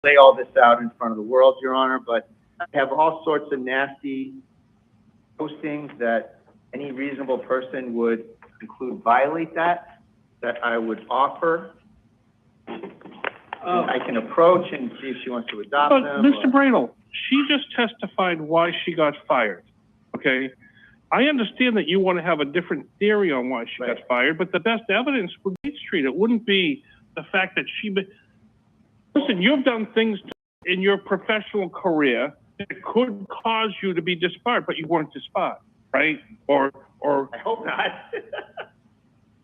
lay all this out in front of the world, Your Honor, but I have all sorts of nasty postings that any reasonable person would conclude violate that I would offer. I can approach and see if she wants to adopt them. Mr. Bradel, she just testified why she got fired, okay? I understand that you want to have a different theory on why she got fired, but the best evidence for State Street, it wouldn't be the fact that listen, you've done things in your professional career that could cause you to be disbarred, but you weren't disbarred, right? Or I hope not.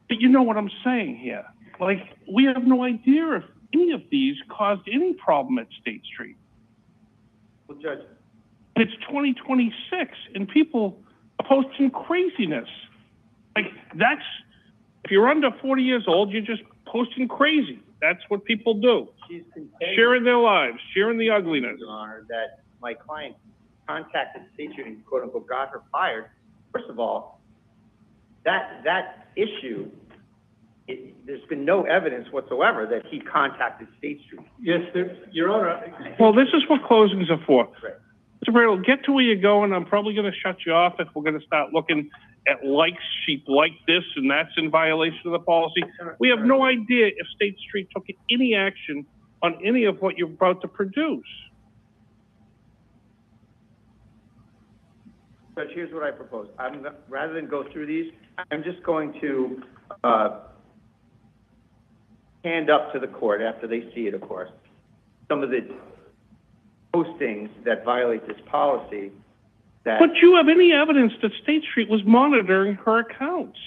But you know what I'm saying here. Like, we have no idea if any of these caused any problem at State Street. Well, Judge. It's 2026, and people are posting craziness. Like, if you're under 40 years old, you're just posting crazy. That's what people do. She's sharing their lives, sharing the ugliness. Your Honor, that my client contacted State Street and quote unquote got her fired. First of all, that issue, there's been no evidence whatsoever that he contacted State Street. Yes, Your Honor. Well, this is what closings are for. Right. Mr. Bradel, get to where you're going. I'm probably going to shut you off if we're going to start looking at likes. She liked this, and that's in violation of the policy. We have no idea if State Street took any action on any of what you're about to produce. Judge, here's what I propose. Rather than go through these, I'm just going to hand up to the court after they see it, of course, some of the postings that violate this policy. But you have any evidence that State Street was monitoring her accounts?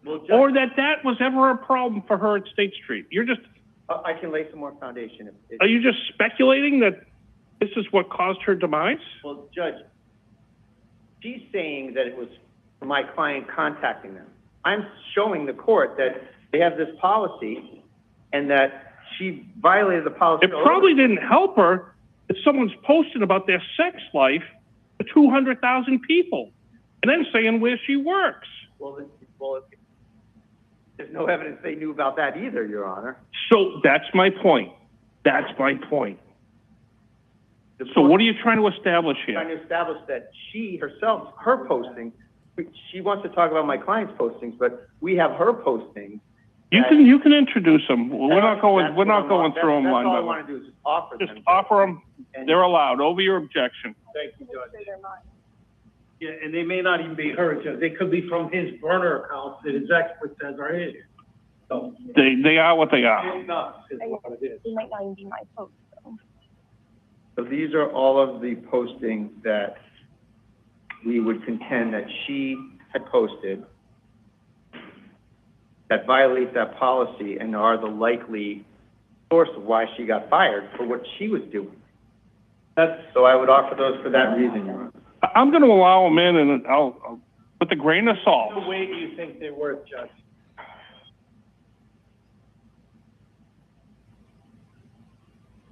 Well, Judge, or that was ever a problem for her at State Street? You're just... I can lay some more foundation. Are you just speculating that this is what caused her demise? Well, Judge, she's saying that it was my client contacting them. I'm showing the court that they have this policy and that she violated the policy. It probably didn't help her if someone's posting about their sex life to 200,000 people and then saying where she works. Well, there's no evidence they knew about that either, Your Honor. So that's my point. That's my point. So what are you trying to establish here? I'm trying to establish that she herself, her posting, she wants to talk about my client's postings, but we have her posting. You can introduce them. We're not going through them line by line. All I want to do is just offer them. Just offer them. They're allowed. Over your objection. Thank you, Judge. Yeah, and they may not even be her, Judge. They could be from his burner accounts that his expert says are his. So they are what they are. It's not, is what it is. It might not even be my post, though. So these are all of the postings that we would contend that she had posted that violate that policy and are the likely source of why she got fired for what she was doing. So I would offer those for that reason, Your Honor. I'm going to allow them in, and I'll with a grain of salt. What weight do you think they're worth, Judge?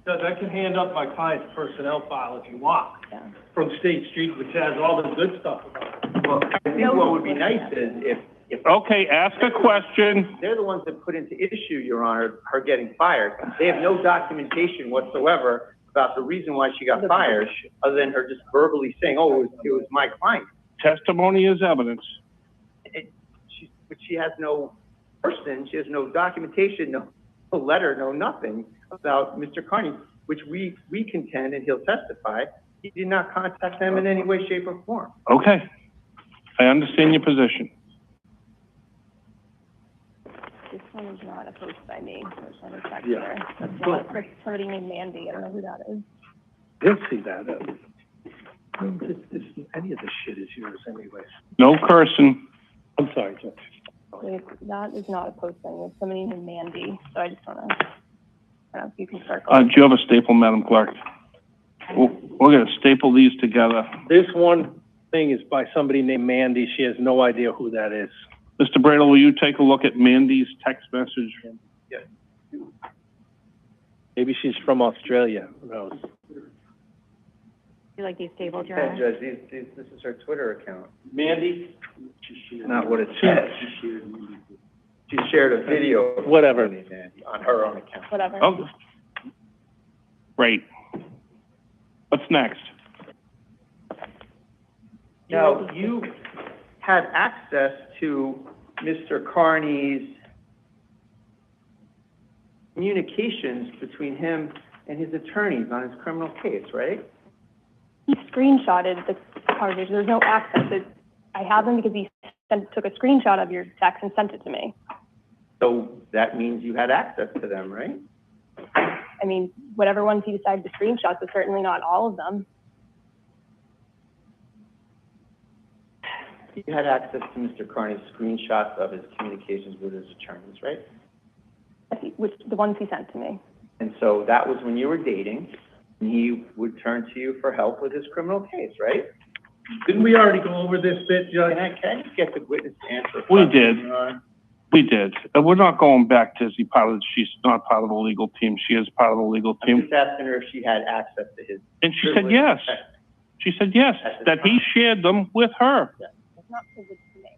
Judge, I can hand up my client's personnel file if you want, from State Street, which has all the good stuff about it. Well, I think what would be nice is if okay, ask a question. They're the ones that put into issue, Your Honor, her getting fired. They have no documentation whatsoever about the reason why she got fired, other than her just verbally saying, "Oh, it was my client." Testimony is evidence. But she has no person, she has no documentation, no letter, no nothing about Mr. Kearney, which we contend, and he'll testify, he did not contact them in any way, shape, or form. Okay, I understand your position. This one is not a post by me. This one is back here. That's not somebody named Mandy. I don't know who that is. They'll see that. Any of this shit is yours anyways. No cursing. I'm sorry, Judge. Wait, that is not a post by me. It's somebody named Mandy. So I just want to, I don't know if you can circle. Do you have a staple, Madam Clerk? We're going to staple these together. This one thing is by somebody named Mandy. She has no idea who that is. Mr. Bradel, will you take a look at Mandy's text message? Yes. Maybe she's from Australia. Who knows? You like these stapled, Your Okay, Honor? Judge, this is her Twitter account. Mandy? Not what it says. She shared a video. Whatever. On her own account. Whatever. Oh. Great. What's next? Now, you had access to Mr. Kearney's communications between him and his attorneys on his criminal case, right? He screenshotted the conversation. There's no access. I have them because he took a screenshot of your text and sent it to me. So that means you had access to them, right? I mean, whatever ones he decided to screenshot, but certainly not all of them. You had access to Mr. Kearney's screenshots of his communications with his attorneys, right? Which the ones he sent to me. And so that was when you were dating, and he would turn to you for help with his criminal case, right? Didn't we already go over this bit, Judge? Can I just get the witness to answer? We did. We did. We're not going back to, she's not part of the legal team. She is part of the legal I'm team. just asking her if she had access to his. And she said yes. She said yes, that he shared them with her. Yeah. It's not privileged to me.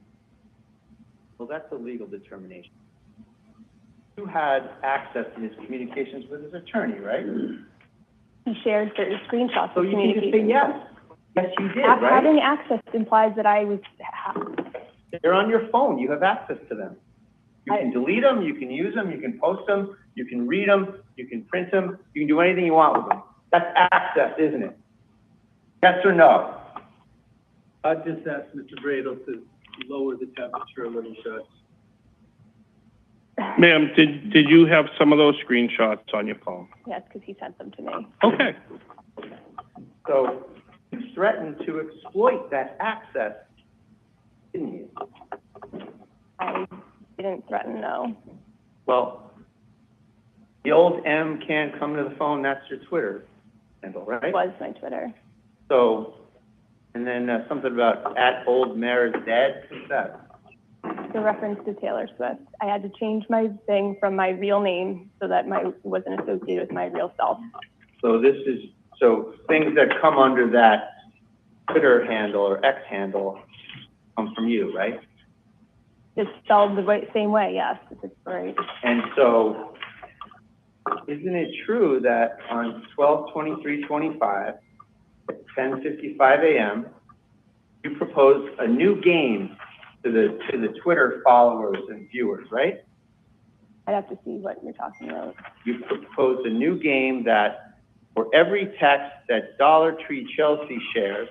Well, that's a legal determination. You had access to his communications with his attorney, right? He shared certain screenshots So of you can just say communication. yes. Yes, you did, right? Having access implies that I was. They're on your phone. You have access to them. You can delete them, you can use them, you can post them, you can read them, you can print them, you can do anything you want with them. That's access, isn't it? Yes or no? I just asked Mr. Bradle to lower the temperature a little, Judge. Ma'am, did you have some of those screenshots on your phone? Yes, because he sent them to me. Okay. So you threatened to exploit that access, didn't you? I didn't threaten, no. Well, the old M can't come to the phone, that's your Twitter handle, right? It was my Twitter. So, and then something about @old Meredith dead, what's that? The reference to Taylor Swift. I had to change my thing from my real name so that it wasn't associated with my real self. So so things that come under that Twitter handle or X handle come from you, right? It's spelled the same way, yes, it's right. And so, isn't it true that on 12/23/25, at 10:55 a.m., you proposed a new game to the Twitter followers and viewers, right? I'd have to see what you're talking about. You proposed a new game that for every text that Dollar Tree Chelsea shares,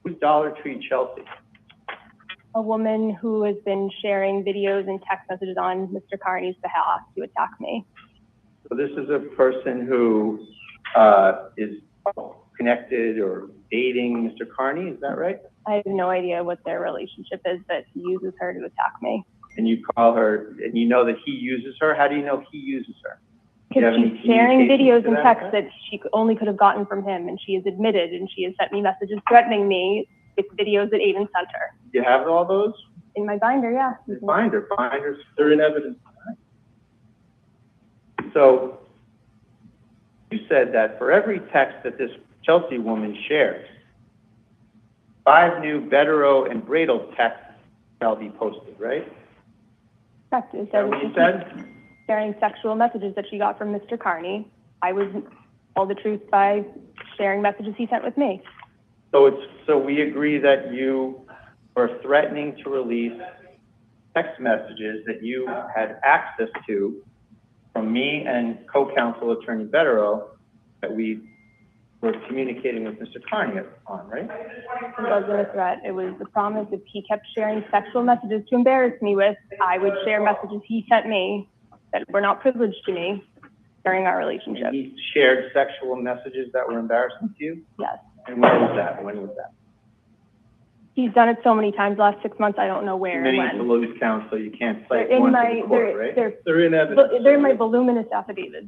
who's Dollar Tree Chelsea? A woman who has been sharing videos and text messages on Mr. Kearney's behalf to attack me. So this is a person who is connected or dating Mr. Kearney, is that right? I have no idea what their relationship is, but he uses her to attack me. And you call her, and you know that he uses her? How do you know he uses her? Because she's sharing videos and texts effect? that she only could have gotten from him, and she has admitted, and she has sent me messages threatening me with videos that Aidan sent her. Do you have all those? In my binder, yeah. Binders, They're in evidence. So you said that for every text that this Chelsea woman shares, 5 new Betterow and Bradle texts shall be posted, right? Correct. It Is that says what you she's said? sharing sexual messages that she got from Mr. Kearney. I would tell the truth by sharing messages he sent with me. So we agree that you were threatening to release text messages that you had access to from me and co-counsel attorney Betterow that we were communicating with Mr. Kearney on, right? It wasn't a threat. It was the promise if he kept sharing sexual messages to embarrass me with, I would share messages he sent me that were not privileged to me during our relationship. And he shared sexual messages that were embarrassing to you? Yes. And when was that? When was that? He's done it so many times, the last 6 months, I don't know where Too and many to when. lose count, so you can't cite They're in one to my, the court, right? They're in evidence. they're in my voluminous affidavits.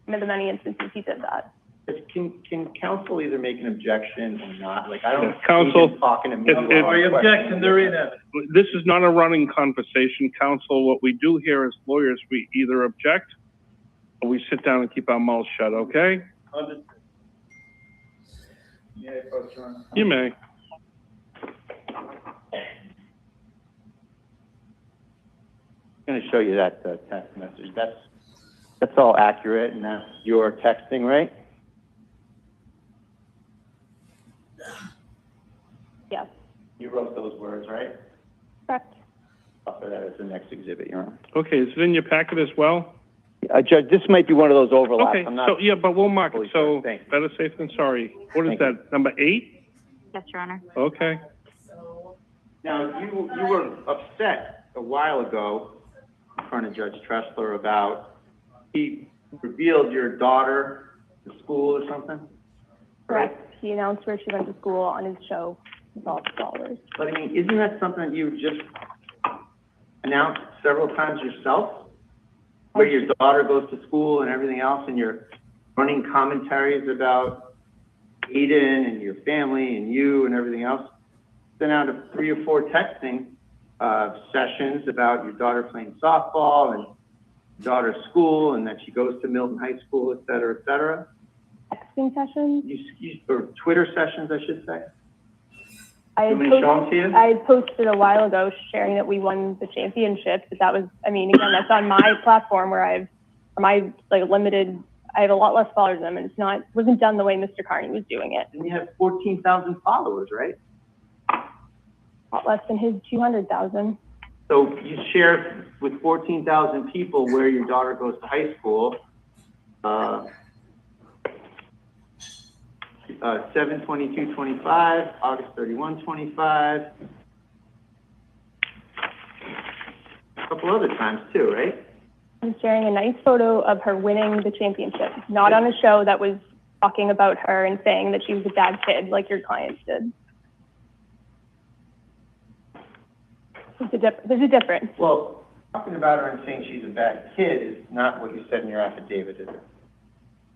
In the many instances he did that. Can counsel either make an objection or not? Like, I don't Counsel, need him talking to me. if- By objection, they're in evidence. This is not a running conversation, counsel. What we do here as lawyers, we either object or we sit down and keep our mouths shut, okay? Understood. Yeah, Coach John. You may. I'm going to show you that text message. That's all accurate, and that's your texting, right? Yes, You wrote those words, right? correct. I'll put that as the next exhibit, Your Honor. Okay, is it in your packet as well? Judge, this might be one of those overlaps. Okay, I'm not so, yeah, but we'll mark it, fully so sure. Thank you. better safe than sorry. What is Thank you. that, number 8? Yes, Your Honor. Okay. Now, you were upset a while ago in front of Judge Tressler about, he revealed your daughter to school or something? Correct. He announced where she went to school on his show, Golf Scholars. But I mean, isn't that something that you just announced several times yourself? Where your daughter goes to school and everything else, and you're running commentaries about Aidan and your family and you and everything else? Sent out 3 or 4 texting sessions about your daughter playing softball and your daughter's school and that she goes to Milton High School, et cetera, et cetera. Texting sessions? Or Twitter sessions, I should say. I You want me to show them to you? had posted a while ago sharing that we won the championship, but that was, I mean, again, that's on my platform where I have a lot less followers than him, and wasn't done the way Mr. Kearney was doing it. And you have 14,000 followers, right? A lot less than his 200,000. So you share with 14,000 people where your daughter goes to high school. 7/22/25, August 31/25. A couple other times too, right? I'm sharing a nice photo of her winning the championship, not on a show that was talking about her and saying that she was a bad kid like your clients did. There's a difference. Well, talking about her and saying she's a bad kid is not what you said in your affidavit, is it?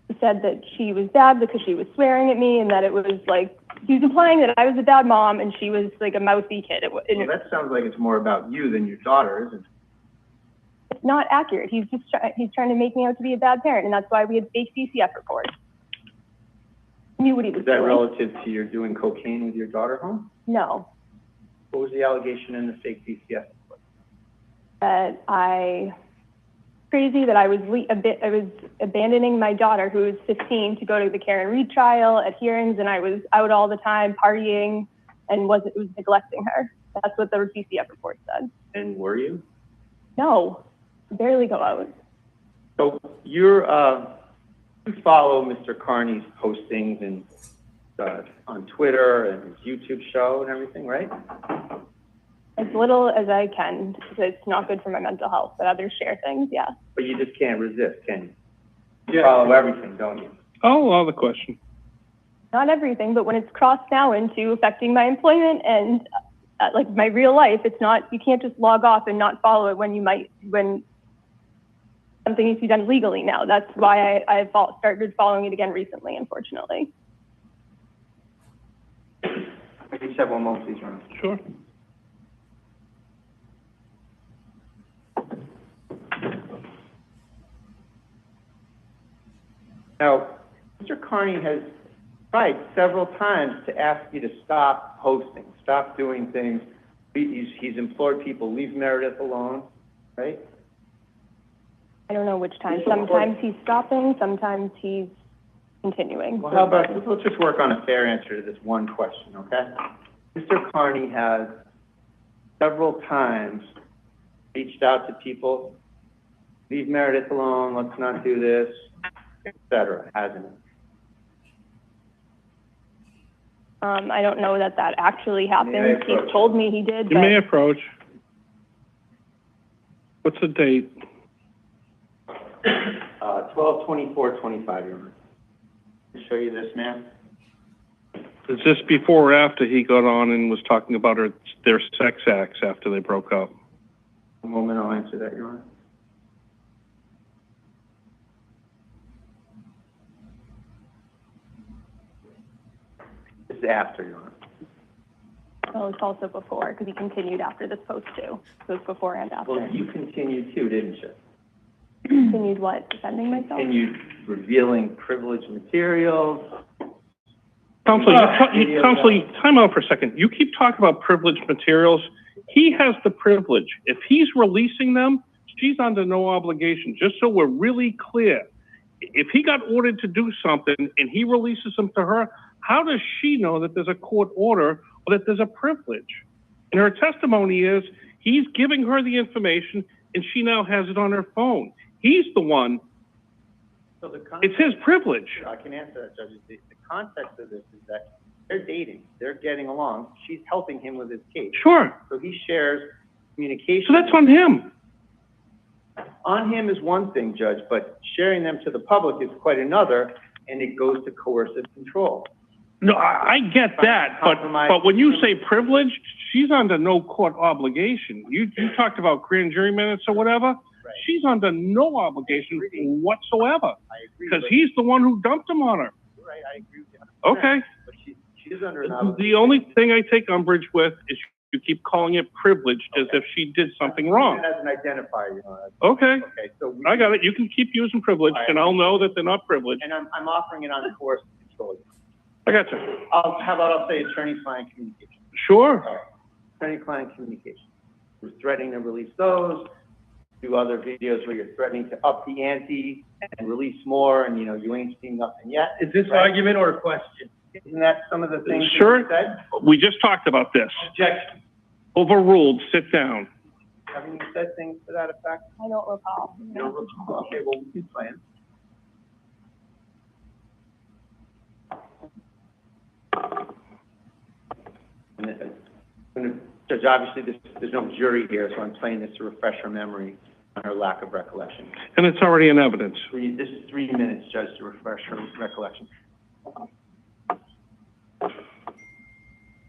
He said that she was bad because she was swearing at me, and that it was like, he was implying that I was a bad mom and she was like a mouthy kid. Well, that sounds like it's more about you than your daughter, isn't it? It's not accurate. He's trying to make me out to be a bad parent, and that's why we had fake DCF reports. He knew what he was Is that doing. relative to your doing cocaine with your daughter home? No. What was the allegation in the fake DCF? That crazy that I was abandoning my daughter, who was 15, to go to the Kearney trial at hearings, and I was out all the time partying and was neglecting her. That's what the DCF report said. And were you? No, I barely go out. So you follow Mr. Kearney's postings and on Twitter and his YouTube show and everything, right? As little as I can, because it's not good for my mental health, but others share things, yeah. But you just can't resist, can you? You Yeah. follow everything, don't you? Oh, well, the question. Not everything, but when it's crossed now into affecting my employment and like my real life, it's not, you can't just log off and not follow it when something needs to be done legally now. That's why I started following it again recently, unfortunately. I just have one more, please, Ron. Sure. Now, Mr. Kearney has tried several times to ask you to stop posting, stop doing things. He's implored people, leave Meredith alone, right? I don't know which time. Sometimes he's stopping, sometimes he's continuing. Well, how about, let's just work on a fair answer to this one question, okay? Mr. Kearney has several times reached out to people, leave Meredith alone, let's not do this, et cetera, hasn't it? I don't know that actually happened. He told me he did, You may approach. What's the date? 12/24/25, Your Honor. I'll show you this, ma'am. Is this before or after he got on and was talking about their sex acts after they broke up? One moment, I'll answer that, Your Honor. This is after, Your Honor. well, it's also before, because he continued after this post too. So it's before and after. Well, you continued too, didn't you? Continued what? Defending myself? Continued revealing privileged materials. Counselor, time out for a second. You keep talking about privileged materials. He has the privilege. If he's releasing them, she's under no obligation. Just so we're really clear, if he got ordered to do something and he releases them to her, how does she know that there's a court order or that there's a privilege? And her testimony is he's giving her the information and she now has it on her phone. He's the one. So the It's his privilege. I can answer that, Judge. The context of this is that they're dating, they're getting along. She's helping him with his case. Sure. So he shares communication. So that's on him. On him is one thing, Judge, but sharing them to the public is quite another, and it goes to coercive control. No, I get that, but when you say privileged, she's under no court obligation. You talked about grand jury minutes or whatever. Right. She's under no obligation whatsoever. I agree. Because he's the one who dumped him on her. Right, I agree with you. Okay. But she's under an obligation. The only thing I take umbrage with is you keep calling it privileged as if she did something wrong. As an identifier, you know. Okay. Okay, so I got it. You can keep using privilege, and I'll know that they're not privileged. And I'm offering it on coercive control. I got you. How about I'll say attorney-client communication. Sure. All right. Attorney-client communication. You're threatening to release those, do other videos where you're threatening to up the ante and release more, and you ain't seen nothing yet. Is this argument or a question? Isn't that some of the things Sure. you said? We just talked about this. Objection. Overruled. Sit down. Haven't you said things to that effect? I don't recall. You don't recall? Okay, well, we can plan. Judge, obviously, there's no jury here, so I'm playing this to refresh her memory on her lack of recollection. And it's already in evidence. This is 3 minutes, Judge, to refresh her recollection.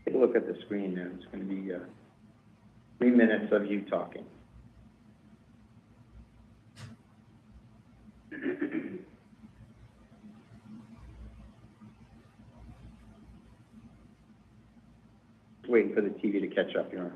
Take a look at the screen there. It's going to be 3 minutes of you talking. Waiting for the TV to catch up, Your Honor.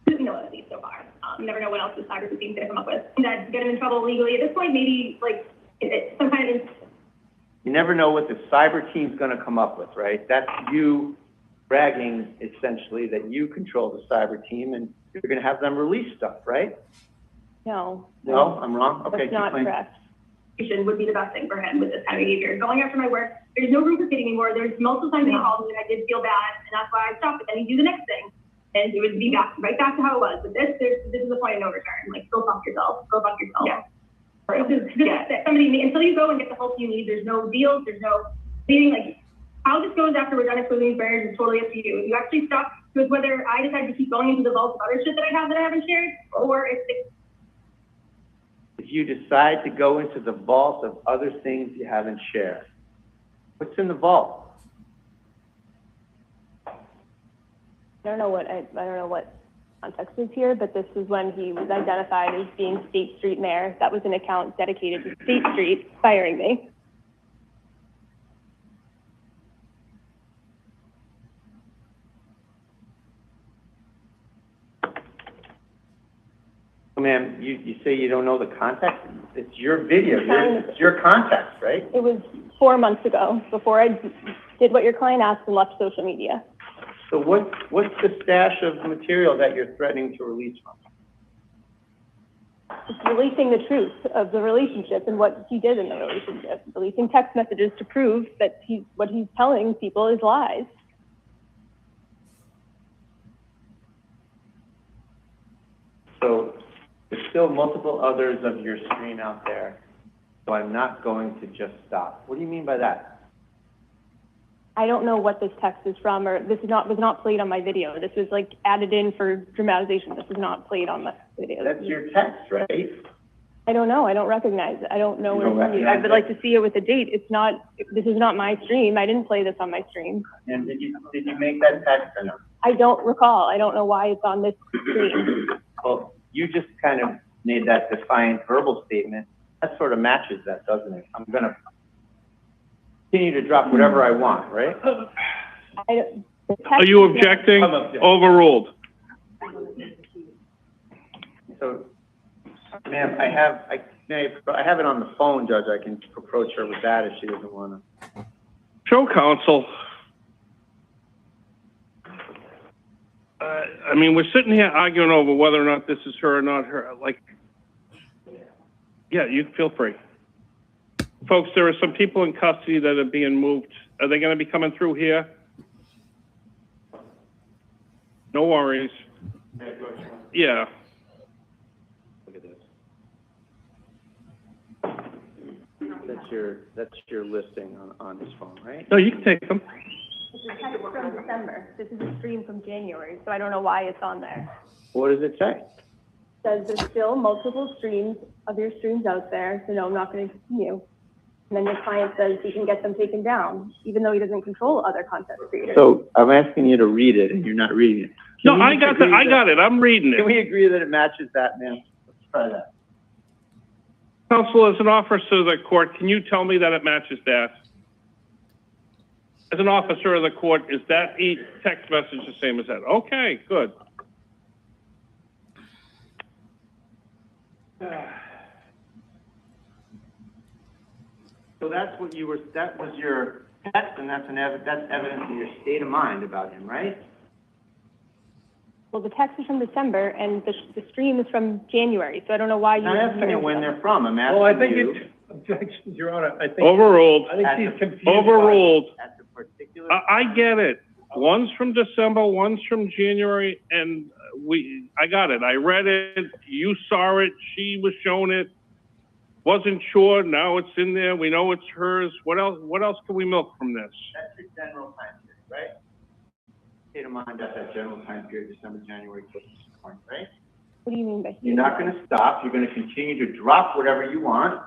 We know what these so far. You never know what else the cyber team's gonna come up with. That get him in trouble legally at this point, maybe like some kind of. You never know what the cyber team's going to come up with, right? That's you bragging essentially that you control the cyber team and you're going to have them release stuff, right? No. No, I'm wrong? Okay. That's not keep playing. correct. Would be the best thing for him with this kind of behavior. Going after my work, there's no room for kidding anymore. There's multiple times he called me and I did feel bad, and that's why I stopped. But then he'd do the next thing, and it would be right back to how it was. But this is the point of no return. Like, go fuck yourself. Go fuck yourself. Yeah. Somebody, until you go and get the help you need, there's no deals, there's no meeting. Like, how this goes after we're done exposing these barriers is totally up to you. You actually stop with whether I decide to keep going into the vault of other shit that I have that I haven't shared, or if you decide to go into the vault of other things you haven't shared. What's in the vault? I don't know what context is here, but this is when he was identified as being State Street Mayor. That was an account dedicated to State Street firing me. Oh, ma'am, you say you don't know the context? It's your video, it's your context, right? It was 4 months ago, before I did what your client asked and left social media. So what's the stash of material that you're threatening to release from? It's releasing the truth of the relationship and what he did in the relationship. Releasing text messages to prove that what he's telling people is lies. So there's still multiple others of your screen out there, so I'm not going to just stop. What do you mean by that? I don't know what this text is from, or this was not played on my video. This was like added in for dramatization. This is not played on my video. That's your text, right? I don't know. I don't recognize it. I don't know You don't where it is. I would recognize like to see it with a date. This is not my stream. I didn't play this on my stream. And did you make that text or no? I don't recall. I don't know why it's on this stream. Well, you just kind of made that defiant verbal statement. That sort of matches that, doesn't it? continue to drop whatever I want, right? Are you objecting? Overruled. So, ma'am, I have it on the phone, Judge. I can approach her with that if she doesn't want to. Show counsel. I mean, we're sitting here arguing over whether or not this is her or not her. Like, yeah, you feel free. Folks, there are some people in custody that are being moved. Are they going to be coming through here? No worries. Yeah. Look at this. That's your listing on this phone, right? No, you can take them. This is text from December. This is a stream from January, so I don't know why it's on there. What does it say? It says there's still multiple streams of your streams out there, so no, I'm not going to continue. And then your client says he can get them taken down, even though he doesn't control other content creators. So I'm asking you to read it, and you're not reading it. No, I got it. I'm reading it. Can we agree that it matches that, ma'am? Let's try that. Counsel, as an officer of the court, can you tell me that it matches that? As an officer of the court, is that text message the same as that? Okay, good. So that's what you were, that was your text, and that's evidence of your state of mind about him, right? Well, the text is from December, and the stream is from January, so I don't know why you... I'm not asking you when they're from, I'm asking you... Well, I think it's, objections, Your Honor, I think... Overruled. I think she's confused. Overruled. At the particular... I get it. One's from December, one's from January, and I got it. I read it, you saw it, she was shown it. Wasn't sure, now it's in there, we know it's hers. What else can we milk from this? That's your general time period, right? State of mind at that general time period, December, January, right? What do you mean by... You're not going to stop, you're going to continue to drop whatever you want,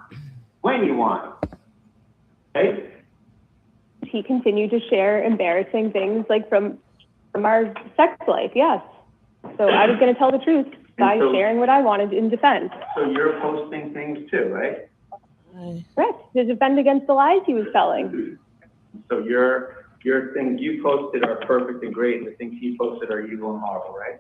when you want, okay? He continued to share embarrassing things, like from our sex life, yes. So I was going to tell the truth by sharing what I wanted in defense. So you're posting things too, right? Correct, to defend against the lies he was telling. So your things you posted are perfect and great, and the things he posted are evil and horrible, right?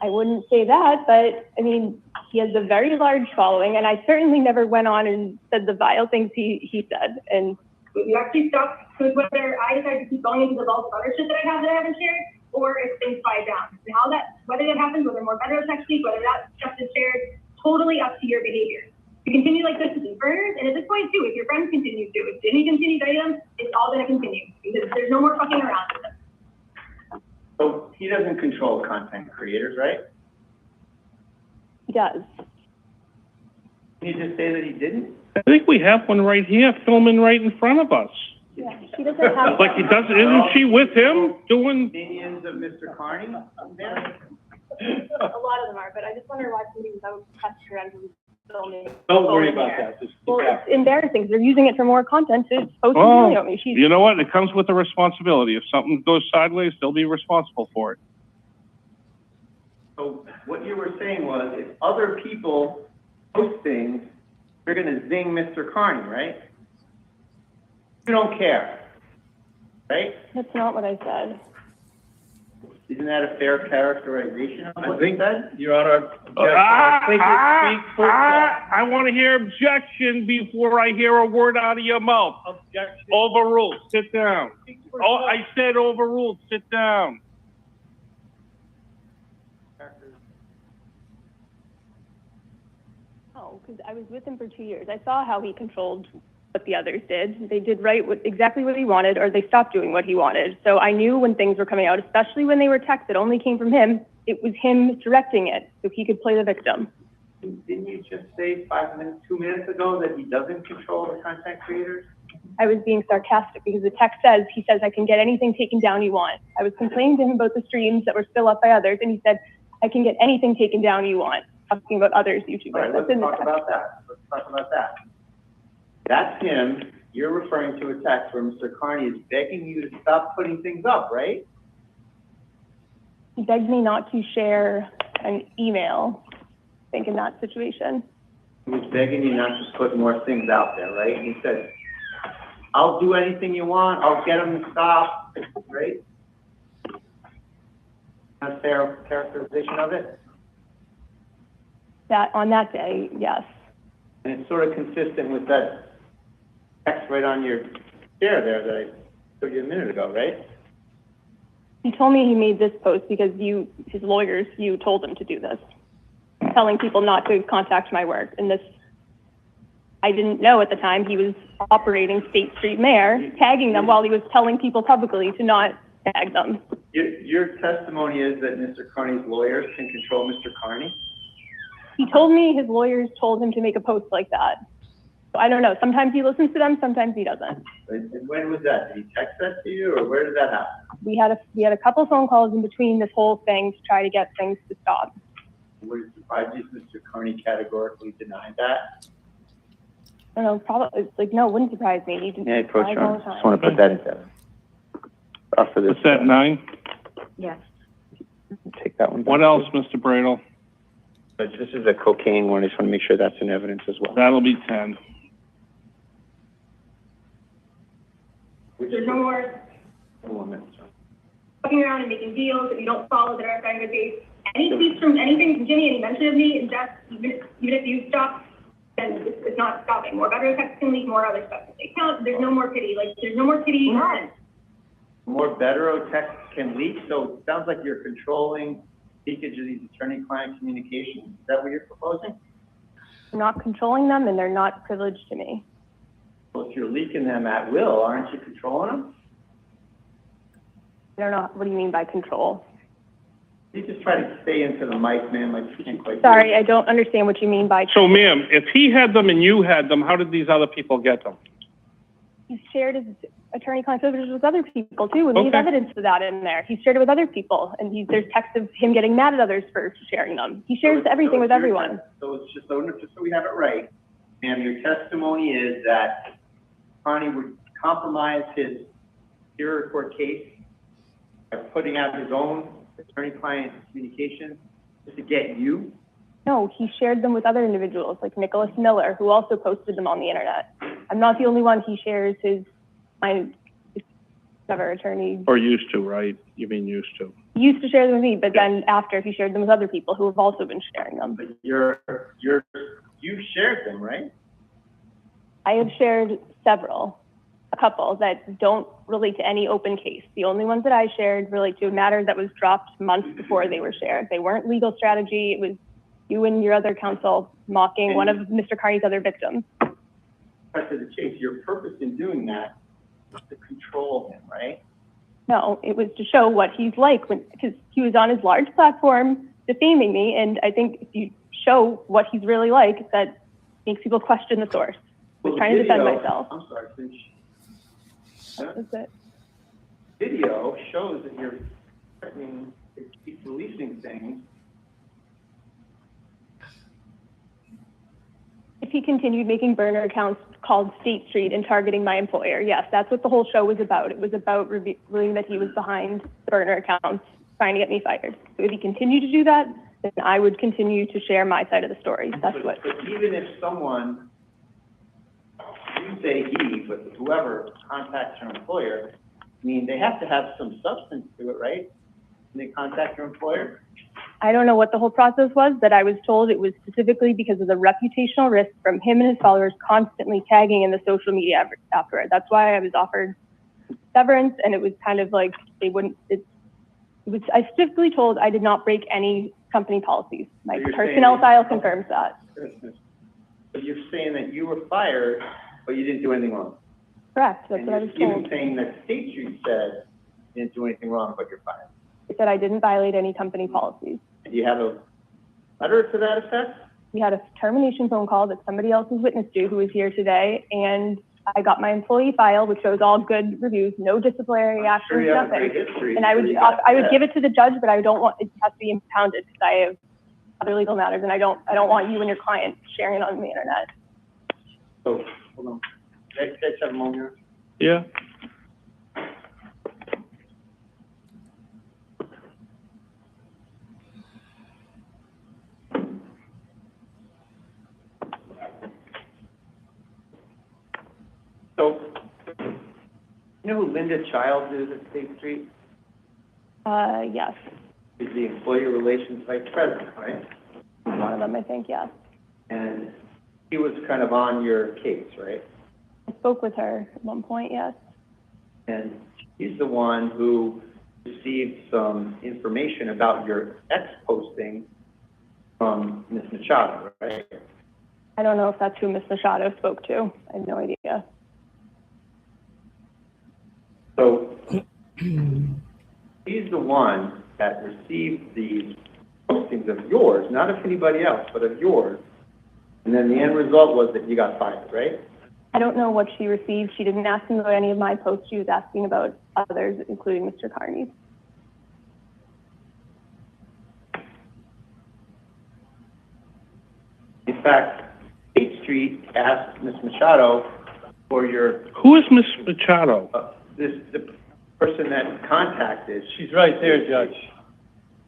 I wouldn't say that, but I mean, he has a very large following, and I certainly never went on and said the vile things he said. And you actually stopped with whether I decide to keep going into the bulk of other shit that I have that I haven't shared, or if things quiet down. And how that, whether that happens, whether more better text speak, whether that stuff is shared, totally up to your behavior. You continue like this with these burners, and at this point too, if your friends continue to, if any continue to them, it's all gonna continue, because there's no more fucking around with them. So he doesn't control content creators, right? he does. Can you just say that he didn't? I think we have one right here, filming right in front of us. Yeah, she doesn't have... Like he does, isn't she with him doing? Minions of Mr. Kearney? A lot of them are, but I just wonder why somebody without pressure and filming. Don't worry about that. Just keep Well, that. it's embarrassing. They're using it for more content to post Oh, video on me. you know what? It comes with a responsibility. If something goes sideways, they'll be responsible for it. So what you were saying was, if other people post things, they're gonna zing Mr. Kearney, right? You don't care, right? That's not what I said. Isn't that a fair characterization of I what you think, said? Your Honor, I think it speaks for itself. I want to hear objection before I hear a word out of your mouth. Objection. Overruled. Sit down. Speaks for Oh, itself. I said overruled. Sit down. No, because I was with him for 2 years. I saw how he controlled what the others did. They did exactly what he wanted, or they stopped doing what he wanted. So I knew when things were coming out, especially when they were texts that only came from him, it was him directing it so he could play the victim. Didn't you just say 2 minutes ago that he doesn't control the content creators? I was being sarcastic because the text says, he says, I can get anything taken down you want. I was complaining to him about the streams that were still up by others, and he said, I can get anything taken down you want, talking about others YouTubers. All right, let's talk about that. Let's talk about that. That's him. You're referring to a text where Mr. Kearney is begging you to stop putting things up, right? He begged me not to share an email, I think, in that situation. He was begging you not to put more things out there, right? He said, I'll do anything you want, I'll get them to stop, right? A fair characterization of it? That, on that day, yes. And it's sort of consistent with that text right on your chair there that I showed you a minute ago, right? He told me he made this post because his lawyers, you told him to do this, telling people not to contact my work. And this, I didn't know at the time he was operating State Street Mayor, tagging them while he was telling people publicly to not tag them. Your testimony is that Mr. Kearney's lawyers can control Mr. Kearney? He told me his lawyers told him to make a post like that. So I don't know. Sometimes he listens to them, sometimes he doesn't. And when was that? Did he text that to you, or where did that happen? We had a couple phone calls in between this whole thing to try to get things to stop. Would it surprise you if Mr. Kearney categorically denied that? I don't know, probably, it's like, no, it wouldn't surprise me. He didn't Yeah, surprise all the time. just want to put that into for this. What's that, 9? Yes. Take that one. What else, Mr. Bradel? But this is a cocaine one. I just want to make sure that's in evidence as well. That'll be 10. There's no more fucking around and making deals if you don't follow the direct line of case. Any speech from anything from Jimmy, any mention of me, and Jeff, even if you stop, then it's not stopping. More better texts can leak, more other stuff. They count. There's no more pity. Like, there's no more pity. More better texts can leak, so it sounds like you're controlling leakage of these attorney-client communications. Is that what you're proposing? I'm not controlling them and they're not privileged to me. Well, if you're leaking them at will, aren't you controlling them? I don't know, what do you mean by control? You just try to stay into the mic, man, like you can't quite. Sorry, I don't understand what you mean by. So, ma'am, if he had them and you had them, how did these other people get them? He shared his attorney-client privileges with other people too, and we have Okay. evidence of that in there. He shared it with other people, and there's texts of him getting mad at others for sharing them. He shares everything with everyone. So it's just so we have it right, and your testimony is that Kearney would compromise his superior court case by putting out his own attorney-client communication just to get you? No, he shared them with other individuals, like Nicholas Miller, who also posted them on the internet. I'm not the only one. He shares my attorney. Or used to, right? You mean used to. He used to share them with me, but then after he shared them with other people who have also been sharing them. But you shared them, right? I have shared a couple that don't relate to any open case. The only ones that I shared relate to a matter that was dropped months before they were shared. They weren't legal strategy. It was you and your other counsel mocking one of Mr. Kearney's other victims. Cut to the chase, your purpose in doing that was to control him, right? No, it was to show what he's like because he was on his large platform defaming me. And I think if you show what he's really like, that makes people question the source. I was trying to defend myself. I'm sorry, finish. That's it. Video shows that you're threatening to keep releasing things. If he continued making burner accounts called State Street and targeting my employer, yes, that's what the whole show was about. It was about revealing that he was behind the burner accounts trying to get me fired. So if he continued to do that, then I would continue to share my side of the story. That's But even if someone, you say he, but whoever contacts your employer, I mean, they have to have some substance to it, right? When they contact your employer? I don't know what the whole process was, but I was told it was specifically because of the reputational risk from him and his followers constantly tagging in the social media afterward. That's why I was offered severance, and it was kind of like they wouldn't, I specifically told I did not break any company policies. My personnel file confirms that. But you're saying that you were fired, but you didn't do anything wrong? Correct, that's what I was And you're told. even saying that State Street said you didn't do anything wrong, but you're fired. They said I didn't violate any company policies. Do you have a letter to that effect? We had a termination phone call that somebody else was witness to who was here today, and I got my employee file, which shows all good reviews, no disciplinary actions, Sure, you have a nothing. great history. And I would give it to the judge, but I don't want, it has to be impounded because I have other legal matters, and I don't want you and your client sharing it on the internet. So, hold on. Can I have a moment here? Yeah. So, You know who Linda Childs is at State Street? Yes. She's the Employee Relations Vice President, right? One of them, I think, yes. And she was kind of on your case, right? I spoke with her at one point, yes. And she's the one who received some information about your ex-posting from Ms. Machado, right? I don't know if that's who Ms. Machado spoke to. I have no idea. So she's the one that received these postings of yours, not of anybody else, but of yours. And then the end result was that you got fired, right? I don't know what she received. She didn't ask me about any of my posts. She was asking about others, including Mr. Kearney's. In fact, State Street asked Ms. Machado for your, Who is Miss Machado? the person that contacted. She's right there, Judge.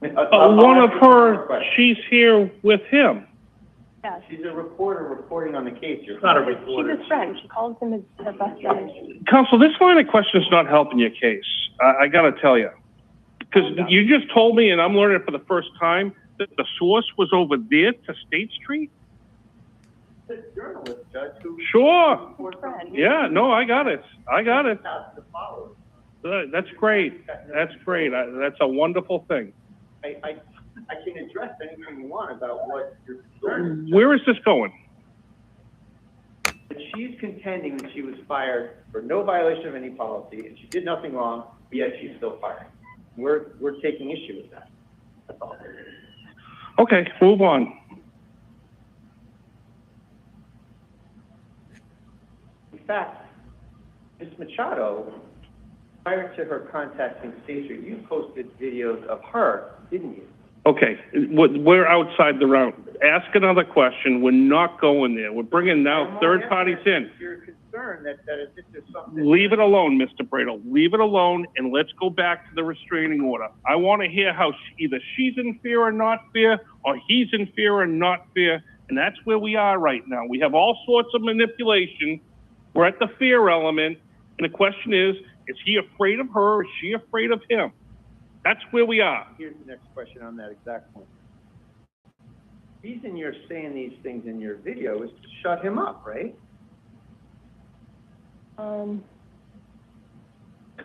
One of her, she's here with him. Yeah, She's a reporter reporting on the case. You're Not a she's reporter. his friend. She calls him her best friend. Counsel, this line of question is not helping your case. I gotta tell you. Because you just told me, and I'm learning it for the first time, that the source was over there to State Street? a journalist, Judge, who. Sure. reports on the Yeah, no, I got it. I got it. to follow. That's great. That's great. That's a wonderful thing. I can address anything you want about what your concern is. Where is this going? But she's contending that she was fired for no violation of any policy, and she did nothing wrong, but yet she's still fired. We're taking issue with that. That's all. Okay, move on. In fact, Ms. Machado, prior to her contacting State Street, you posted videos of her, didn't you? Okay, we're outside the round. Ask another question. We're not going there. We're bringing now third parties in. You're concerned that if there's something. Leave it alone, Mr. Bradle. Leave it alone, and let's go back to the restraining order. I want to hear how either she's in fear or not fear, or he's in fear or not fear, and that's where we are right now. We have all sorts of manipulation. We're at the fear element, and the question is he afraid of her, or is she afraid of him? That's where we are. Here's the next question on that exact point. The reason you're saying these things in your video is to shut him up, right?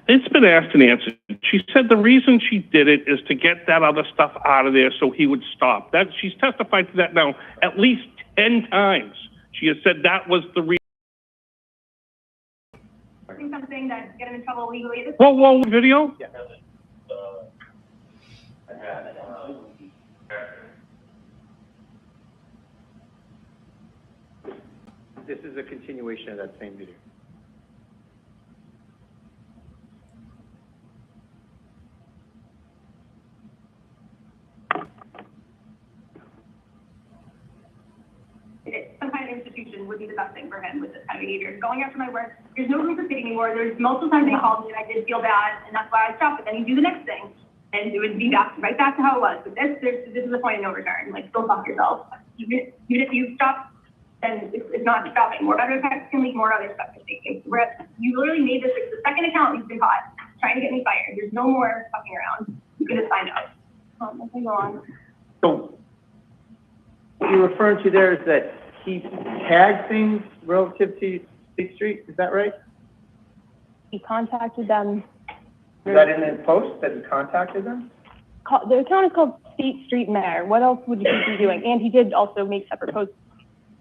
It's been asked and answered. She said the reason she did it is to get that other stuff out of there so he would stop. She's testified to that now at least 10 times. She has said that was the reason. Something that get him in trouble legally. Whoa, video? Yeah. This is a continuation of that same video. Some kind of institution would be the best thing for him with this kind of behavior. Going after my work, there's no room for sitting anymore. There's multiple times they called me and I did feel bad, and that's why I stopped. But then you do the next thing, and it would be right back to how it was. But this is the point of no return. Like, go fuck yourself. Even if you stop, then it's not stopping. More better effects can lead more other stuff to take place. You literally made this like the second account you've been caught trying to get me fired. There's no more fucking around. You can just sign up. Let me go on. So what you're referring to there is that he tagged things relative to State Street, is that right? He contacted them. Is that in the post that he contacted them? The account is called State Street Mayor. What else would he be doing? And he did also make separate posts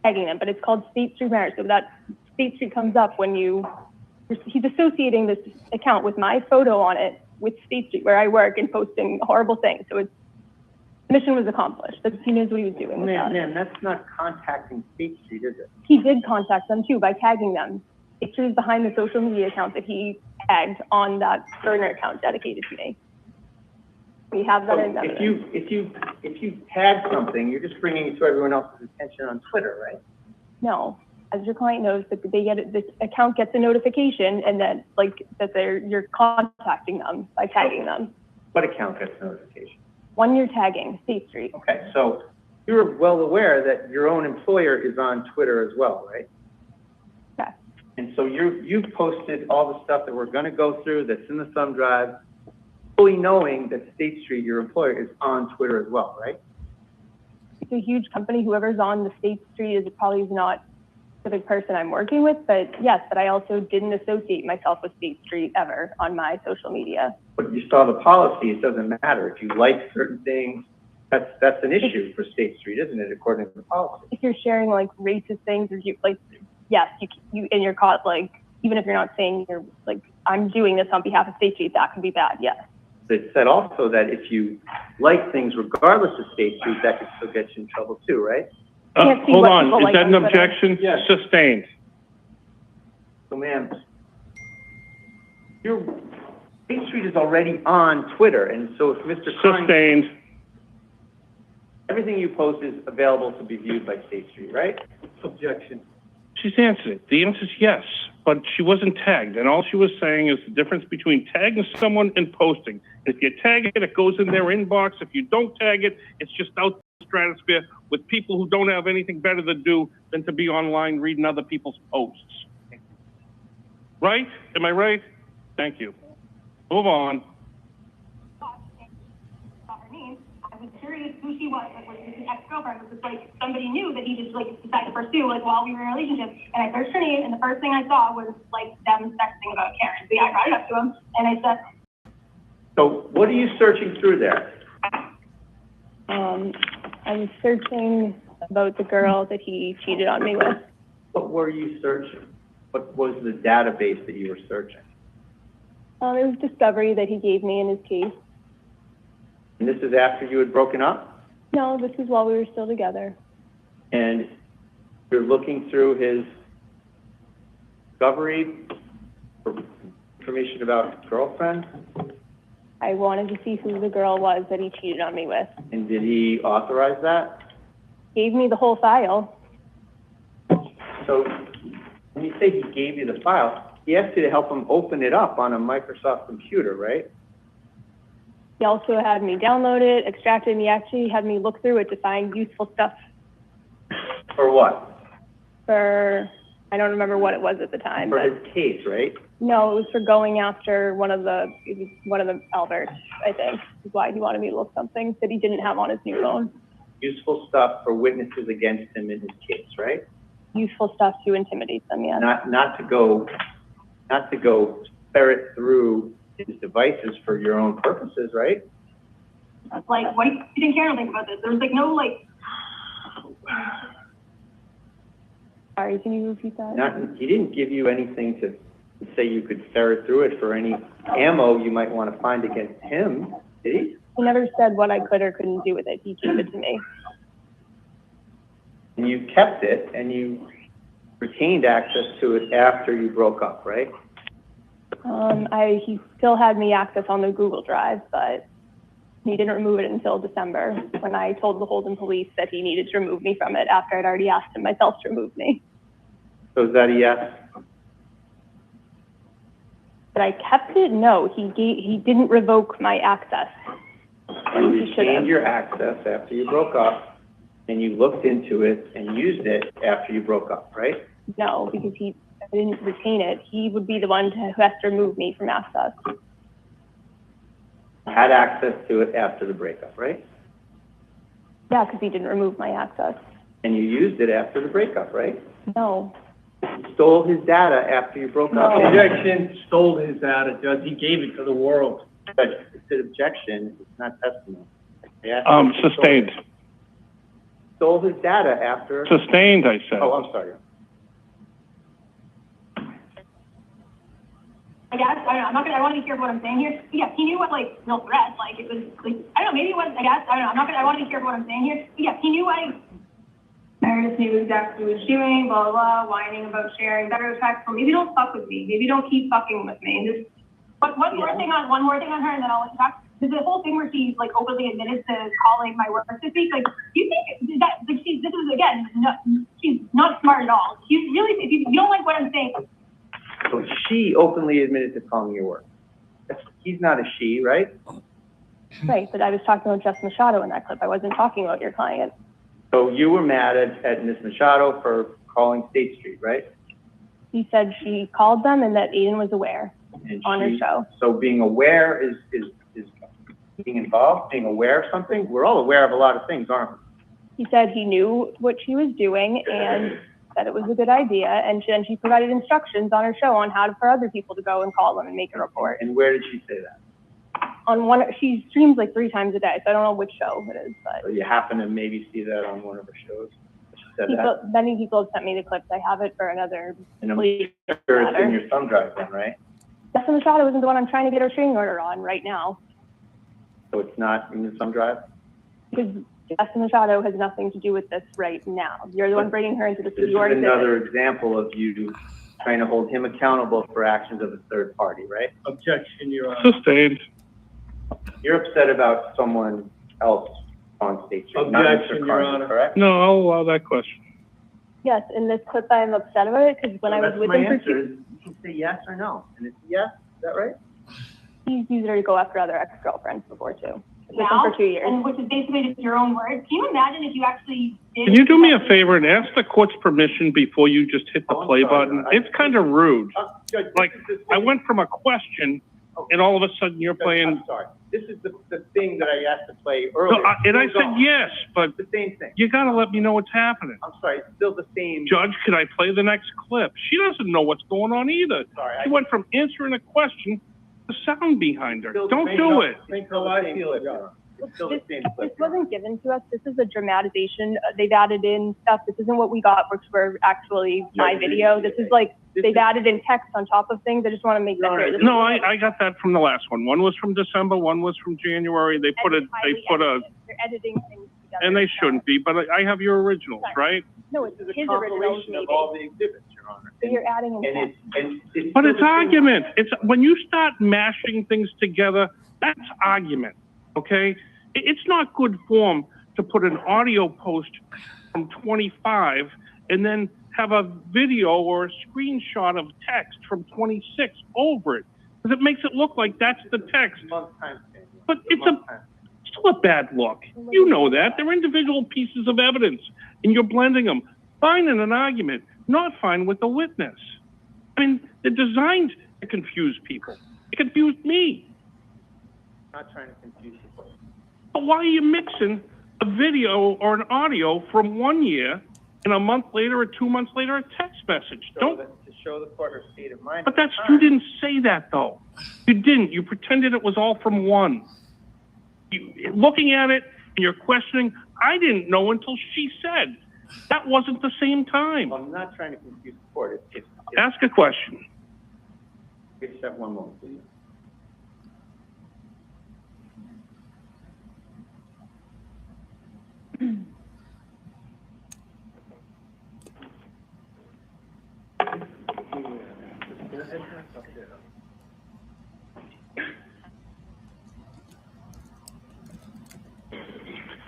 tagging them, but it's called State Street Mayor. So that State Street comes up when he's associating this account with my photo on it with State Street, where I work, and posting horrible things. So the mission was accomplished. He knows what he was doing with that. Man, that's not contacting State Street, is it? He did contact them too by tagging them. State Street is behind the social media account that he tagged on that burner account dedicated to me. We have that in evidence. If you tag something, you're just bringing it to everyone else's attention on Twitter, right? No, as your client knows, that this account gets a notification, and then you're contacting them by tagging them. What account gets notification? One you're tagging, State Street. Okay, so you're well aware that your own employer is on Twitter as well, right? Yeah. And so you've posted all the stuff that we're gonna go through that's in the thumb drive, fully knowing that State Street, your employer, is on Twitter as well, right? It's a huge company. Whoever's on the State Street is probably not the big person I'm working with, but yes, but I also didn't associate myself with State Street ever on my social media. But you saw the policy, it doesn't matter. If you like certain things, that's an issue for State Street, isn't it, according to the policy? If you're sharing like racist things, or you like, yes, you and you're caught, like, even if you're not saying you're like, I'm doing this on behalf of State Street, that can be bad, yes. It said also that if you like things regardless of State Street, that could still get you in trouble too, right? Hold on, is that an objection? Yes. Sustained. So ma'am, your State Street is already on Twitter, and so if Mr. Kearney, Sustained. everything you post is available to be viewed by State Street, right? Objection. She's answered it. The answer is yes, but she wasn't tagged. And all she was saying is the difference between tagging someone and posting. If you tag it, it goes in their inbox. If you don't tag it, it's just out in the stratosphere with people who don't have anything better to do than to be online reading other people's posts. Right? Am I right? Thank you. Move on. I was curious who she was, like, was this an ex-girlfriend? Was this, like, somebody new that he just, like, decided to pursue, like, while we were in a relationship? And I searched her name, and the first thing I saw was, like, them texting about Karen. So, yeah, I brought it up to him, and I said... So what are you searching through there? I was searching about the girl that he cheated on me with. What were you searching? What was the database that you were searching? It was discovery that he gave me in his case. And this is after you had broken up? No, this was while we were still together. And you're looking through his discovery for information about girlfriend? I wanted to see who the girl was that he cheated on me with. And did he authorize that? Gave me the whole file. So when you say he gave you the file, he asked you to help him open it up on a Microsoft computer, right? He also had me download it, extract it, and he actually had me look through it to find useful stuff. For what? For, I don't remember what it was at the time. For but his case, right? no, it was for going after one of the Alberts, I think, is why he wanted me to look something that he didn't have on his new phone. Useful stuff for witnesses against him in his case, right? Useful stuff to intimidate them, yeah. Not to go ferret through his devices for your own purposes, right? Like, what do you think Karen think about this? There was, like, no, like... Sorry, can you repeat that? He didn't give you anything to say you could ferret through it for any ammo you might want to find against him, did he? He never said what I could or couldn't do with it. He gave it to me. And you kept it, and you retained access to it after you broke up, right? He still had me access on the Google Drive, but he didn't remove it until December when I told the Holden police that he needed to remove me from it after I'd already asked him myself to remove me. So is that a yes? But I kept it? No, he didn't revoke my access. You retained your access after you broke up, and you looked into it and used it after you broke up, right? No, because I didn't retain it. He would be the one who has to remove me from access. Had access to it after the breakup, right? Yeah, because he didn't remove my access. And you used it after the breakup, right? No. You stole his data after you broke up. No. Objection, stole his data, Judge. He gave it to the world. But it's an objection, it's not testimony. Sustained. Stole his data after. Sustained, I said. Oh, I'm sorry. I guess, I wanted to hear what I'm saying here. Yes, he knew what, like, no threat, like, it was, like, I don't know, maybe it was, I wanted to hear what I'm saying here. Yes, he knew Meredith knew exactly what he was doing, blah, blah, blah, whining about sharing better effects. Well, maybe don't fuck with me. Maybe don't keep fucking with me. And just, one more thing on her, and then I'll let you talk. There's the whole thing where she, like, openly admitted to calling my work this week. Like, do you think that, like, this is, again, she's not smart at all. You really, if you don't like what I'm saying. So she openly admitted to calling your work. He's not a she, right? Right, but I was talking about Jess Machado in that clip. I wasn't talking about your client. So you were mad at Ms. Machado for calling State Street, right? He said she called them and that Aidan was aware And on her show. So being aware is being involved, being aware of something? We're all aware of a lot of things, aren't we? He said he knew what she was doing and that it was a good idea, and then she provided instructions on her show on how for other people to go and call them and make a report. And where did she say that? On one, she streams like 3 times a day, so I don't know which show it is, but So you happen to maybe see that on one of her shows? She said that? many people have sent me the clips. I have it for another And I'm police sure it's in matter. your thumb drive then, right? Death in the Shadow isn't the one I'm trying to get a restraining order on right now, So it's not in your thumb drive? because Death in the Shadow has nothing to do with this right now. You're the one bringing her into the This city is ordinance. another example of you trying to hold him accountable for actions of a third party, right? Objection, Your Honor. Sustained. You're upset about someone else on State Street, not Objection, Mr. Your Kearney, Honor. correct? No, I'll allow that question. Yes, in this clip, I'm upset about it, because when I was That's with my him for answer is, you can say yes or no, and it's yes, is that right? he's used her to go after other ex-girlfriends before too. With him Now, for 2 years. and which is basically just your own words. Can you imagine if you actually did? Can you do me a favor and ask the court's permission before you just hit the Oh, I'm play sorry, button? John. It's kind of rude. Judge, Like, I went from a question and all of a sudden you're Judge, playing. I'm sorry. This is the thing that I asked to play No, earlier. and I Still said going. yes, but It's the same thing. you gotta let me know what's happening. I'm sorry, it's still the same. Judge, can I play the next clip? She doesn't know what's going on either. Sorry, She went from answering a question to sound behind her. Still the Don't same- do it. Think how I feel it, John. It's still the same This clip. wasn't given to us. This is a dramatization. They've added in stuff. This isn't what we got, which were actually my video. This is like, they've added in text on top of things. I just want to make that clear. This No, is- I got that from the last one. One was from December, one was from January. They put They're editing things together. and they shouldn't be, but I have your originals, right? No, it's This is a his originals compilation maybe. of all the exhibits, Your Honor. So you're adding in And text. it's. But still it's the same- argument. It's, when you start mashing things together, that's argument, okay? It's not good form to put an audio post from 25 and then have a video or a screenshot of text from 26 over it. Because it makes it look like that's the text. Month time span. But it's Month time. still a bad look. You know that. They're individual pieces of evidence, and you're blending them. Fine in an argument, not fine with the witness. I mean, they're designed to confuse people. It confused me. I'm not trying to confuse you. But why are you mixing a video or an audio from 1 year and a month later or 2 months later a text message? To show the court her state of mind. But at the that's, time. you didn't say that though. You didn't. You pretended it was all from one. Looking at it and you're questioning, I didn't know until she said. That wasn't the same time. I'm not trying to confuse the court. Ask a question. Just have one moment, please.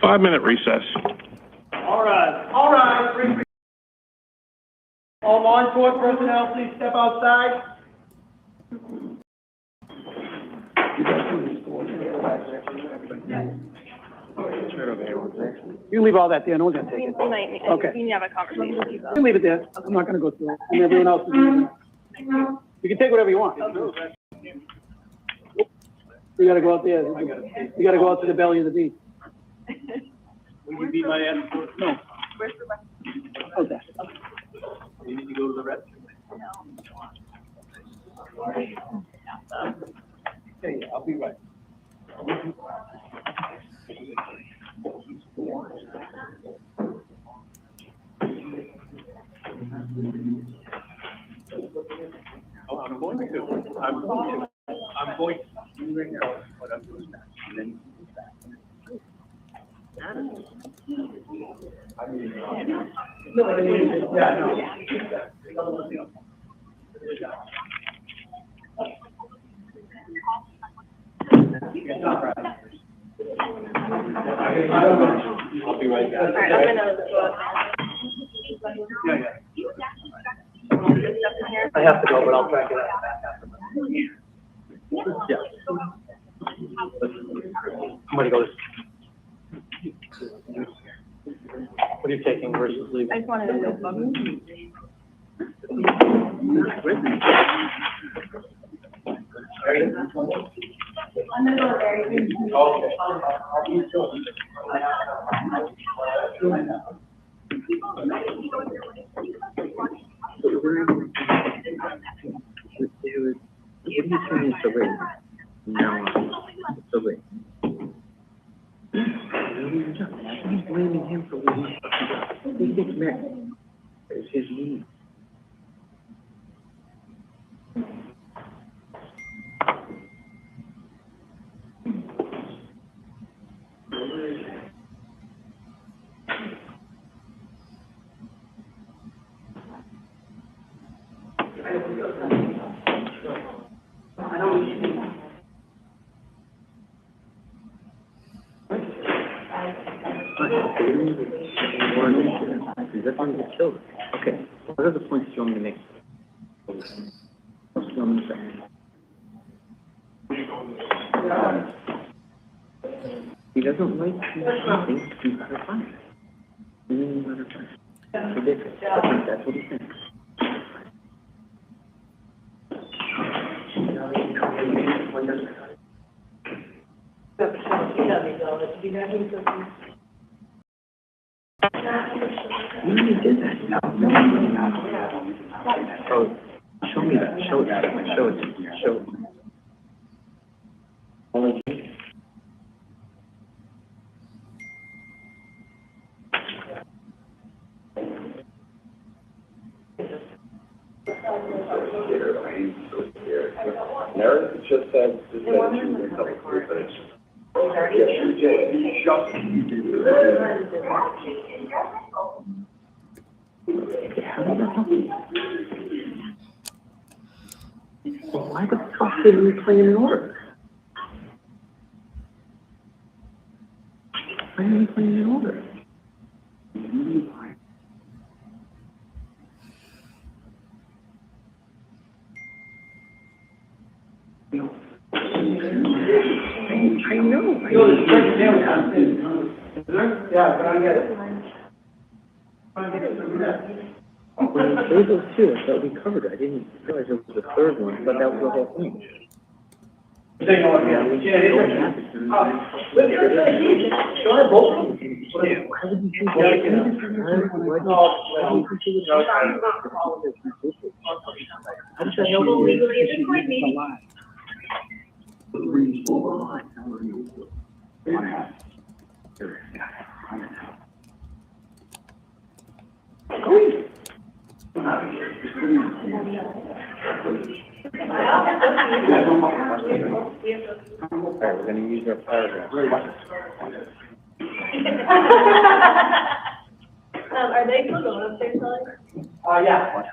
Five-minute recess. All right. All law enforcement personnel, please step outside. You can leave all that there, no one's gonna take We it. we need to have a conversation with you You both. can leave it there, I'm not gonna go through it, and everyone else is leaving. You can take whatever you want. You gotta go out there, you gotta go out to the belly of the beast. Will you be my escort? No. Where's the rest? Out there. You need to go to the restroom. Okay, I'll be right. Oh, I'm going to. You right now, what I'm doing that. And then you do that. I'll be right back. All right, I'm gonna go out Yeah. there. I have to go, but I'll track it out. Yeah. Somebody goes. What are you taking versus leaving? I just wanted to know. I'm gonna go there. He's blaming him for what he thinks Meredith is his need. Okay, what are the points you want me to make? He doesn't like something, he's got to find it. It's ridiculous. I think that's what he thinks. You already did that. Oh, show me that. Show it. Meredith just said she was a couple of minutes. How did that help you? Well, why the fuck didn't we play in order? Why didn't we play in order? I know. Yeah, but I get it. When we played those two, I thought we covered it. I didn't realize it was the third one, but that was the whole thing. Alright, we're gonna use our paragraph. Are they still going upstairs, Kelly? Yeah.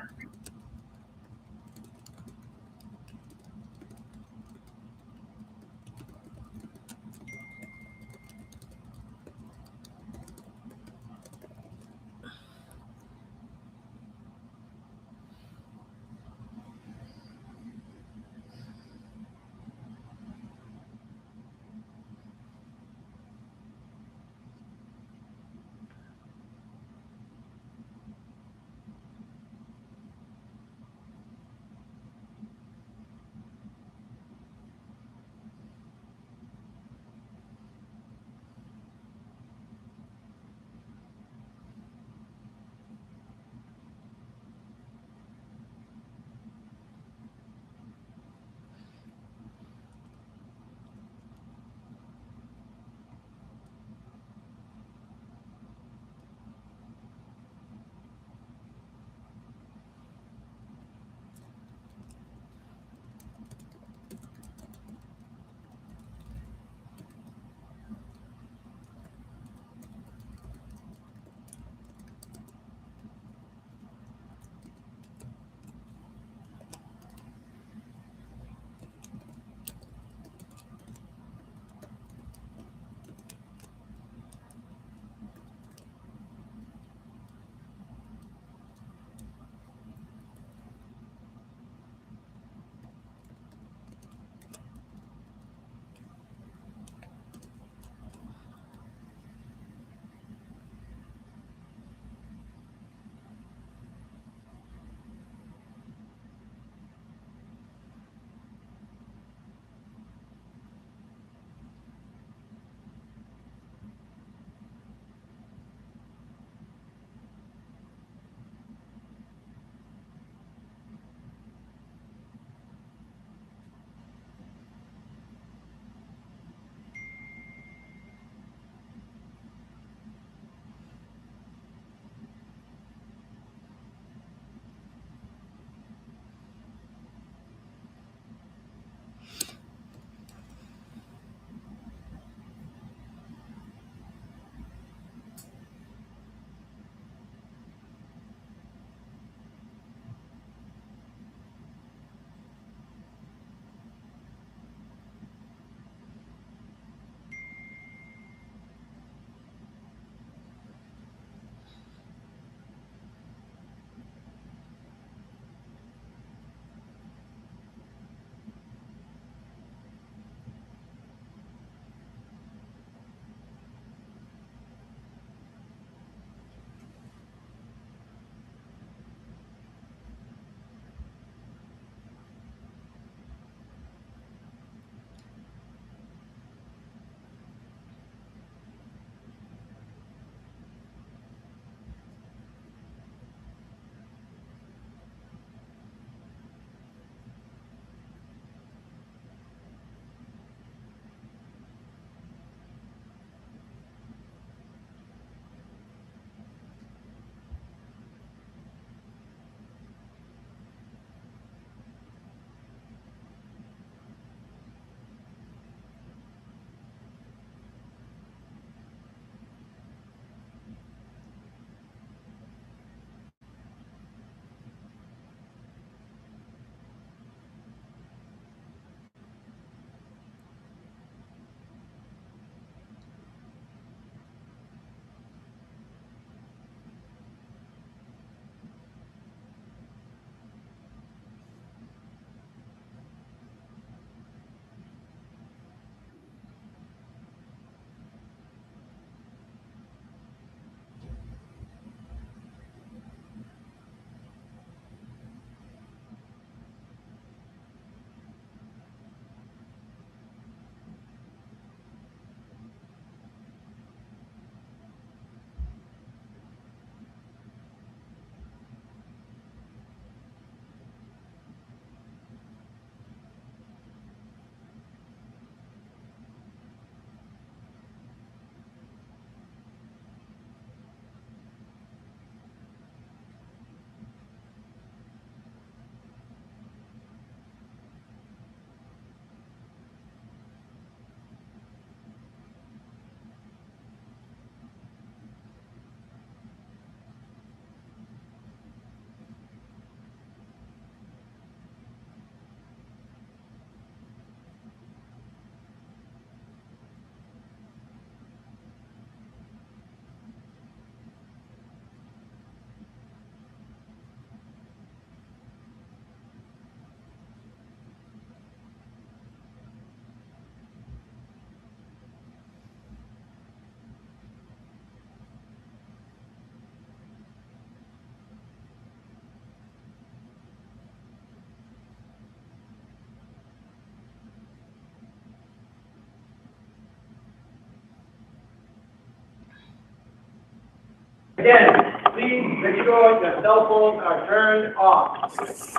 Again, please make sure your cell phones are turned off.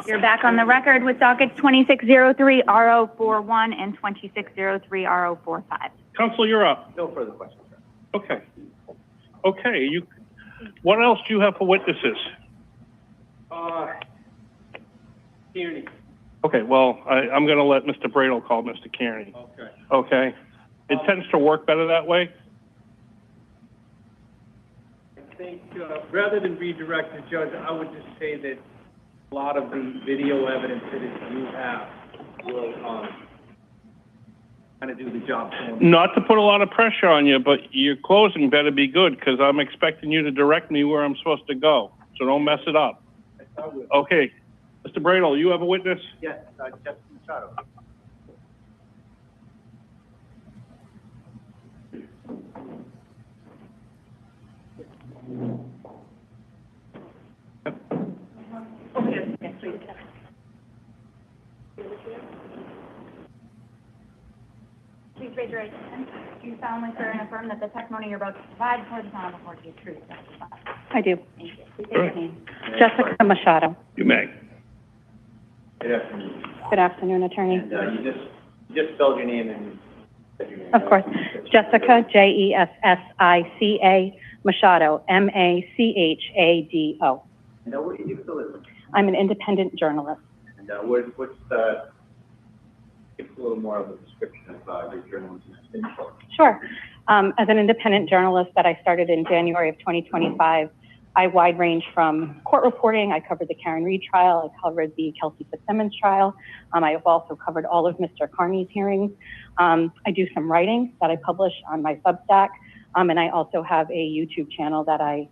You're back on the record with dockets 2603 RO41 and 2603 RO45. Counsel, you're up. No further questions, sir. Okay. Okay, what else do you have for witnesses? Kearney. Okay, well, I'm gonna let Mr. Bradle call Mr. Kearney. Okay. Okay? It tends to work better that way? I think, rather than redirect the judge, I would just say that a lot of the video evidence that you have will, kind of do the job for me. Not to put a lot of pressure on you, but your closing better be good, because I'm expecting you to direct me where I'm supposed to go, so don't mess it up. I would. Okay, Mr. Bradle, you have a witness? Yes, Jessica Machado. Please raise your right hand. Do you solemnly swear and affirm that the testimony you're about to provide before the panel will be true? I do. Thank you. Please state your name. Jessica Machado. You may. Good afternoon. Good afternoon, attorney. And you just spelled your name and said your name. Of course. Jessica, Jessica Machado, Machado. And what do you do for a living? I'm an independent journalist. And give us a little more of a description of your journalism. Sure. As an independent journalist that I started in January of 2025, I wide range from court reporting. I covered the Kearney trial. I covered the Kelsey Fitzsimmons trial. I have also covered all of Mr. Kearney's hearings. I do some writing that I publish on my Substack. And I also have a YouTube channel that I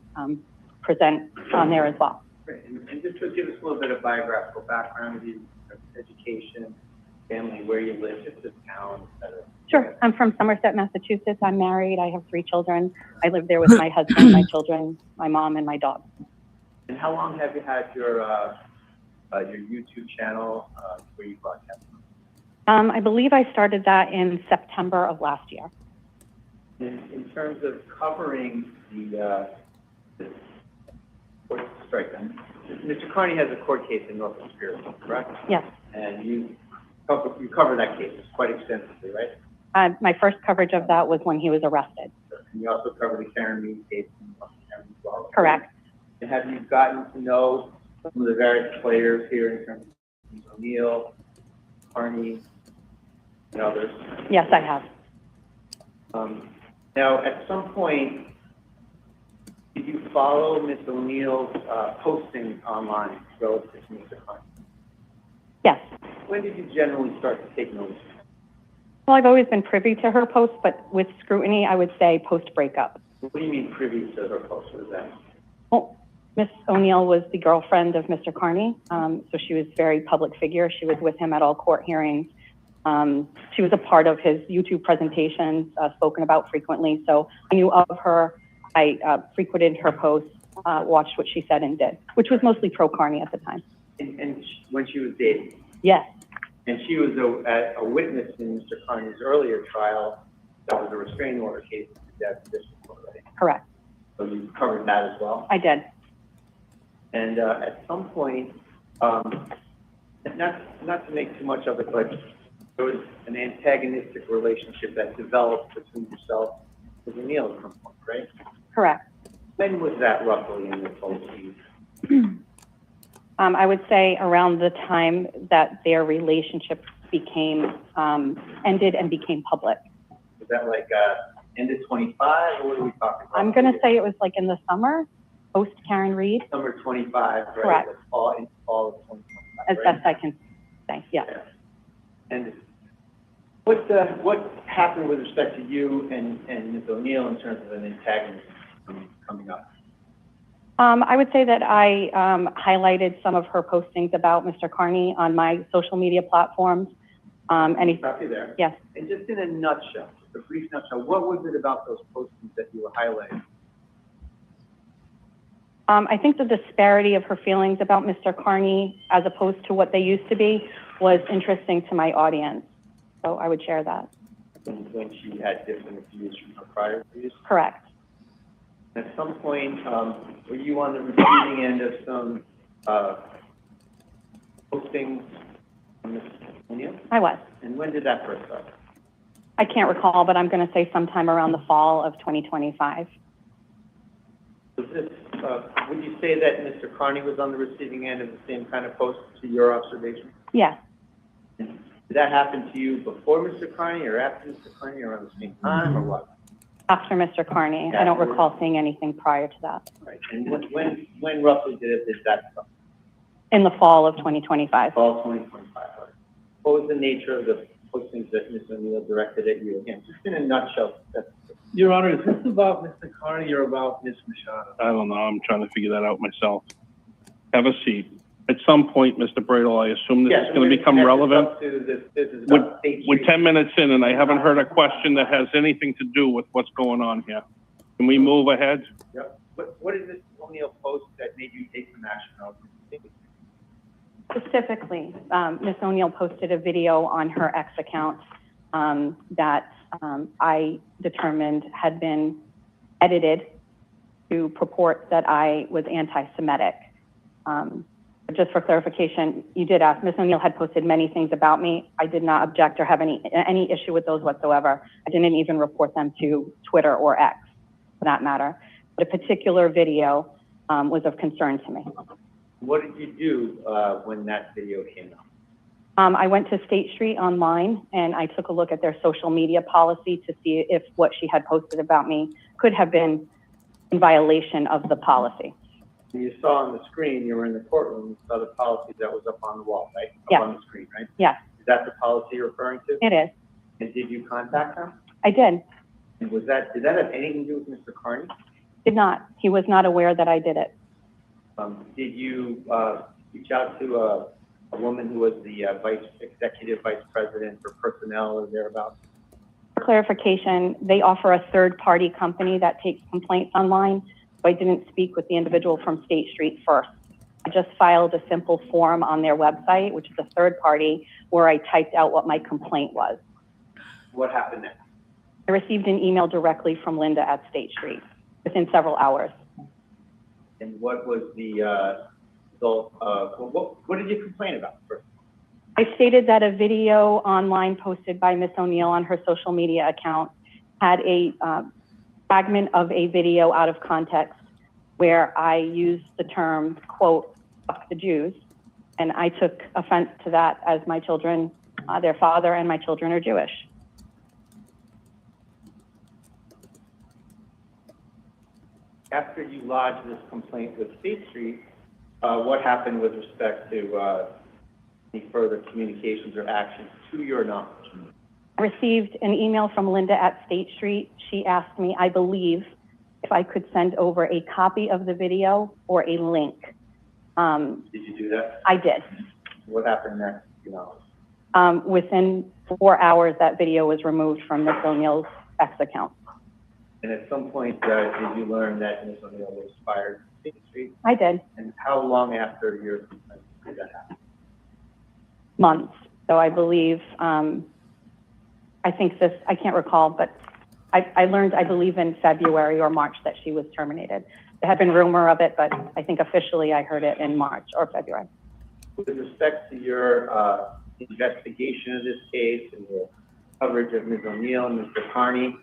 present on there as well. Great. And just to give us a little bit of biographical background of you, education, family, where you live, just the town, et cetera. Sure. I'm from Somerset, Massachusetts. I'm married. I have 3 children. I live there with my husband, my children, my mom, and my dog. And how long have you had your YouTube channel where you broadcast? I believe I started that in September of last year. In terms of covering the court strike, then, Mr. Kearney has a court case in Norfolk Superior, correct? Yes. And you cover that case quite extensively, right? My first coverage of that was when he was arrested. And you also cover the Kearney case in Norfolk as well. Correct. And have you gotten to know some of the various players here in terms of O'Neill, Kearney, and others? Yes, I have. Now, at some point, did you follow Ms. O'Neill's posting online relative to Mr. Kearney? Yes. When did you generally start to take notice? Well, I've always been privy to her posts, but with scrutiny, I would say post-breakup. What do you mean privy to her post? What is that? Well, Ms. O'Neill was the girlfriend of Mr. Kearney, so she was a very public figure. She was with him at all court hearings. She was a part of his YouTube presentations, spoken about frequently. So I knew of her. I frequented her posts, watched what she said and did, which was mostly pro-Kearney at the time. And when she was dating? Yes. And she was a witness in Mr. Kearney's earlier trial. That was a restraining order case in the district court, right? Correct. So you covered that as well? I did. And at some point, not to make too much of it, but there was an antagonistic relationship that developed between yourself and O'Neill at some point, right? Correct. When was that roughly in the whole scene? I would say around the time that their relationship became, ended and became public. Was that like end of 25, or what are we talking about? I'm going to say it was like in the summer, post Karen Reed. Summer 25, right? Correct. Like fall of 2025, As right? best I can say, yeah. And what happened with respect to you and Ms. O'Neill in terms of an antagonism coming up? I would say that I highlighted some of her postings about Mr. Kearney on my social media platforms. Stop you there. Yes. And just in a nutshell, just a brief nutshell, what was it about those postings that you were highlighting? I think the disparity of her feelings about Mr. Kearney as opposed to what they used to be was interesting to my audience. So I would share that. When she had different views from her prior views? Correct. At some point, were you on the receiving end of some, postings on Ms. O'Neill? I was. And when did that first start? I can't recall, but I'm going to say sometime around the fall of 2025. Was this, would you say that Mr. Kearney was on the receiving end of the same kind of post to your observation? Yes. Did that happen to you before Mr. Kearney or after Mr. Kearney or around the same time or what? After Mr. Kearney. I don't recall seeing anything prior to that. Right. And when roughly did that start? In the fall of 2025. Fall 2025. What was the nature of the postings that Ms. O'Neill directed at you? Again, just in a nutshell. Your Honor, is this about Mr. Kearney or about Ms. Machado? I don't know. I'm trying to figure that out myself. Have a seat. At some point, Mr. Bradel, I assume this is going to become relevant. We're 10 minutes in and I haven't heard a question that has anything to do with what's going on here. Can we move ahead? Yeah. What did Ms. O'Neill post that made you take some action on? Specifically, Ms. O'Neill posted a video on her X account that I determined had been edited to purport that I was anti-Semitic. Just for clarification, you did ask, Ms. O'Neill had posted many things about me. I did not object or have any issue with those whatsoever. I didn't even report them to Twitter or X, for that matter. But a particular video was of concern to me. What did you do when that video came out? I went to State Street online and I took a look at their social media policy to see if what she had posted about me could have been in violation of the policy. You saw on the screen, you were in the courtroom, you saw the policy that was up on the wall, right? Yes. Up on the screen, right? Yes. Is that the policy you're referring to? It is. And did you contact her? I did. And did that have anything to do with Mr. Kearney? Did not. He was not aware that I did it. Did you reach out to a woman who was the executive vice president for personnel or thereabouts? For clarification, they offer a third-party company that takes complaints online, so I didn't speak with the individual from State Street first. I just filed a simple form on their website, which is a third party, where I typed out what my complaint was. What happened next? I received an email directly from Linda at State Street within several hours. And what was the result of, what did you complain about first? I stated that a video online posted by Ms. O'Neill on her social media account had a fragment of a video out of context where I used the term, quote, "fuck the Jews," and I took offense to that as my children, their father and my children are Jewish. After you lodged this complaint with State Street, what happened with respect to any further communications or actions to your knowledge? I received an email from Linda at State Street. She asked me, I believe, if I could send over a copy of the video or a link. Did you do that? I did. What happened next, you know? Within 4 hours, that video was removed from Ms. O'Neill's X account. And at some point, did you learn that Ms. O'Neill was fired from State Street? I did. And how long after your complaint did that happen? Months. So I believe, I think this, I can't recall, but I learned, I believe, in February or March that she was terminated. There had been rumor of it, but I think officially I heard it in March or February. With respect to your investigation of this case and your coverage of Ms. O'Neill and Mr. Kearney,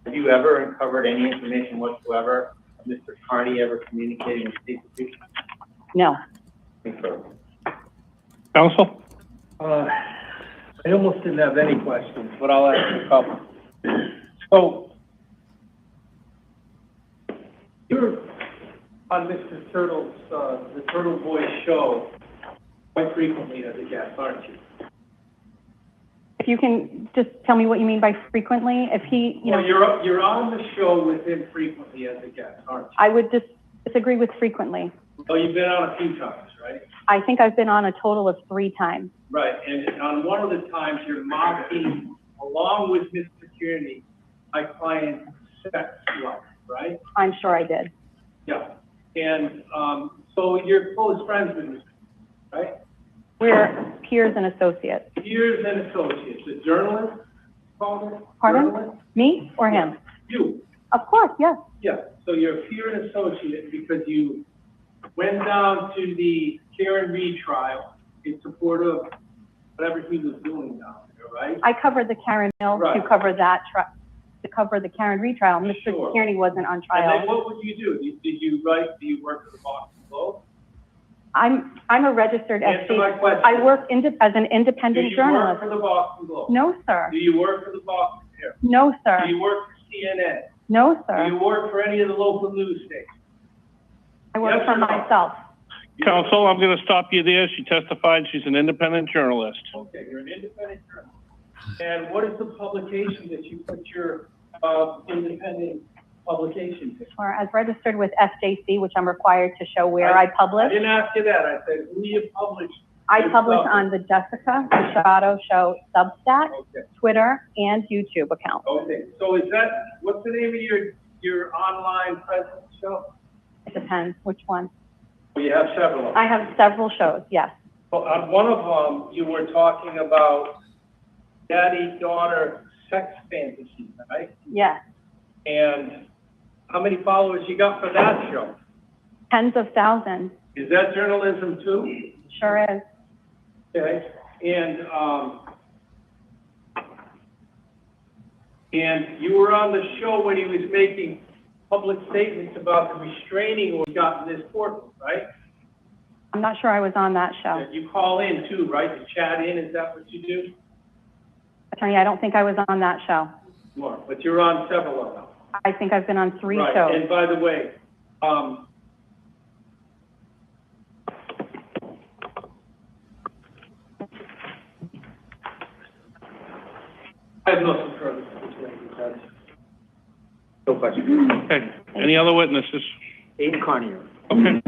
have you ever uncovered any information whatsoever of Mr. Kearney ever communicating with State Street? No. Counsel? I almost didn't have any questions, but I'll ask a couple. So, you're on Mr. Turtle's, the Turtleboy show quite frequently as a guest, aren't you? If you can just tell me what you mean by frequently, if he, you know. Well, you're on the show with him frequently as a guest, aren't you? I would disagree with frequently. Well, you've been on a few times, right? I think I've been on a total of 3 times. Right, and on one of the times you're mocking, along with Mr. Kearney, my client's sex life, right? I'm sure I did. Yeah, and so you're close friends with Mr. right? We're peers and associates. Peers and associates, a journalist, called it? Pardon? Journalist? Me or him? You. Of course, yes. Yeah, so you're a peer and associate because you went down to the Kearney trial in support of whatever he was doing down there, right? I covered the Karen Mill to Right. cover that to cover the Karen retrial. Mr. Sure. Kearney wasn't on And trial. then what would you do? Do you work for the Boston Globe? I'm a registered Answer my SC. question. I work as an independent Do you journalist. work for the Boston Globe? No, sir. Do you work for the Boston Herald? No, sir. Do you work for CNN? No, Do sir. you work for any of the local news stations? I work Yes for or no? myself. Counsel, I'm going to stop you there. She testified she's an independent journalist. Okay, you're an independent journalist. And what is the publication that you put your independent publication to? Or as registered with SJC, which I'm required to show where I I publish. didn't ask you that. I said, who do you publish? I your publish stuff on the Jessica Machado Show Substack, Okay, Twitter, and YouTube account. okay. So what's the name of your online presence show? It depends which one. Well, you have several of them. I have several shows, yes. Well, on one of them, you were talking about daddy-daughter sex fantasies, right? Yes. And how many followers you got for that show? Tens of thousands. Is that journalism too? Sure is. Okay, and you were on the show when he was making public statements about the restraining order got in this courtroom, right? I'm not sure I was on that show. You call in too, right, to chat in, is that what you do? Attorney, I don't think I was on that show. You are, but you're on several of them. I think I've been on 3 Right, shows. and by the way, I have nothing further. No question. Okay. Any other witnesses? Aidan Kearney. Okay.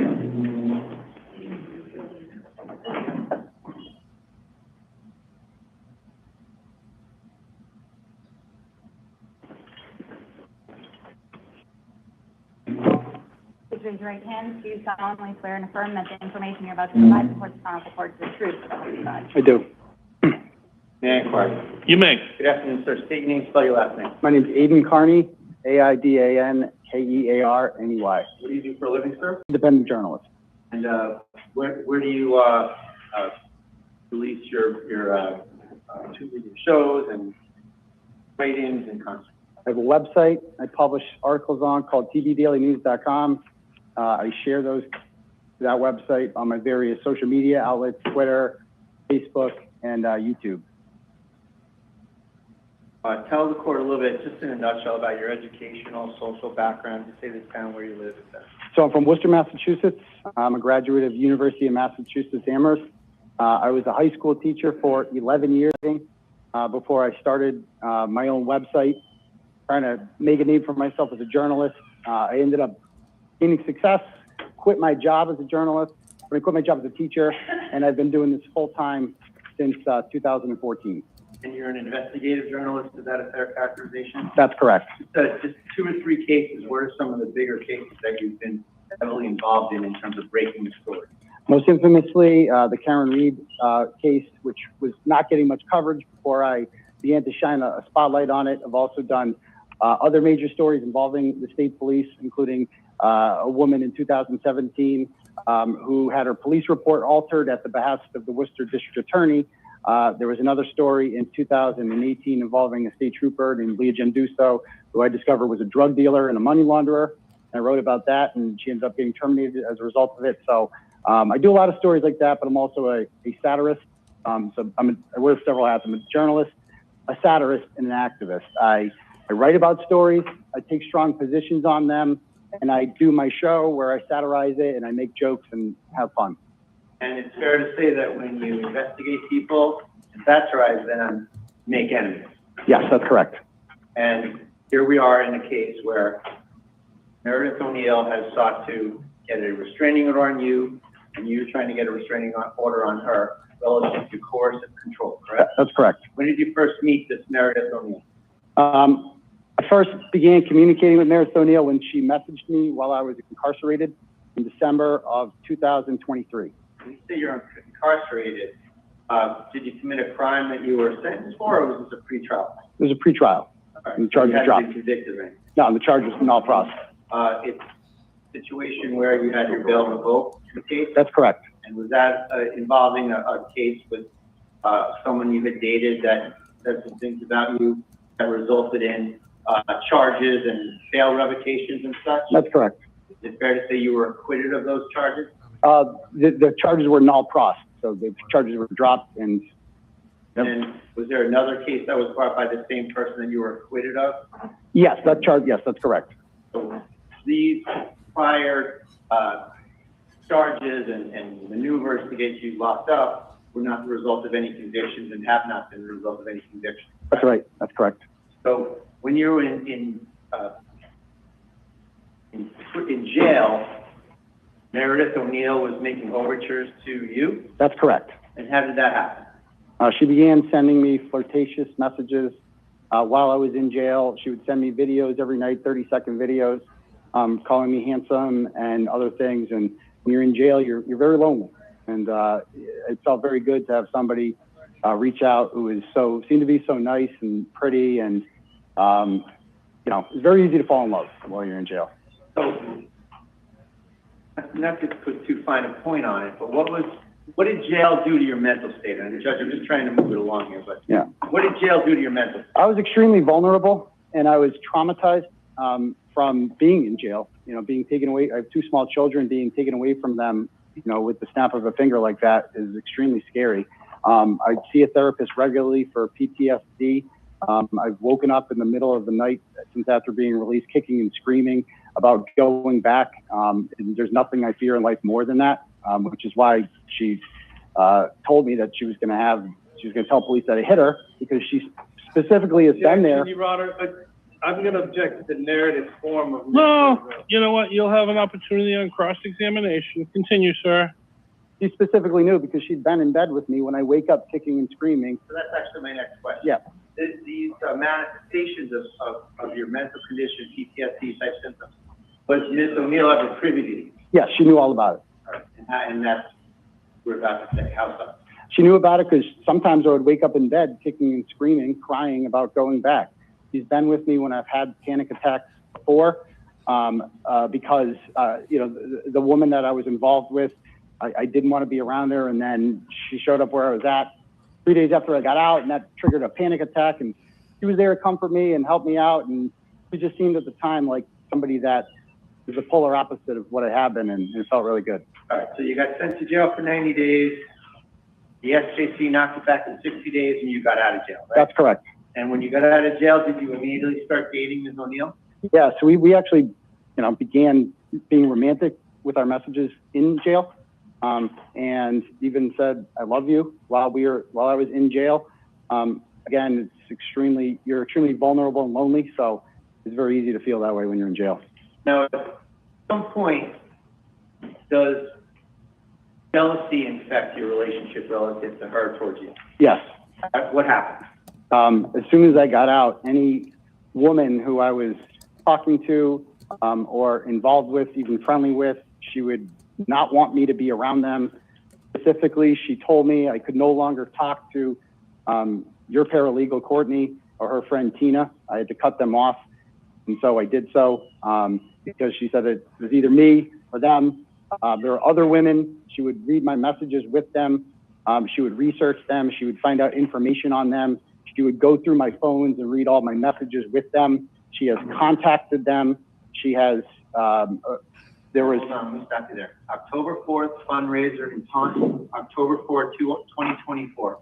Please raise your right hand. Do you solemnly swear and affirm that the information you're about to provide before the Honorable Court is the truth, so help you God? I do. May I inquire? You may. Good afternoon, sir. State your name, spell your last name. My name's Aidan Kearney, AIDAN KEARNEY. What do you do for a living, sir? Independent journalist. And where do you release your shows and write-ins and concerts? I have a website I publish articles on called tvdailynews.com. I share those to that website on my various social media outlets, Twitter, Facebook, and YouTube. Tell the court a little bit, just in a nutshell, about your educational, social background. Just say the town where you live. So I'm from Worcester, Massachusetts. I'm a graduate of University of Massachusetts Amherst. I was a high school teacher for 11 years before I started my own website, trying to make a name for myself as a journalist. I ended up gaining success, quit my job as a journalist, I quit my job as a teacher, and I've been doing this full time since 2014. And you're an investigative journalist, is that a fair characterization? That's correct. Just 2 or 3 cases, what are some of the bigger cases that you've been heavily involved in terms of breaking the story? Most infamously, the Karen Reed case, which was not getting much coverage before I began to shine a spotlight on it. I've also done other major stories involving the state police, including a woman in 2017 who had her police report altered at the behest of the Worcester District Attorney. There was another story in 2018 involving a state trooper named Leah Genduso, who I discovered was a drug dealer and a money launderer. And I wrote about that, and she ended up getting terminated as a result of it. So I do a lot of stories like that, but I'm also a satirist. So I wear several hats. I'm a journalist, a satirist, and an activist. I write about stories, I take strong positions on them, and I do my show where I satirize it and I make jokes and have fun. And it's fair to say that when you investigate people and satirize them, make enemies. Yes, that's correct. And here we are in a case where Meredith O'Neill has sought to get a restraining order on you, and you're trying to get a restraining order on her relative to coercive control, correct? That's correct. When did you first meet this Meredith O'Neill? I first began communicating with Meredith O'Neill when she messaged me while I was incarcerated in December of 2023. When you say you're incarcerated, did you commit a crime that you were sentenced for, or was this a pretrial? It was a pretrial. And the charges You dropped. hadn't been convicted, right? No, the charge was null pros. It's a situation where you had your bail revoked in the case? That's correct. And was that involving a case with someone you had dated that said some things about you that resulted in charges and bail revocations and such? That's correct. Is it fair to say you were acquitted of those charges? The charges were null pros, so the charges were dropped and. Yep. And was there another case that was brought by the same person that you were acquitted of? Yes, yes, that's correct. So these prior charges and maneuvers to get you locked up were not the result of any convictions and have not been the result of any convictions. That's right. That's correct. So when you were in jail, Meredith O'Neill was making overtures to you? That's correct. And how did that happen? She began sending me flirtatious messages while I was in jail. She would send me videos every night, 30-second videos, calling me handsome and other things. And when you're in jail, you're very lonely. And it felt very good to have somebody reach out who seemed to be so nice and pretty. And, it's very easy to fall in love while you're in jail. So, not to put too fine a point on it, but what did jail do to your mental state? And Judge, I'm just trying to move it along here, but yeah. What did jail do to your mental state? I was extremely vulnerable and I was traumatized from being in jail, being taken away. I have 2 small children. Being taken away from them, with the snap of a finger like that is extremely scary. I see a therapist regularly for PTSD. I've woken up in the middle of the night since after being released, kicking and screaming about going back. And there's nothing I fear in life more than that, which is why she told me that she was going to tell police that I hit her because she specifically has been there. I'm going to object to the narrative form of. No, you know what? You'll have an opportunity on cross-examination. Continue, sir. She specifically knew because she'd been in bed with me when I wake up kicking and screaming. So that's actually my next question. Yeah. These manifestations of your mental condition, PTSD type symptoms, was Ms. O'Neill ever privy to these? Yes, she knew all about it. All right. And that's what we're about to say. How so? She knew about it because sometimes I would wake up in bed kicking and screaming, crying about going back. She's been with me when I've had panic attacks before because, the woman that I was involved with, I didn't want to be around her. And then she showed up where I was at 3 days after I got out, and that triggered a panic attack. And she was there to comfort me and help me out. And she just seemed at the time like somebody that was the polar opposite of what I had been, and it felt really good. All right. So you got sent to jail for 90 days. The SJC knocked it back in 60 days, and you got out of jail, right? That's correct. And when you got out of jail, did you immediately start dating Ms. O'Neill? Yeah, so we actually, began being romantic with our messages in jail, and even said, I love you while I was in jail. Again, you're extremely vulnerable and lonely, so it's very easy to feel that way when you're in jail. Now, at some point, does jealousy infect your relationship relative to her towards you? Yes. What happened? As soon as I got out, any woman who I was talking to or involved with, even friendly with, she would not want me to be around them. Specifically, she told me I could no longer talk to your paralegal, Courtney, or her friend, Tina. I had to cut them off. And so I did so because she said it was either me or them. There are other women. She would read my messages with them. She would research them. She would find out information on them. She would go through my phones and read all my messages with them. She has contacted them. She has, Hold on, let me stop you there. October 4th fundraiser in Taunton, October 4th, 2024.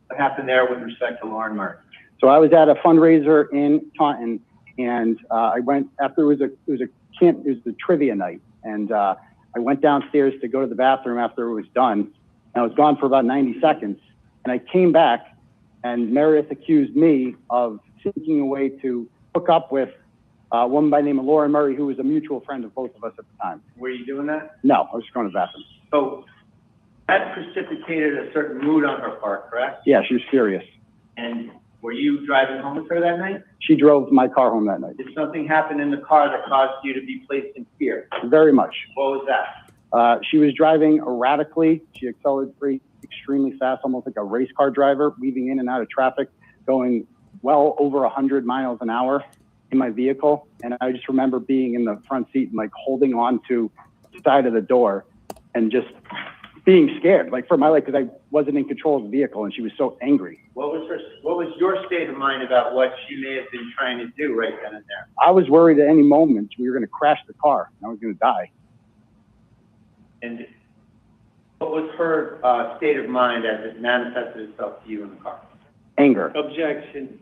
What happened there with respect to Lauren Murray? So I was at a fundraiser in Taunton, and I went after it was a trivia night, and I went downstairs to go to the bathroom after it was done. And I was gone for about 90 seconds, and I came back, and Meredith accused me of seeking a way to hook up with a woman by the name of Lauren Murray, who was a mutual friend of both of us at the time. Were you doing that? No, I was just going to the bathroom. So that precipitated a certain mood on her part, correct? Yeah, she was furious. And were you driving home with her that night? She drove my car home that night. Did something happen in the car that caused you to be placed in fear? Very much. What was that? She was driving erratically. She accelerated extremely fast, almost like a race car driver, weaving in and out of traffic, going well over 100 miles an hour in my vehicle. And I just remember being in the front seat and like holding on to the side of the door and just being scared, like for my life, because I wasn't in control of the vehicle and she was so angry. What was your state of mind about what she may have been trying to do right then and there? I was worried at any moment we were going to crash the car and I was going to die. And what was her state of mind as it manifested itself to you in the car? Anger. Objection.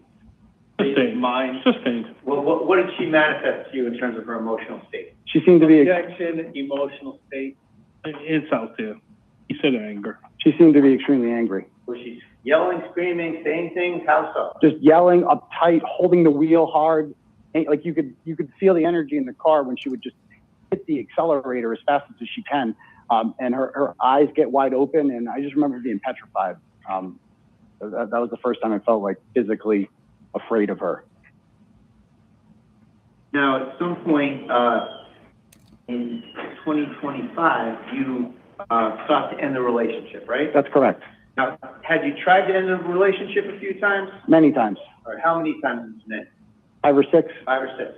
Sustained. Mind. Sustained. Well, what did she manifest to you in terms of her emotional state? She seemed to be, Objection, emotional state. It's out there. He said anger. she seemed to be extremely angry. Was she yelling, screaming, saying things? How so? Just yelling, uptight, holding the wheel hard. Like you could feel the energy in the car when she would just hit the accelerator as fast as she can. And her eyes get wide open, and I just remember being petrified. That was the first time I felt like physically afraid of her. Now, at some point in 2025, you sought to end the relationship, right? That's correct. Now, had you tried to end the relationship a few times? Many times. Or how many times has it been? 5 or 6. 5 or 6.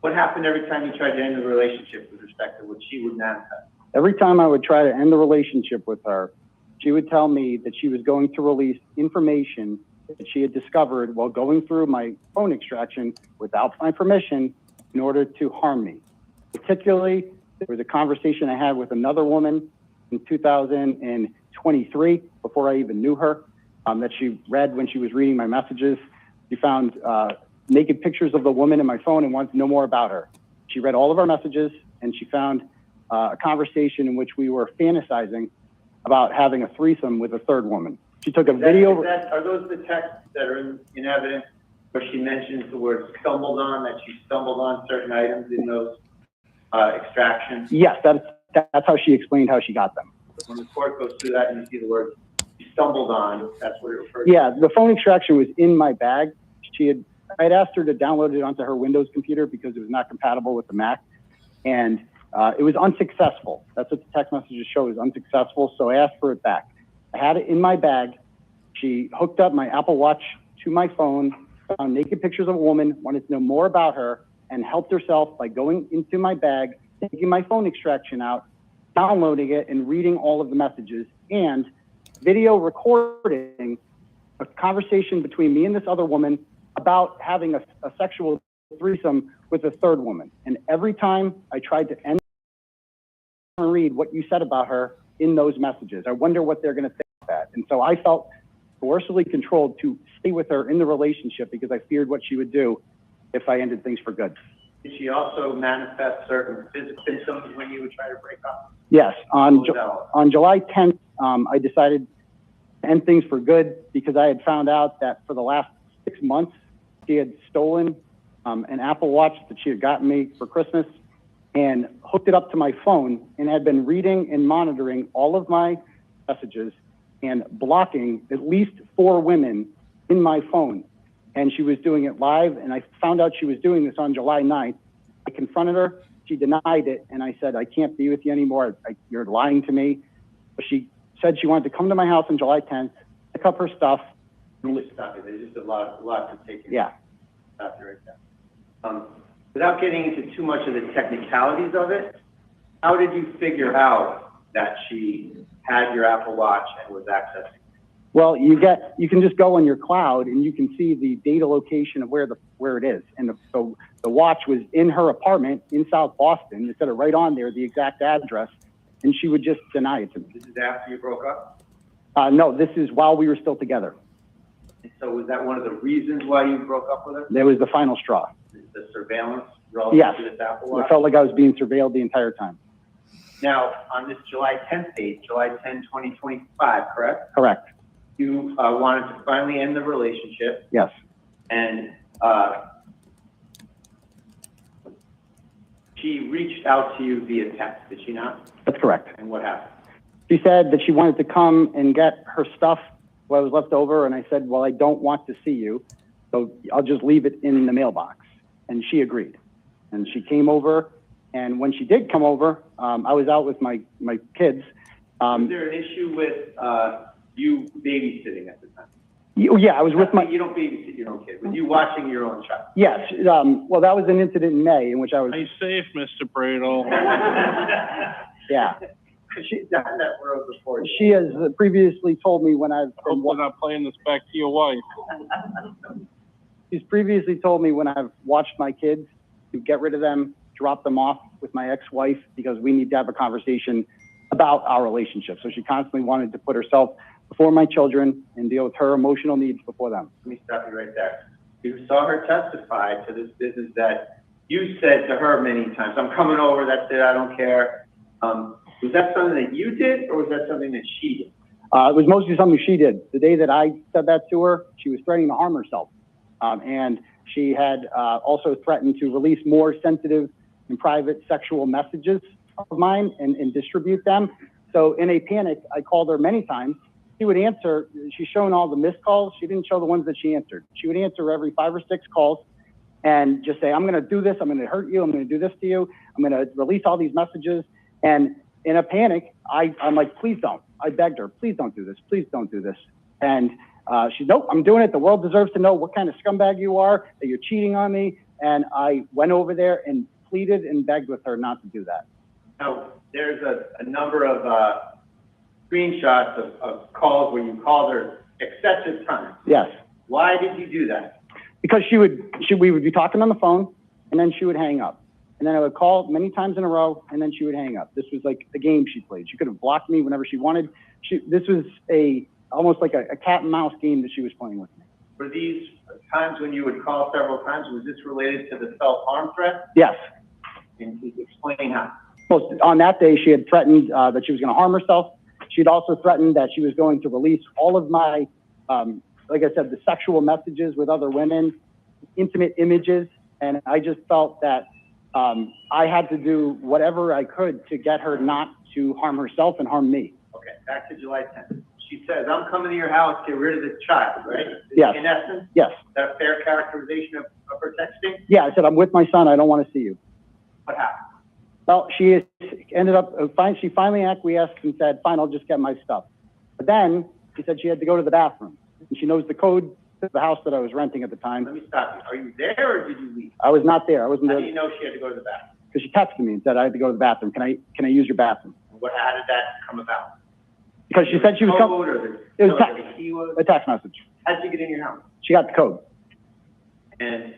What happened every time you tried to end the relationship with respect to what she would manifest? Every time I would try to end the relationship with her, she would tell me that she was going to release information that she had discovered while going through my phone extraction without my permission in order to harm me. Particularly, there was a conversation I had with another woman in 2023, before I even knew her, that she read when she was reading my messages. She found naked pictures of the woman in my phone and wanted to know more about her. She read all of our messages, and she found a conversation in which we were fantasizing about having a threesome with a third woman. She took a video. Are those the texts that are in evidence where she mentions the word stumbled on, that she stumbled on certain items in those extractions? Yes, that's how she explained how she got them. When the court goes through that and you see the word she stumbled on, that's what it refers to? Yeah, the phone extraction was in my bag. I'd asked her to download it onto her Windows computer because it was not compatible with the Mac. And it was unsuccessful. That's what the text messages show, is unsuccessful. So I asked for it back. I had it in my bag. She hooked up my Apple Watch to my phone, found naked pictures of a woman, wanted to know more about her, and helped herself by going into my bag, taking my phone extraction out, downloading it, and reading all of the messages, and video recording a conversation between me and this other woman about having a sexual threesome with a third woman. And every time I tried to end and read what you said about her in those messages, I wonder what they're going to think of that. And so I felt coercively controlled to stay with her in the relationship because I feared what she would do if I ended things for good. Did she also manifest certain physical symptoms when you would try to break up? Yes. On July 10th, I decided to end things for good because I had found out that for the last 6 months, she had stolen an Apple Watch that she had gotten me for Christmas and hooked it up to my phone and had been reading and monitoring all of my messages and blocking at least 4 women in my phone. And she was doing it live, and I found out she was doing this on July 9th. I confronted her. She denied it, and I said, I can't be with you anymore. You're lying to me. But she said she wanted to come to my house on July 10th, pick up her stuff. Stop it. There's just a lot to take in. Yeah. Stop it right there. Without getting into too much of the technicalities of it, how did you figure out that she had your Apple Watch and was accessing? Well, you can just go on your cloud and you can see the data location of where it is. And so the watch was in her apartment in South Boston. It said it right on there, the exact address, and she would just deny it to me. This is after you broke up? No, this is while we were still together. And so was that one of the reasons why you broke up with her? That was the final straw. The surveillance relative to this Apple Watch? I felt like I was being surveilled the entire time. Now, on this July 10th date, July 10, 2025, correct? Correct. You wanted to finally end the relationship. Yes. And she reached out to you via text, did she not? That's correct. And what happened? She said that she wanted to come and get her stuff while I was left over, and I said, well, I don't want to see you, so I'll just leave it in the mailbox. And she agreed. And she came over, and when she did come over, I was out with my kids. Was there an issue with you babysitting at the time? Yeah, I was with my, You don't babysit your own kid. Was you watching your own child? yes, well, that was an incident in May in which I was, Stay safe, Mr. Bradle. yeah. She's done that world before. She has previously told me when I've Hope been, we're not playing this back to your wife. she's previously told me when I've watched my kids to get rid of them, drop them off with my ex-wife because we need to have a conversation about our relationship. So she constantly wanted to put herself before my children and deal with her emotional needs before them. Let me stop you right there. You saw her testify to this business that you said to her many times, I'm coming over, that's it, I don't care. Was that something that you did or was that something that she did? It was mostly something she did. The day that I said that to her, she was threatening to harm herself. And she had also threatened to release more sensitive and private sexual messages of mine and distribute them. So in a panic, I called her many times. She would answer. She's shown all the missed calls. She didn't show the ones that she answered. She would answer every 5 or 6 calls and just say, I'm going to do this. I'm going to hurt you. I'm going to do this to you. I'm going to release all these messages. And in a panic, I'm like, please don't. I begged her, please don't do this. Please don't do this. And she, nope, I'm doing it. The world deserves to know what kind of scumbag you are, that you're cheating on me. And I went over there and pleaded and begged with her not to do that. Now, there's a number of screenshots of calls where you called her excessive times. Yes. Why did you do that? Because we would be talking on the phone and then she would hang up. And then I would call many times in a row and then she would hang up. This was like a game she played. She could have blocked me whenever she wanted. This was almost like a cat and mouse game that she was playing with me. Were these times when you would call several times, was this related to the self-harm threat? Yes. And explain how. Well, on that day, she had threatened that she was going to harm herself. She'd also threatened that she was going to release all of my, like I said, the sexual messages with other women, intimate images. And I just felt that I had to do whatever I could to get her not to harm herself and harm me. Okay, back to July 10th. She says, I'm coming to your house, get rid of this child, right? Yes. In essence? Yes. Is that a fair characterization of her texting? Yeah, I said, I'm with my son. I don't want to see you. What happened? Well, she ended up, she finally acquiesced and said, fine, I'll just get my stuff. But then she said she had to go to the bathroom. And she knows the code to the house that I was renting at the time. Let me stop you. Are you there or did you leave? I was not there. I wasn't there. How do you know she had to go to the bathroom? Because she texted me and said I had to go to the bathroom. Can I use your bathroom? How did that come about? Because she said she was coming. It was a text message. How'd she get in your house? She got the code. And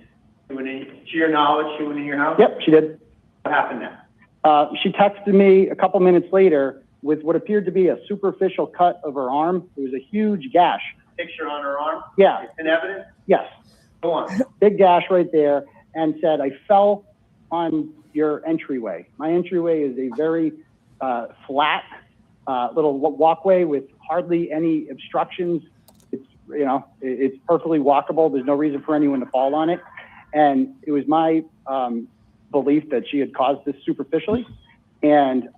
to your knowledge, she went in your house? Yep, she did. What happened now? She texted me a couple minutes later with what appeared to be a superficial cut of her arm. It was a huge gash. Picture on her arm? Yeah. It's in evidence? Yes. Go on. Big gash right there, and said, I fell on your entryway. My entryway is a very flat little walkway with hardly any obstructions. It's, it's perfectly walkable. There's no reason for anyone to fall on it. And it was my belief that she had caused this superficially. And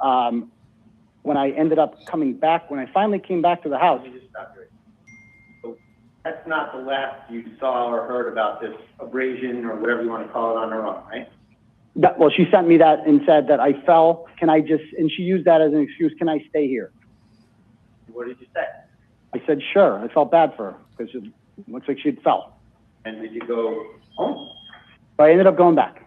when I ended up coming back, when I finally came back to the house. Let me just stop you. So that's not the last you saw or heard about this abrasion or whatever you want to call it on her arm, right? Well, she sent me that and said that I fell. And she used that as an excuse. Can I stay here? What did you say? I said, sure. I felt bad for her because it looks like she had fell. And did you go home? So I ended up going back.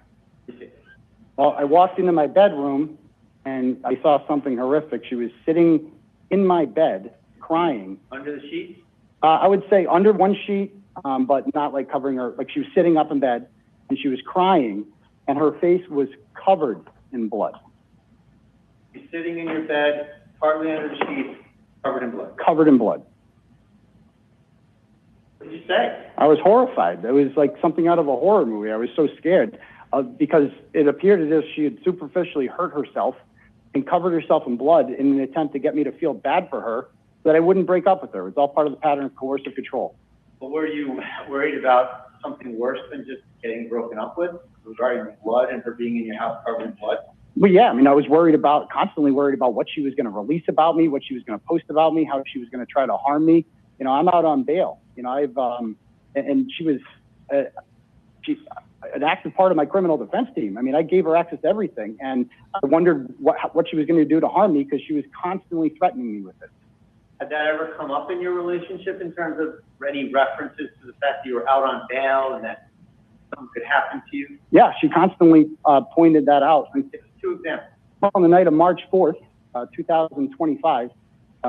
Well, I walked into my bedroom and I saw something horrific. She was sitting in my bed crying. Under the sheet? I would say under one sheet, but not like covering her. Like she was sitting up in bed and she was crying and her face was covered in blood. You're sitting in your bed, partly under the sheet, covered in blood. Covered in blood. What did you say? I was horrified. It was like something out of a horror movie. I was so scared because it appeared as if she had superficially hurt herself and covered herself in blood in an attempt to get me to feel bad for her so that I wouldn't break up with her. It's all part of the pattern of coercive control. Well, were you worried about something worse than just getting broken up with regarding the blood and her being in your house covered in blood? Well, yeah, I mean, I was constantly worried about what she was going to release about me, what she was going to post about me, how she was going to try to harm me. I'm out on bail. And she was an active part of my criminal defense team. I mean, I gave her access to everything, and I wondered what she was going to do to harm me because she was constantly threatening me with it. Had that ever come up in your relationship in terms of any references to the fact that you were out on bail and that something could happen to you? Yeah, she constantly pointed that out. Two examples. On the night of March 4th, 2025,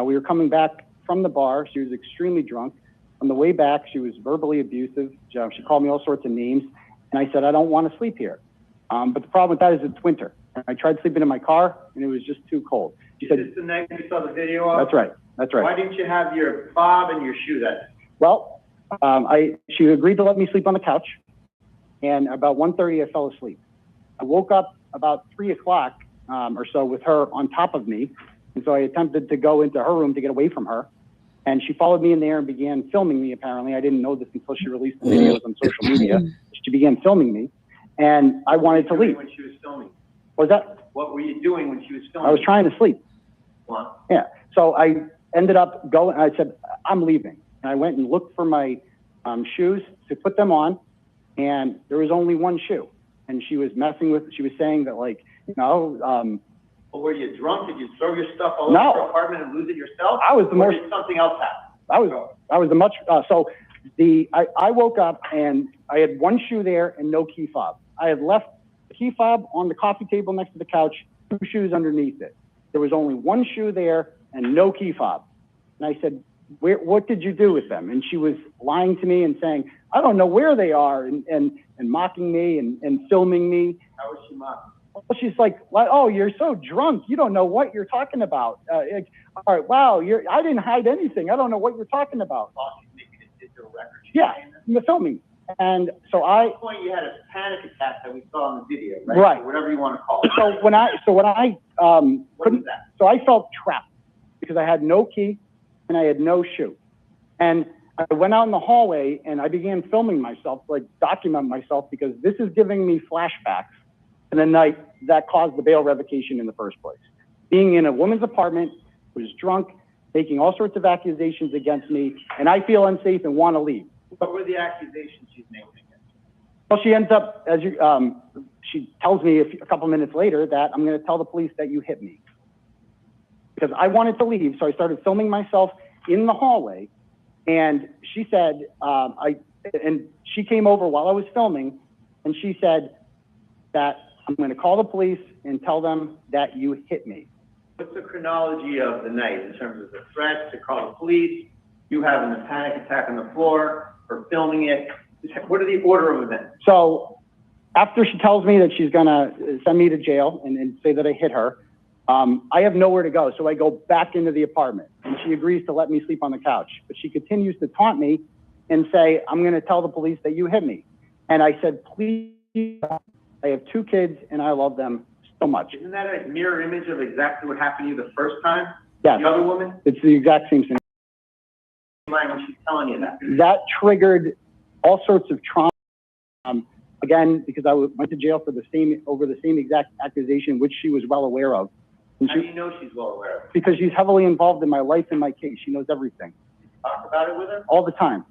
we were coming back from the bar. She was extremely drunk. On the way back, she was verbally abusive. She called me all sorts of names. And I said, I don't want to sleep here. But the problem with that is it's winter. I tried sleeping in my car, and it was just too cold. She said, "Is this the night you saw the video of?" That's right. That's right. Why didn't you have your fob and your shoe that day? Well, she agreed to let me sleep on the couch, and about 1:30, I fell asleep. I woke up about 3 o'clock or so with her on top of me, and so I attempted to go into her room to get away from her, and she followed me in there and began filming me, apparently. I didn't know this until she released the videos on social media. She began filming me, and I wanted to leave. When she was filming? What was that? What were you doing when she was filming? I was trying to sleep. What? Yeah. So I ended up going, I said, I'm leaving. And I went and looked for my shoes to put them on, and there was only one shoe. And she was she was saying that, like, you know. Well, were you drunk? Did you throw your stuff all no. over your apartment and lose it yourself? I was the or most. Did something else happen? I was the much, I woke up and I had one shoe there and no key fob. I had left the key fob on the coffee table next to the couch, 2 shoes underneath it. There was only one shoe there and no key fob. And I said, what did you do with them? And she was lying to me and saying, I don't know where they are, and mocking me and filming me. How was she mocking? Well, she's like, oh, you're so drunk. You don't know what you're talking about. All right, wow, I didn't hide anything. I don't know what you're talking about. Oh, she's making a digital record. Yeah, the filming. And so At one point you had a panic attack that we saw in the video, right? Right. Or whatever you want to call it. So when I What was that? so I felt trapped because I had no key and I had no shoe. And I went out in the hallway and I began filming myself, like document myself, because this is giving me flashbacks to the night that caused the bail revocation in the first place. Being in a woman's apartment, was drunk, making all sorts of accusations against me, and I feel unsafe and want to leave. What were the accusations she's making against you? Well, she ends up, she tells me a couple minutes later that I'm going to tell the police that you hit me. Because I wanted to leave, so I started filming myself in the hallway, and she said, and she came over while I was filming, and she said that I'm going to call the police and tell them that you hit me. What's the chronology of the night in terms of the threats to call the police, you having a panic attack on the floor, or filming it? What are the order of events? So after she tells me that she's going to send me to jail and say that I hit her, I have nowhere to go. So I go back into the apartment, and she agrees to let me sleep on the couch. But she continues to taunt me and say, I'm going to tell the police that you hit me. And I said, please, I have 2 kids and I love them so much. Isn't that a mirror image of exactly what happened to you the first time? Yes. The other woman? It's the exact same thing. When she's telling you that. That triggered all sorts of trauma. Again, because I went to jail for over the same exact accusation, which she was well aware of. And How do you know she's well aware of it? Because she's heavily involved in my life and my case. She knows everything. Talk about it with her? All the time.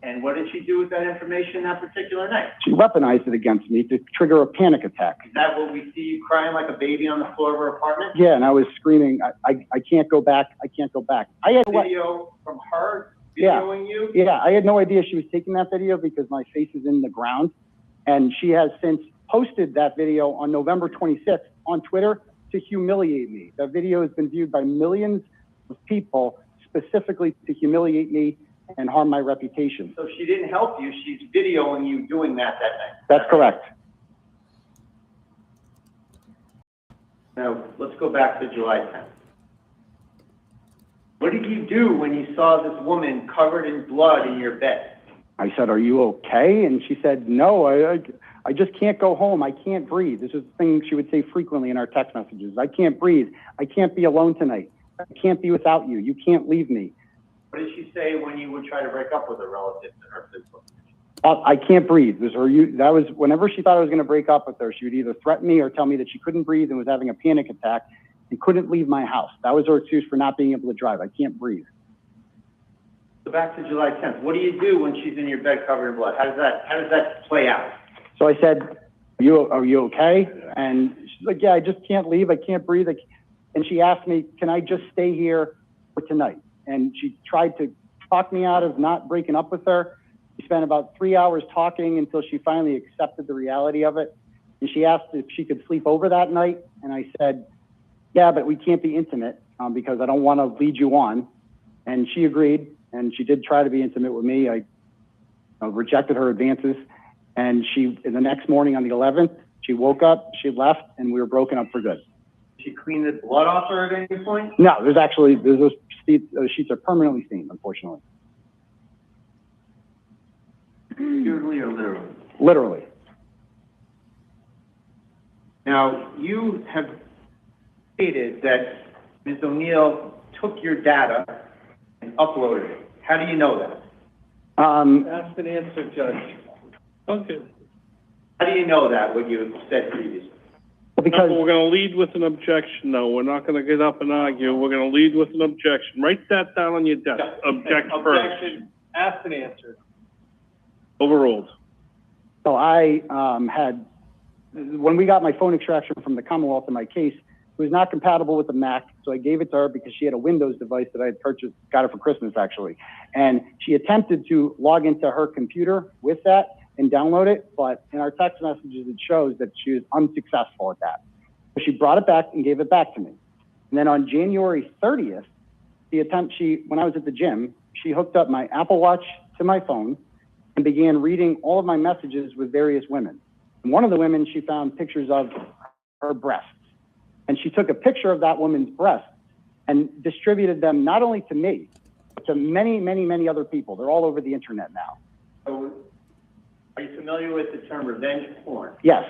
And what did she do with that information that particular night? She weaponized it against me to trigger a panic attack. Is that what we see you crying like a baby on the floor of her apartment? Yeah, and I was screaming, I can't go back, I can't go back. I had Video from her videoing you? Yeah, I had no idea she was taking that video because my face is in the ground. And she has since posted that video on November 26th on Twitter to humiliate me. That video has been viewed by millions of people specifically to humiliate me and harm my reputation. So she didn't help you, she's videoing you doing that night. That's correct. Now, let's go back to July 10th. What did you do when you saw this woman covered in blood in your bed? I said, are you okay? And she said, no, I just can't go home. I can't breathe. This is the thing she would say frequently in our text messages. I can't breathe. I can't be alone tonight. I can't be without you. You can't leave me. What did she say when you would try to break up with her relative to her physical condition? I can't breathe. That was whenever she thought I was going to break up with her, she would either threaten me or tell me that she couldn't breathe and was having a panic attack and couldn't leave my house. That was her excuse for not being able to drive. I can't breathe. So back to July 10th. What do you do when she's in your bed covered in blood? How does that play out? So I said, are you okay? And she's like, yeah, I just can't leave. I can't breathe. And she asked me, can I just stay here for tonight. And she tried to talk me out of not breaking up with her. We spent about 3 hours talking until she finally accepted the reality of it. And she asked if she could sleep over that night. And I said, yeah, but we can't be intimate because I don't want to lead you on. And she agreed. And she did try to be intimate with me. I rejected her advances. And the next morning on the 11th, she woke up, she left, and we were broken up for good. She cleaned the blood off her at any point? No, those sheets are permanently stained, unfortunately. Figuratively or literally? Literally. Now, you have stated that Ms. O'Neill took your data and uploaded it. How do you know that? Ask and answer, Judge. Okay. How do you know that, what you said previously? Because We're going to lead with an objection, though. We're not going to get up and argue. We're going to lead with an objection. Write that down on your desk. Object first. Objection, asked and answered. Overruled. so I when we got my phone extraction from the Commonwealth in my case, it was not compatible with the Mac, so I gave it to her because she had a Windows device that I had got her for Christmas, actually. And she attempted to log into her computer with that and download it, but in our text messages, it shows that she was unsuccessful at that. So she brought it back and gave it back to me. And then on January 30th, when I was at the gym, she hooked up my Apple Watch to my phone and began reading all of my messages with various women. And one of the women, she found pictures of her breasts. And she took a picture of that woman's breasts and distributed them not only to me, but to many, many, many other people. They're all over the internet now. So, are you familiar with the term revenge porn? Yes,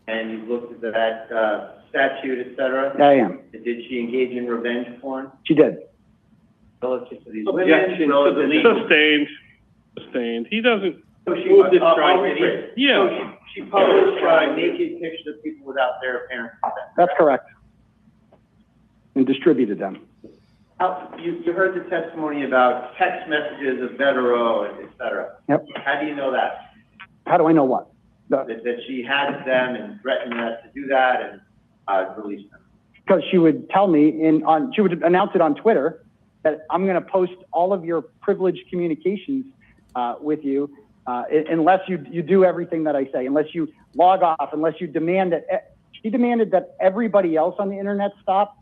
And you've looked at that statute, et cetera? I am. Did she engage in revenge porn? She did. Relative to these Objection women? to the legal. Sustained. He doesn't. So she Moved it, I'll tried rephrase. it. Yeah. So she published naked pictures of people without their parents' consent. That's correct. And distributed them. You heard the testimony about text messages of hetero, et cetera. Yep. How do you know that? How do I know what? That she had them and threatened us to do that and release them? Because she would tell me she would announce it on Twitter that I'm going to post all of your privileged communications with you unless you do everything that I say, unless you log off, unless you demand that. She demanded that everybody else on the internet stop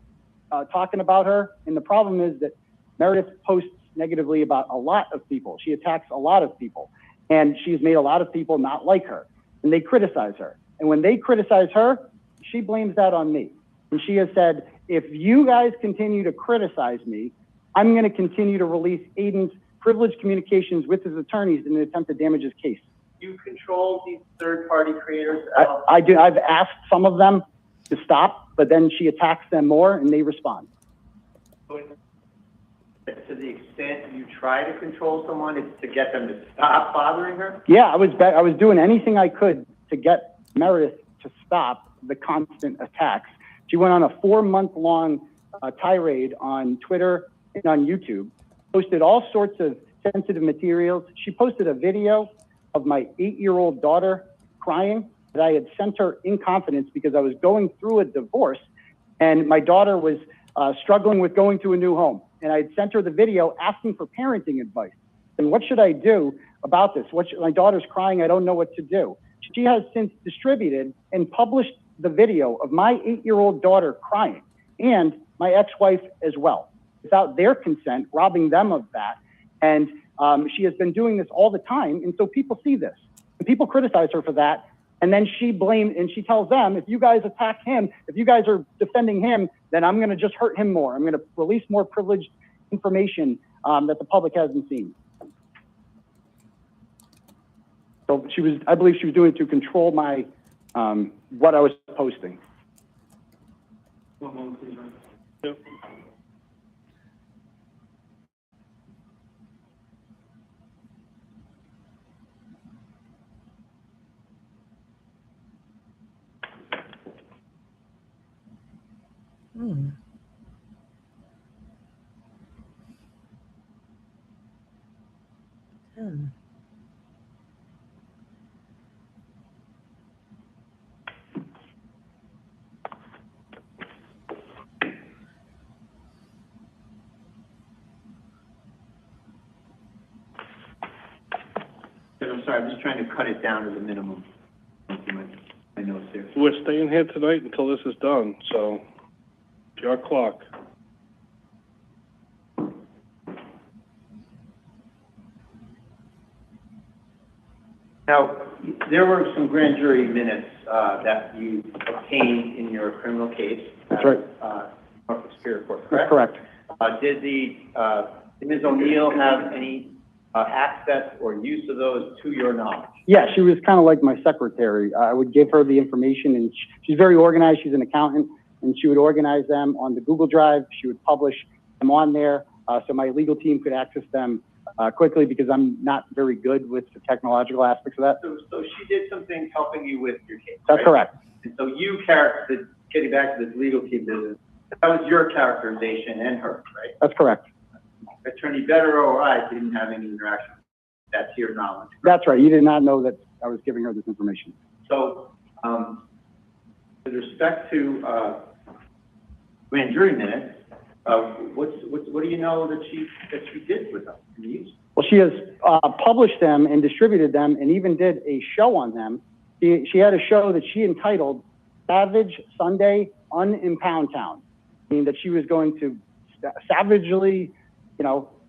talking about her. And the problem is that Meredith posts negatively about a lot of people. She attacks a lot of people. And she's made a lot of people not like her. And they criticize her. And when they criticize her, she blames that on me. And she has said, if you guys continue to criticize me, I'm going to continue to release Aidan's privileged communications with his attorneys in an attempt to damage his case. You control these third-party creators? I do. I've asked some of them to stop, but then she attacks them more and they respond. To the extent you try to control someone, it's to get them to stop bothering her? Yeah, I was doing anything I could to get Meredith to stop the constant attacks. She went on a 4-month-long tirade on Twitter and on YouTube, posted all sorts of sensitive materials. She posted a video of my 8-year-old daughter crying that I had sent her in confidence because I was going through a divorce and my daughter was struggling with going to a new home. And I had sent her the video asking for parenting advice. And what should I do about this? My daughter's crying. I don't know what to do. She has since distributed and published the video of my 8-year-old daughter crying and my ex-wife as well, without their consent, robbing them of that. And she has been doing this all the time. And so people see this and people criticize her for that. And then she blames and she tells them, if you guys attack him, if you guys are defending him, then I'm going to just hurt him more. I'm going to release more privileged information that the public hasn't seen. So I believe she was doing it to control my, what I was posting. One moment, please, Ryan. Yep. sorry, I'm just trying to cut it down to the minimum. My notes here. We're staying here tonight until this is done, so it's your clock. Now, there were some grand jury minutes that you obtained in your criminal case. That's right. Norfolk Superior Court, That's correct? correct. Did Ms. O'Neill have any access or use of those to your knowledge? Yeah, she was kind of like my secretary. I would give her the information, and she's very organized. She's an accountant, and she would organize them on the Google Drive. She would publish them on there, so my legal team could access them quickly, because I'm not very good with the technological aspects of that. So she did some things helping you with your case, That's right? correct. And so you getting back to this legal team business, that was your characterization and hers, right? That's correct. Attorney Bettero or I didn't have any interaction. That's your knowledge. That's right. You did not know that I was giving her this information. So, with respect to grand jury minutes, what do you know that she did with them? Well, she has published them and distributed them, and even did a show on them. She had a show that she entitled "Savage Sunday in Pound Town," meaning that she was going to savagely,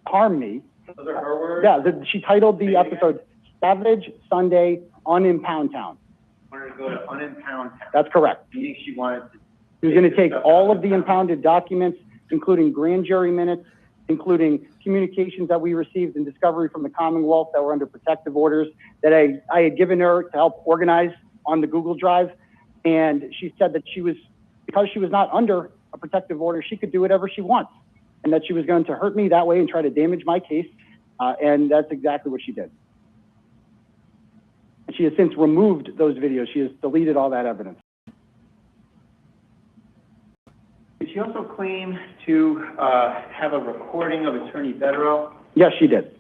harm me. Those are her words? Yeah, she titled the episode "Savage Sunday in Pound Town." Wanted to go to unimpound town. That's correct. Meaning she wanted to. She was going to take all of the impounded documents, including grand jury minutes, including communications that we received in discovery from the Commonwealth that were under protective orders that I had given her to help organize on the Google Drive. And she said that because she was not under a protective order, she could do whatever she wants, and that she was going to hurt me that way and try to damage my case. And that's exactly what she did. She has since removed those videos. She has deleted all that evidence. Did she also claim to have a recording of Attorney Bettero? Yes, she did.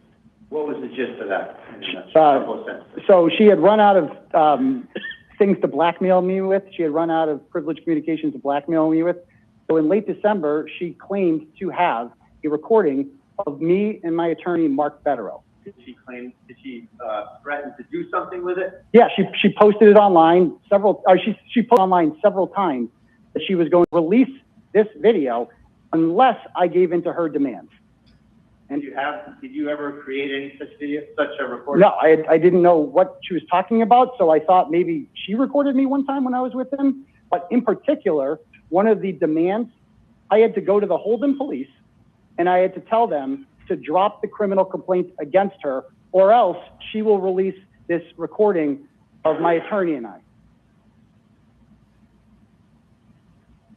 What was the gist of that? In a couple of sentences. So she had run out of things to blackmail me with. She had run out of privileged communications to blackmail me with. So in late December, she claimed to have a recording of me and my attorney, Mark Bettero. Did she threaten to do something with it? Yeah, she posted it online she posted online several times that she was going to release this video unless I gave in to her demands. And did you ever create any such a recording? No, I didn't know what she was talking about, so I thought maybe she recorded me one time when I was with him. But in particular, one of the demands, I had to go to the Holden police and I had to tell them to drop the criminal complaint against her, or else she will release this recording of my attorney and I.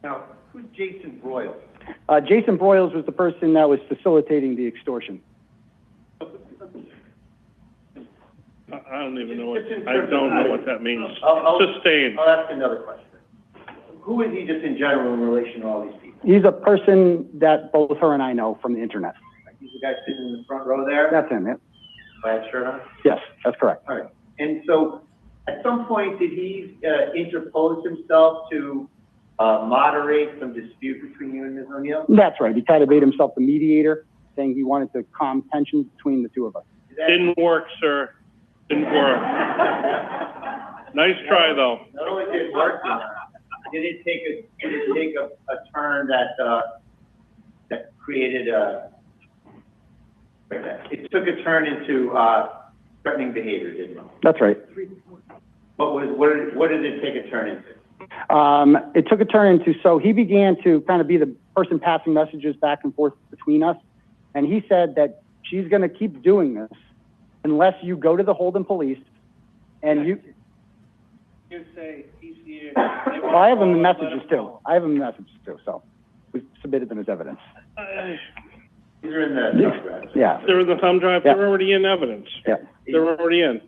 Now, who's Jason Broyles? Jason Broyles was the person that was facilitating the extortion. I don't even know I don't know what that means. Sustained. I'll ask another question. Who is he just in general in relation to all these people? He's a person that both her and I know from the internet. He's the guy sitting in the front row there? That's him, yeah. Plaid shirt on? Yes, that's correct. All right. And so, at some point, did he interpose himself to moderate some dispute between you and Ms. O'Neill? That's right. He kind of made himself the mediator, saying he wanted to calm tensions between the two of us. Didn't work, sir. Didn't work. Nice try, though. Not only did it work, did it take a turn that created it took a turn into threatening behavior, didn't it? That's right. What did it take a turn into? It took a turn into, so he began to kind of be the person passing messages back and forth between us. And he said that she's going to keep doing this unless you go to the Holden police and you say he's here. Well, I have him in messages too. So we submitted them as evidence. These are in the thumb drive. Yeah. They're in the thumb drive. Yeah. They're already in evidence. Yeah. They're already in.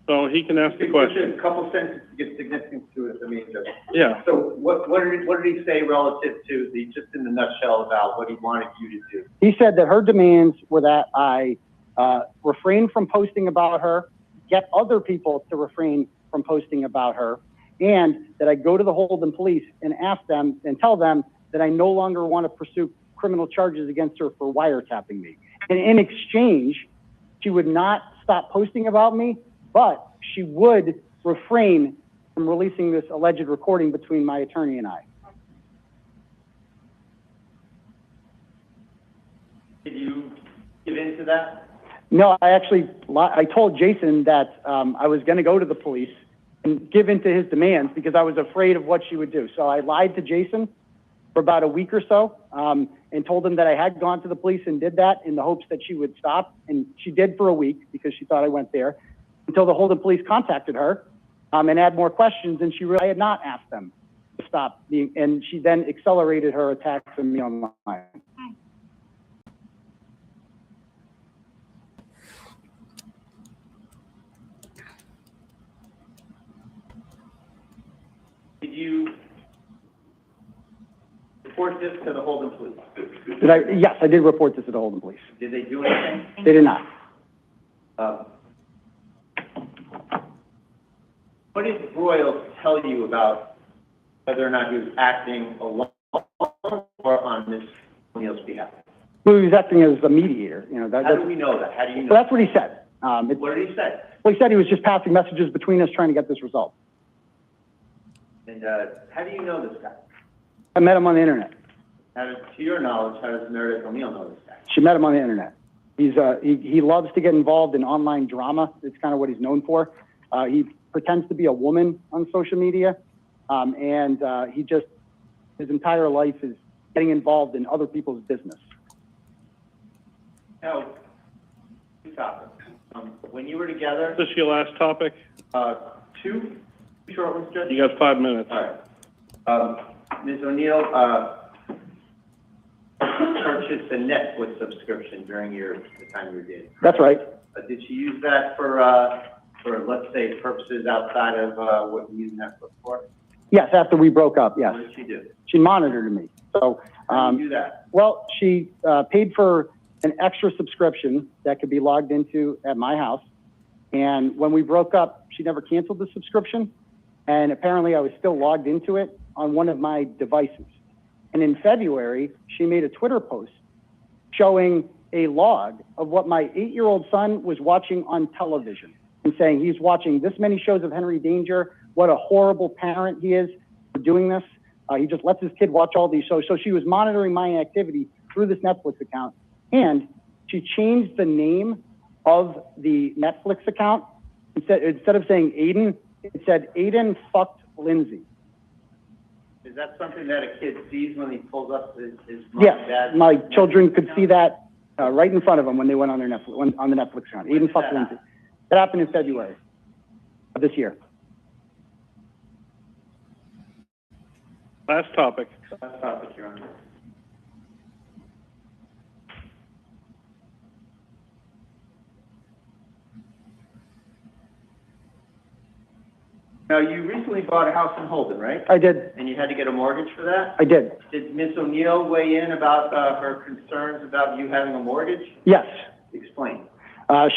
So he can ask the question. Just a couple sentences to give significance to it. I mean, Yeah. So what did he say relative to just in the nutshell about what he wanted you to do? He said that her demands were that I refrain from posting about her, get other people to refrain from posting about her, and that I go to the Holden police and ask them and tell them that I no longer want to pursue criminal charges against her for wiretapping me. And in exchange, she would not stop posting about me but she would refrain from releasing this alleged recording between my attorney and I. Did you give in to that? No, I told Jason that I was going to go to the police and give in to his demands because I was afraid of what she would do. So I lied to Jason for about a week or so and told him that I had gone to the police and did that in the hopes that she would stop. And she did for a week because she thought I went there until the Holden police contacted her and had more questions. And she realized I had not asked them to stop being, and she then accelerated her attacks on me online. Did you report this to the Holden police? Yes, I did report this to the Holden police. Did they do anything? They did not. What did Broyles tell you about whether or not he was acting alone or on Ms. O'Neill's behalf? Well, he was acting as a mediator. You know, How do we know that? How do you know? Well, that's what he said. What did he say? Well, he said he was just passing messages between us trying to get this resolved. And how do you know this guy? I met him on the internet. To your knowledge, how does Meredith O'Neill know this guy? She met him on the internet. He loves to get involved in online drama. It's kind of what he's known for. He pretends to be a woman on social media, and his entire life is getting involved in other people's business. Now, two topics. When you were together, Is this your last topic? two short ones, Judge? You got 5 minutes. All right. Ms. O'Neill purchased a Netflix subscription during the time you were dating. That's right. Did she use that for let's say purposes outside of what you use Netflix for? Yes, after we broke up, yes. What did she do? She monitored me. So, How did you do that? well, she paid for an extra subscription that could be logged into at my house. And when we broke up, she never canceled the subscription. And apparently I was still logged into it on one of my devices. And in February, she made a Twitter post showing a log of what my 8-year-old son was watching on television and saying he's watching this many shows of Henry Danger. What a horrible parent he is for doing this. He just lets his kid watch all these shows. So she was monitoring my activity through this Netflix account. And she changed the name of the Netflix account. Instead of saying Aidan, it said Aidan fucked Lindsay. Is that something that a kid sees when he pulls up his mom and dad? Yes, my children could see that right in front of them when they went on their Netflix, on the Netflix account. Aidan fucked Lindsay. That happened in February of this year. Last topic. Last topic, Your Honor. Now, you recently bought a house in Holden, right? I did. And you had to get a mortgage for that? I did. Did Ms. O'Neill weigh in about her concerns about you having a mortgage? Yes. Explain.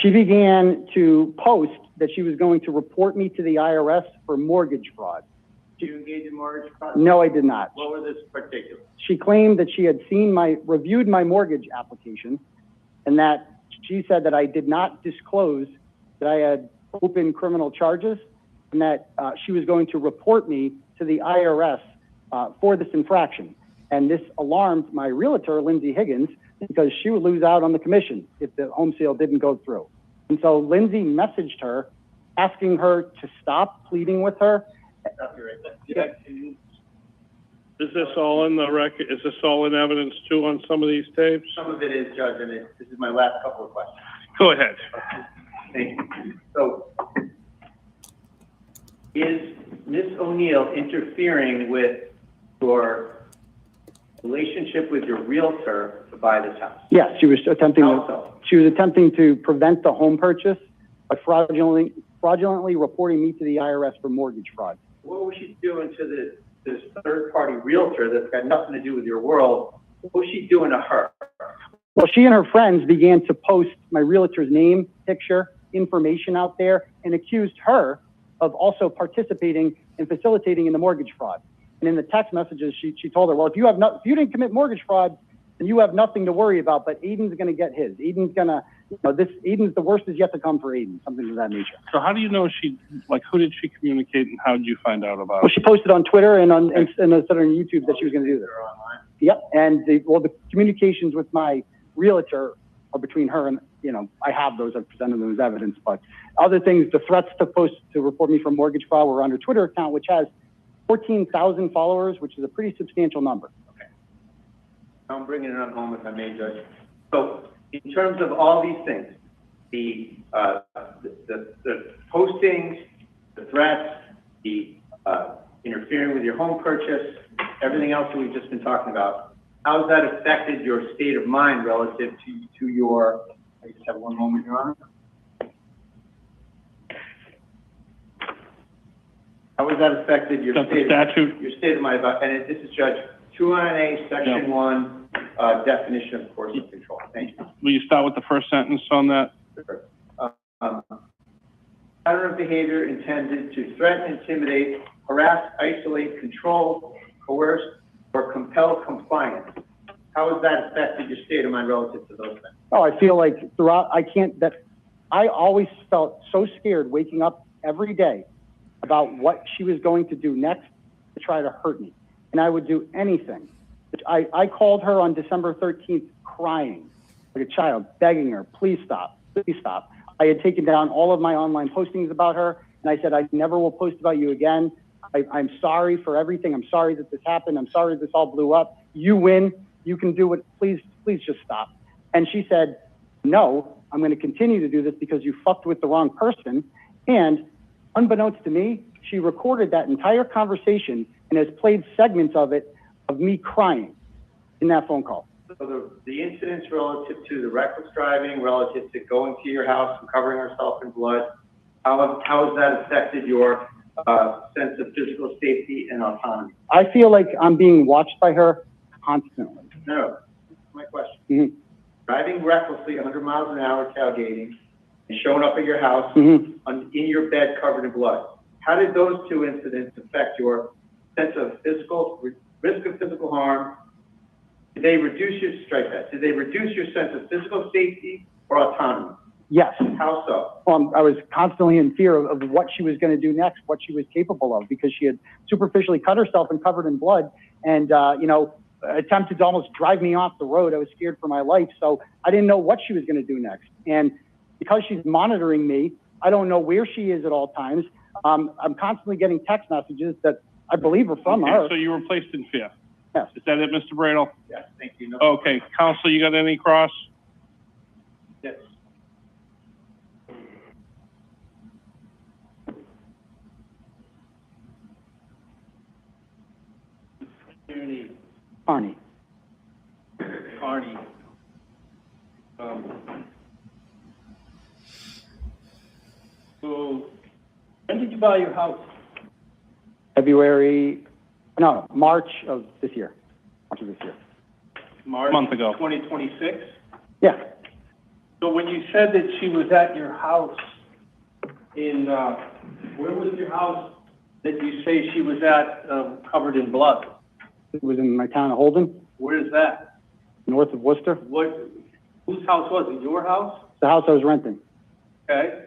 She began to post that she was going to report me to the IRS for mortgage fraud. Did you engage in mortgage fraud? No, I did not. What were the particulars? She claimed that she had reviewed my mortgage application, and that she said that I did not disclose that I had open criminal charges, and that she was going to report me to the IRS for this infraction. And this alarmed my realtor, Lindsay Higgins, because she would lose out on the commission if the home sale didn't go through. And so Lindsay messaged her, asking her to stop pleading with her. Is this all in the record? Is this all in evidence too on some of these tapes? Some of it is, Judge, and this is my last couple of questions. Go ahead. Thank you. So, is Ms. O'Neill interfering with your relationship with your realtor to buy this house? Yes, she was attempting How so? She was attempting to prevent the home purchase by fraudulently reporting me to the IRS for mortgage fraud. What was she doing to this third-party realtor that's got nothing to do with your world? What was she doing to her? Well, she and her friends began to post my realtor's name, picture, information out there, and accused her of also participating and facilitating in the mortgage fraud. And in the text messages, she told her, well, if you didn't commit mortgage fraud, then you have nothing to worry about, but Aidan's going to get his. Aidan's going to you know, Aidan's, the worst is yet to come for Aidan, something of that nature. So how do you know who did she communicate and how did you find out about Well, it? she posted on Twitter and on YouTube that she was going to do this. Yep, and the communications with my realtor are between her and, you know, I have those, I've presented them as evidence, but other things, the threats to report me for mortgage fraud were on her Twitter account, which has 14,000 followers, which is a pretty substantial number. Okay. I'm bringing it on home if I may, Judge. So in terms of all these things, the postings, the threats, the interfering with your home purchase, everything else that we've just been talking about, how has that affected your state of mind relative to your, I just have one moment, Your Honor. How has that affected your state of mind about, and this is Judge 209A, Section 1, definition of coercive control. Thank you. Will you start with the first sentence on that? Sure. Pattern of behavior intended to threaten, intimidate, harass, isolate, control, coerce, or compel compliance. How has that affected your state of mind relative to those things? Oh, I feel like throughout, I always felt so scared waking up every day about what she was going to do next to try to hurt me. And I would do anything. I called her on December 13th crying like a child, begging her, please stop, please stop. I had taken down all of my online postings about her, and I said, I never will post about you again. I'm sorry for everything. I'm sorry that this happened. I'm sorry this all blew up. You win. You can do it. Please just stop. And she said, no, I'm going to continue to do this because you fucked with the wrong person. And unbeknownst to me, she recorded that entire conversation and has played segments of it of me crying in that phone call. So the incidents relative to the reckless driving, relative to going to your house and covering herself in blood, how has that affected your sense of physical safety and autonomy? I feel like I'm being watched by her constantly. No, that's my question. Mm-hmm. Driving recklessly 100 miles an hour, tailgating, and showing up at your house Mm-hmm. in your bed covered in blood. How did those two incidents affect your sense of risk of physical harm? Did they reduce your Did they reduce your sense of physical safety or autonomy? Yes. How so? Well, I was constantly in fear of what she was going to do next, what she was capable of, because she had superficially cut herself and covered in blood and, attempted to almost drive me off the road. I was scared for my life. So I didn't know what she was going to do next. And because she's monitoring me, I don't know where she is at all times. I'm constantly getting text messages that I believe are from her. So you were placed in fear? Yes. Is that it, Mr. Bradle? Yes, thank you. No. Okay, counsel, you got any cross? Yes. Kearney. So, when did you buy your house? March of this year. March A month ago. 2026? Yeah. So when you said that she was at your house where was your house that you say she was at, covered in blood? It was in my town of Holden, Where is that? north of Worcester. Whose house was it? Your house? The house I was renting. Okay.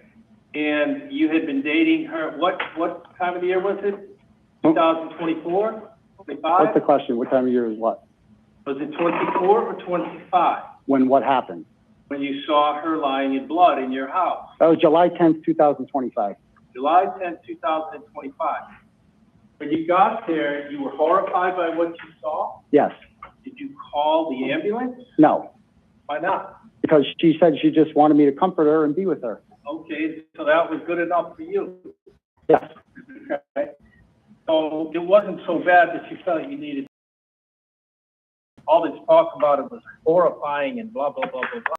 And you had been dating her, what time of the year was it? 2024? 25? What's the question? What time of year is what? Was it 24 or 25? When what happened? When you saw her lying in blood in your house? That was July 10th, 2025. July 10th, 2025. When you got there, you were horrified by what you saw? Yes. Did you call the ambulance? No. Why not? Because she said she just wanted me to comfort her and be with her. Okay, so that was good enough for you. Yes. Okay. So it wasn't so bad that you felt you needed. All this talk about it was horrifying and blah, blah, blah, blah, blah.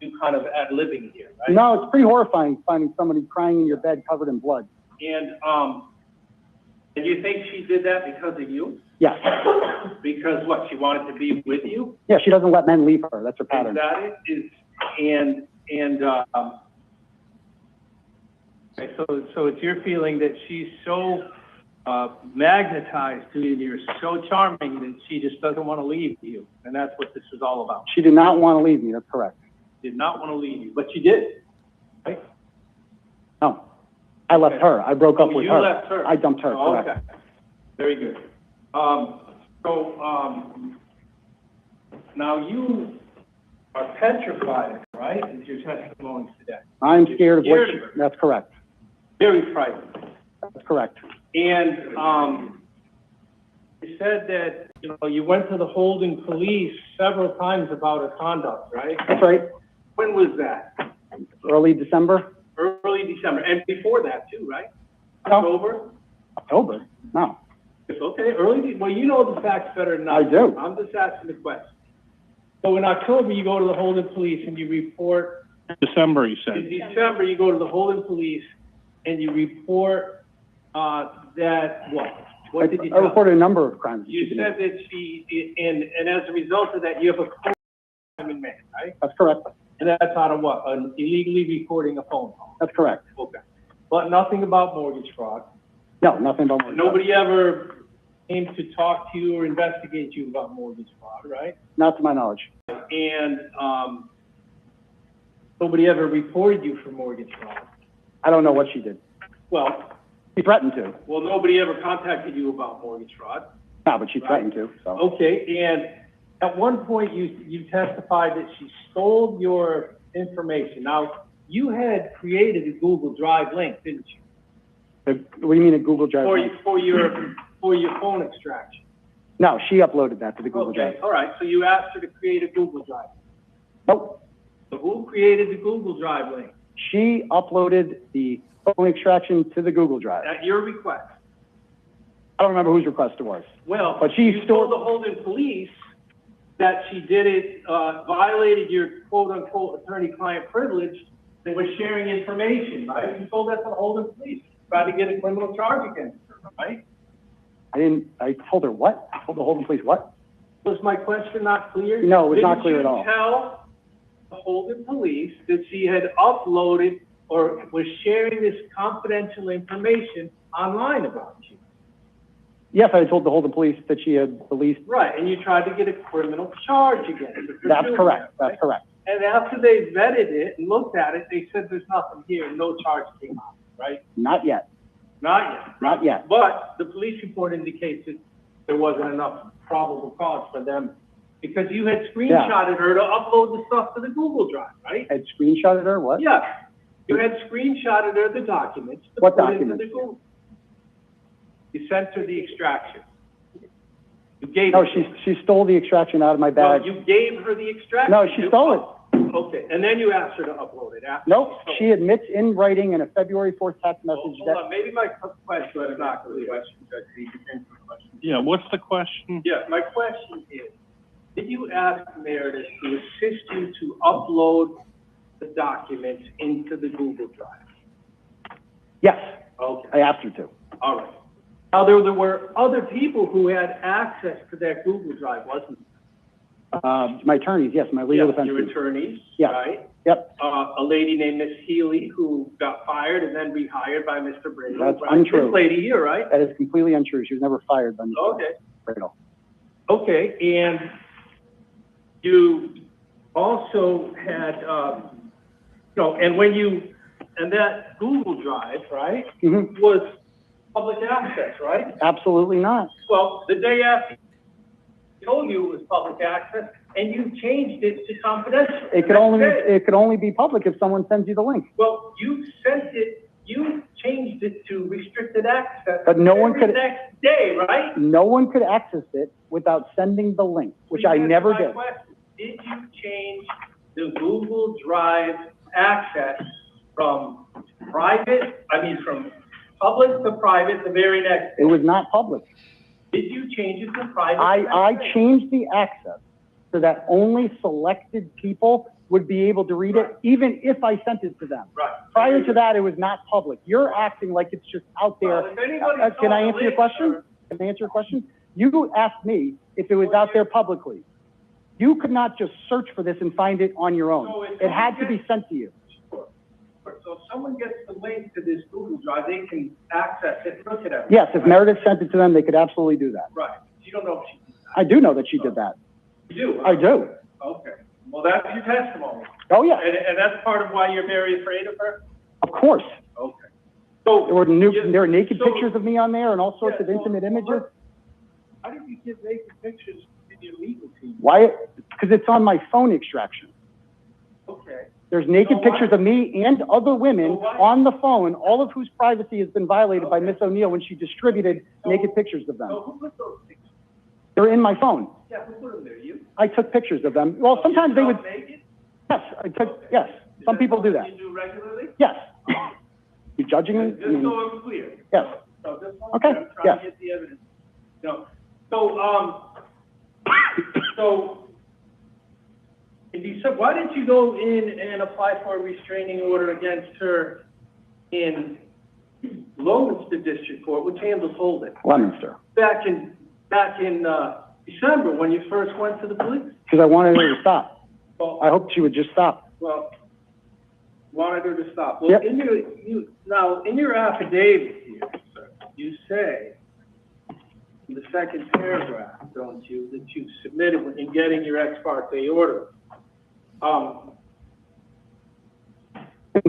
You kind of ad-libbing here, right? No, it's pretty horrifying finding somebody crying in your bed covered in blood. And you think she did that because of you? Yes. Because what, she wanted to be with you? Yeah, she doesn't let men leave her. That's her pattern. Is that it? Okay, so it's your feeling that she's so magnetized to you, and you're so charming that she just doesn't want to leave you, and that's what this is all about. She did not want to leave me. That's correct. Did not want to leave you, but you did, right? No, I left her. I broke up with her. You left her? I dumped her, Oh, correct. okay. Very good. Now you are petrified, right, is your testimony today? I'm scared of what Scared she, of her. that's correct. Very frightened. That's correct. And, you said that, you know, you went to the Holden police several times about her conduct, right? That's right. When was that? Early December? Early December, and before that too, right? No. October? October? No. It's okay, well, you know the facts better than I do. I'm just asking the question. So in October, you go to the Holden police and you report, December, you in said. December, you go to the Holden police and you report, that, what? What did you I tell? reported a number of crimes. You said that she, and as a result of that, you have a crime man, right? That's correct. And that's out of what? Illegally recording a phone call? That's correct. Okay. But nothing about mortgage fraud? No, nothing about mortgage fraud. Nobody ever came to talk to you or investigate you about mortgage fraud, right? Not to my knowledge. And, nobody ever reported you for mortgage fraud? I don't know what she did. Well, She threatened to. well, nobody ever contacted you about mortgage fraud? No, but she threatened to, so. Okay, and at one point you testified that she stole your information. Now, you had created a Google Drive link, didn't you? What do you mean a Google Drive link? For your phone extraction. No, she uploaded that to the Google Okay, Drive. all right, so you asked her to create a Google Drive. Nope. So who created the Google Drive link? She uploaded the phone extraction to the Google Drive. At your request? I don't remember whose request it was. Well, But she you stored- told the Holden police that she did it, violated your quote-unquote attorney-client privilege and was sharing information, right? You told that to the Holden police, tried to get a criminal charge against her, right? I told her what? I told the Holden police what? Was my question not clear? No, it was not clear at all. Didn't you tell the Holden police that she had uploaded or was sharing this confidential information online about you? Yes, I told the Holden police that she had released. Right, and you tried to get a criminal charge against her. for That's doing correct. that, right? That's correct. And after they vetted it and looked at it, they said there's nothing here, and no charge came out, right? Not yet. Not yet. Not yet. But the police report indicates that there wasn't enough probable cause for them, because you had screenshotted her to upload the stuff to the Google Drive, right? I had screenshotted her, what? Yeah, you had screenshotted her the documents. to What put into documents? the Google. You sent her the extraction. You gave No, it to her. she stole the extraction out of my bag. Well, you gave her the extraction. No, she stole it. Okay, and then you asked her to upload it after. Nope, stole she it. admits in writing in a February 4th text Oh, message hold that, on, maybe my question is not clear. Yeah, what's the question? Yeah, my question is, did you ask Meredith to assist you to upload the documents into the Google Drive? yes, Okay, I asked her to. all right. Now, there were other people who had access to that Google Drive, wasn't there? My attorneys, yes, my legal Yes, defense your team. attorneys, Yeah. right? Yep, A lady named Miss Healy who got fired and then rehired by Mr. Brindle. That's right? untrue. This lady here, right? that is completely untrue. She was never fired by Mr. Okay. Bradle. Okay, and you also had, and that Google Drive, right, Mm-hmm. was public access, right? Absolutely not. Well, the day after I told you it was public access, and you changed it to confidential. It could only be public if someone sends you the link. Well, you changed it to restricted access. But no one every could- next day, right? No one could access it without sending the link, which I That's never my did. question. Did you change the Google Drive access from from public to private the very next day? It was not public. Did you change it to private? I changed the access so that only selected people would be able to read it, even if I sent it to them. Right. Prior to that, it was not public. You're acting like it's just out there. Well, if anybody Can I saw the answer your link, question? sir. Can I answer your question? You asked me if it was out there publicly. You could not just search for this and find it on your own. So if It had to someone be sent to you. Sure. So if someone gets the link to this Google Drive, they can access it and look at it. Yes, if Meredith sent it to them, they could absolutely do that. Right. You don't know if she did that. I do know that she did that. You do? I do. Okay. Well, that's your testimony. Oh, yeah, And that's part of why you're very afraid of her? of course. Okay. So. There were naked pictures of me on there and all sorts of intimate images. How did you get naked pictures in your legal team? Why? Because it's on my phone extraction. Okay. There's naked pictures of me and other women on the phone, all of whose privacy has been violated by Miss O'Neill when she distributed naked pictures of them. So who put those pictures? They're in my phone. Yeah, who put them there? You? I took pictures of them. Well, sometimes they would, Naked? yes, I took, yes, some people do that. You do regularly? Yes. You judging me? Just so I'm clear. Yes. So this one, Okay, I'm trying yes. to get the evidence. No. So, in December, why didn't you go in and apply for a restraining order against her in Leominster District Court, which handles holding? Leominster. Back in December, when you first went to the police? Because I wanted her to stop. Well, I hoped she would just stop. well, wanted her to stop. Well, Yep. in your affidavit here, sir, you say, in the second paragraph, don't you, that you submitted in getting your ex parte order.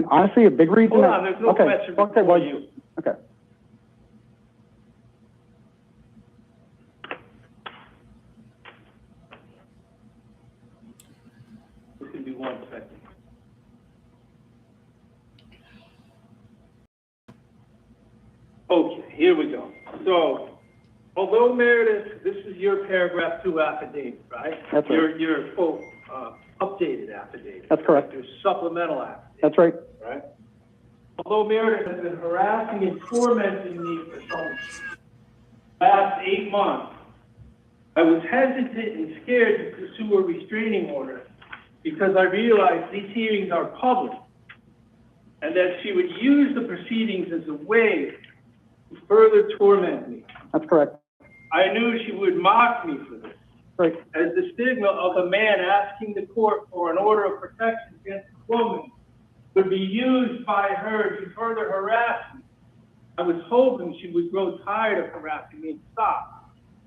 Honestly, a big reason. Hold on, there's no okay. question Okay, before well, you. okay. This can be 1 second. Okay, here we go. So, although Meredith, this is your paragraph 2 affidavit, right? That's right. Your full, updated affidavit. That's correct. Your supplemental affidavit. That's right. Right? Although Meredith has been harassing and tormenting me for some last 8 months, I was hesitant and scared to pursue a restraining order because I realized these hearings are public and that she would use the proceedings as a way to further torment me. That's correct. I knew she would mock me for this, Right. as the stigma of a man asking the court for an order of protection against a woman would be used by her to further harass me. I was hoping she would grow tired of harassing me and stop.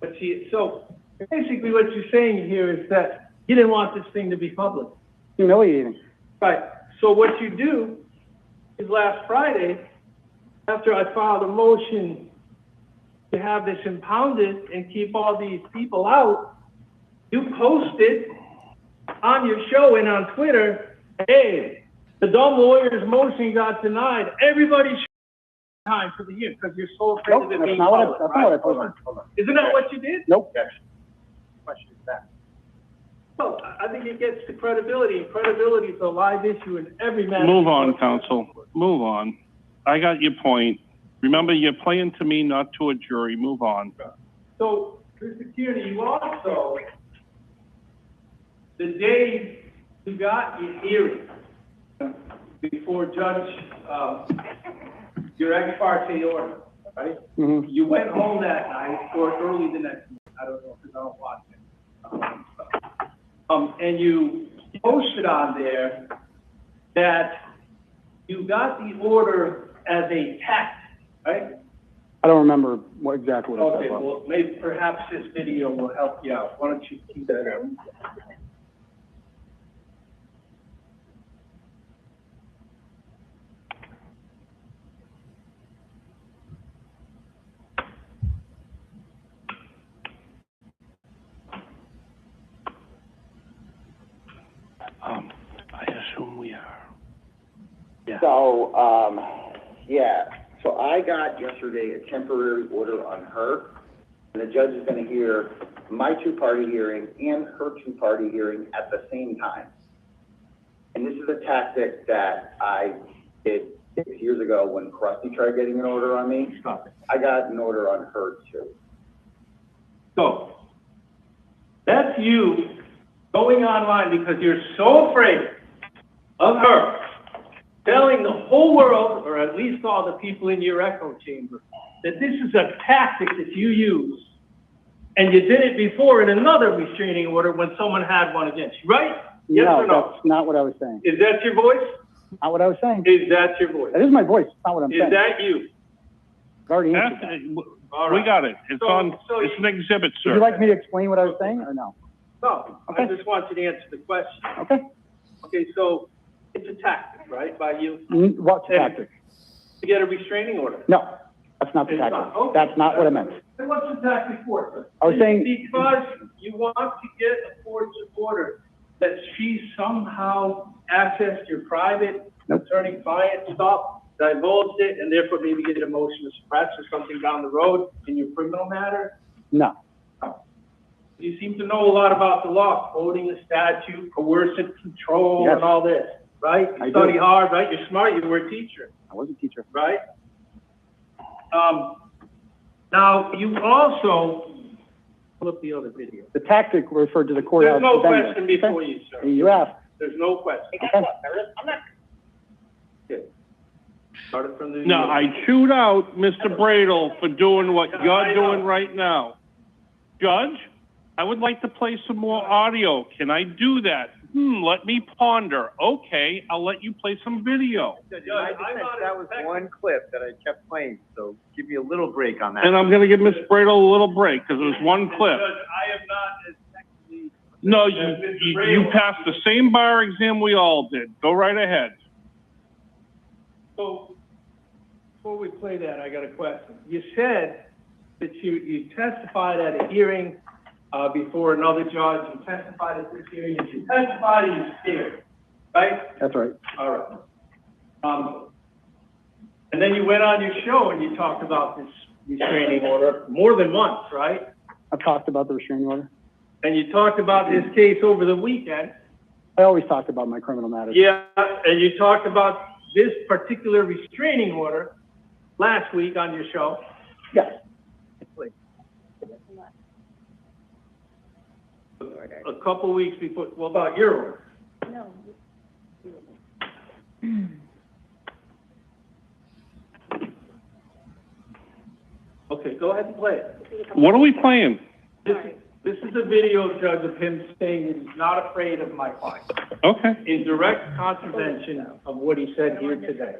But so basically what you're saying here is that you didn't want this thing to be public. Humiliating. Right. So what you do is last Friday, after I filed a motion to have this impounded and keep all these people out, you posted on your show and on Twitter, hey, the dumb lawyer's motion got denied. Everybody should have time for the hearing because you're so afraid Nope, of it that's being not what public, that's right? not what I posted. Hold on. Isn't that what you did? Nope. Question is that. Well, I think it gets to credibility, and credibility is a live issue in every matter. Move on, counsel. Move on. I got your point. Remember, you're playing to me, not to a jury. Move on. So, Mr. Kearney, you also, the day you got your hearing before Judge, your ex parte order, right? Mm-hmm. You went home that night or early the next morning. I don't know because I don't watch it. And you posted on there that you got the order as a text, right? I don't remember exactly what I Okay, said. well, maybe perhaps this video will help you out. Why don't you keep that up? I assume we are. So, so I got yesterday a temporary order on her, and the judge is gonna hear my two-party hearing and her two-party hearing at the same time. And this is a tactic that I did 6 years ago when Krusty tried getting an order on me. Stop it. I got an order on her too. So, that's you going online because you're so afraid of her telling the whole world, or at least all the people in your echo chamber, that this is a tactic that you use. And you did it before in another restraining order when someone had one against you, right? Yes No, or no? that's not what I was saying. Is that your voice? Not what I was saying. Is that your voice? That is my voice. It's not what I'm Is saying. that you? I've already answered that. All We right. got it. It's So- on, so it's an exhibit, Would sir. you like me to explain what I was saying or no? No, I Okay. just want you to answer the question. Okay. Okay, so it's a tactic, right, by you What's the tactic? to get a restraining order? No, that's not the It's tactic. not. Okay. That's not what I meant. Then what's the tactic for, sir? I was saying- Because you want to get a court's order that she somehow accessed your private Nope. attorney-client stuff, divulged it, and therefore maybe get a motion to suppress or something down the road in your criminal matter? No. You seem to know a lot about the law, quoting the statute, coercive control, Yes. and all this, right? I You do. study hard, right? You're smart, you were a teacher, I was a teacher. right? Now, you also, flip the other video. The tactic referred to the courthouse. There's no vendor. question before you, sir. You asked. There's no question. Okay. Started from the. No, I chewed out Mr. Bradle for doing what you're doing right now. Judge, I would like to play some more audio. Can I do that? Let me ponder. Okay, I'll let you play some video. That was one clip that I kept playing, so give me a little break on that. And I'm gonna give Ms. Bradle a little break, because it was one clip. Judge, I am not as technically. No, you passed the same bar exam we all did. Go right ahead. So, before we play that, I got a question. You said that you testified at a hearing, before another judge, you testified at this hearing, and you testified and you scared, right? That's right. All right. And then you went on your show and you talked about this restraining order more than once, right? I've talked about the restraining order. And you talked about this case over the weekend. I always talked about my criminal matters. Yeah, and you talked about this particular restraining order last week on your show. Yes. A couple weeks before, well, about your order. No. Okay, go ahead and play it. What are we playing? This is a video, Judge, of him saying that he's not afraid of my client, Okay. in direct contravention of what he said here today.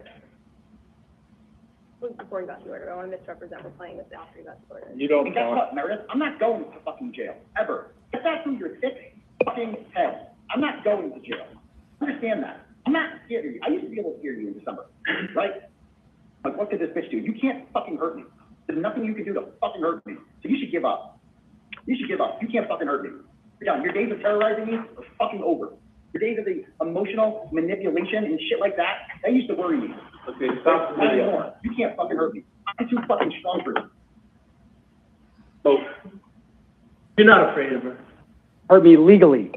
Before you got the order, I want to misrepresent we're playing this after you got the order. You don't And guess know. what, Meredith? I'm not going to fucking jail, ever. Get that through your thick fucking head. I'm not going to jail. Understand that. I'm not scared of you. I used to be able to hear you in December, right? Like, what could this bitch do? You can't fucking hurt me. There's nothing you can do to fucking hurt me. So you should give up. You should give up. You can't fucking hurt me. You're done. Your days of terrorizing me are fucking over. Your days of the emotional manipulation and shit like that used to worry me. Okay, stop the Not video. anymore. You can't fucking hurt me. I'm too fucking strong for you. So, you're not afraid of her? Hurt me legally,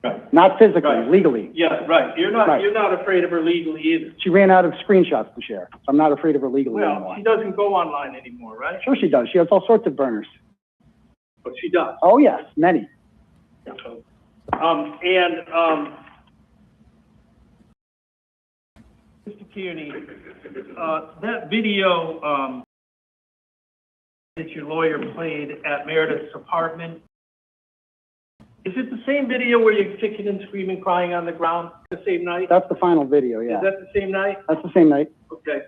Right. not physically, Right. legally. Yeah, right. You're Right. not afraid of her legally either. She ran out of screenshots to share. I'm not afraid of her legally Well, anymore. she doesn't go online anymore, right? Sure she does. She has all sorts of burners. But she does. Oh, yes, many. Mr. Kearney, that video, that your lawyer played at Meredith's apartment, is it the same video where you're kicking and screaming, crying on the ground the same night? That's the final video, yeah. Is that the same night? That's the same night. Okay.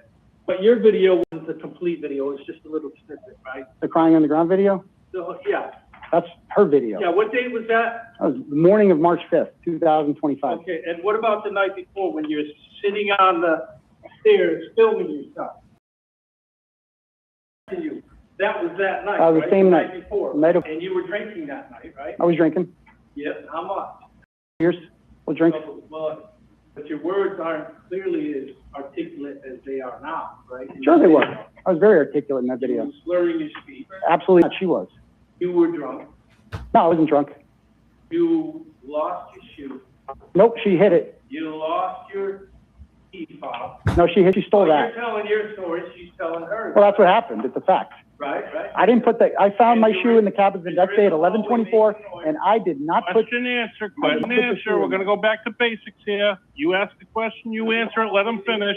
But your video wasn't the complete video, it was just a little snippet, right? The crying on the ground video? So, yeah. That's her video. Yeah, what date was that? That was the morning of March 5th, 2025. Okay, and what about the night before when you're sitting on the stairs filming yourself? That was that night, The right? same night. Before. Night of- And you were drinking that night, right? I was drinking. Yes, how much? Here's, we'll drink. Well, but your words aren't clearly as articulate as they are now, right? Sure they were. I was very articulate in that You video. were slurring your speech. Absolutely not. She was. You were drunk. No, I wasn't drunk. You lost your shoe. Nope, she hit it. You lost your key fob. No, she stole Well, that. you're telling your story, she's telling hers. Well, that's what happened. It's a fact. Right. I didn't put I found my shoe in the cabin's the next day at 11:24, and I did not put, Question answer, question answer. We're gonna go back to basics here. You ask the question, you answer it, let them finish.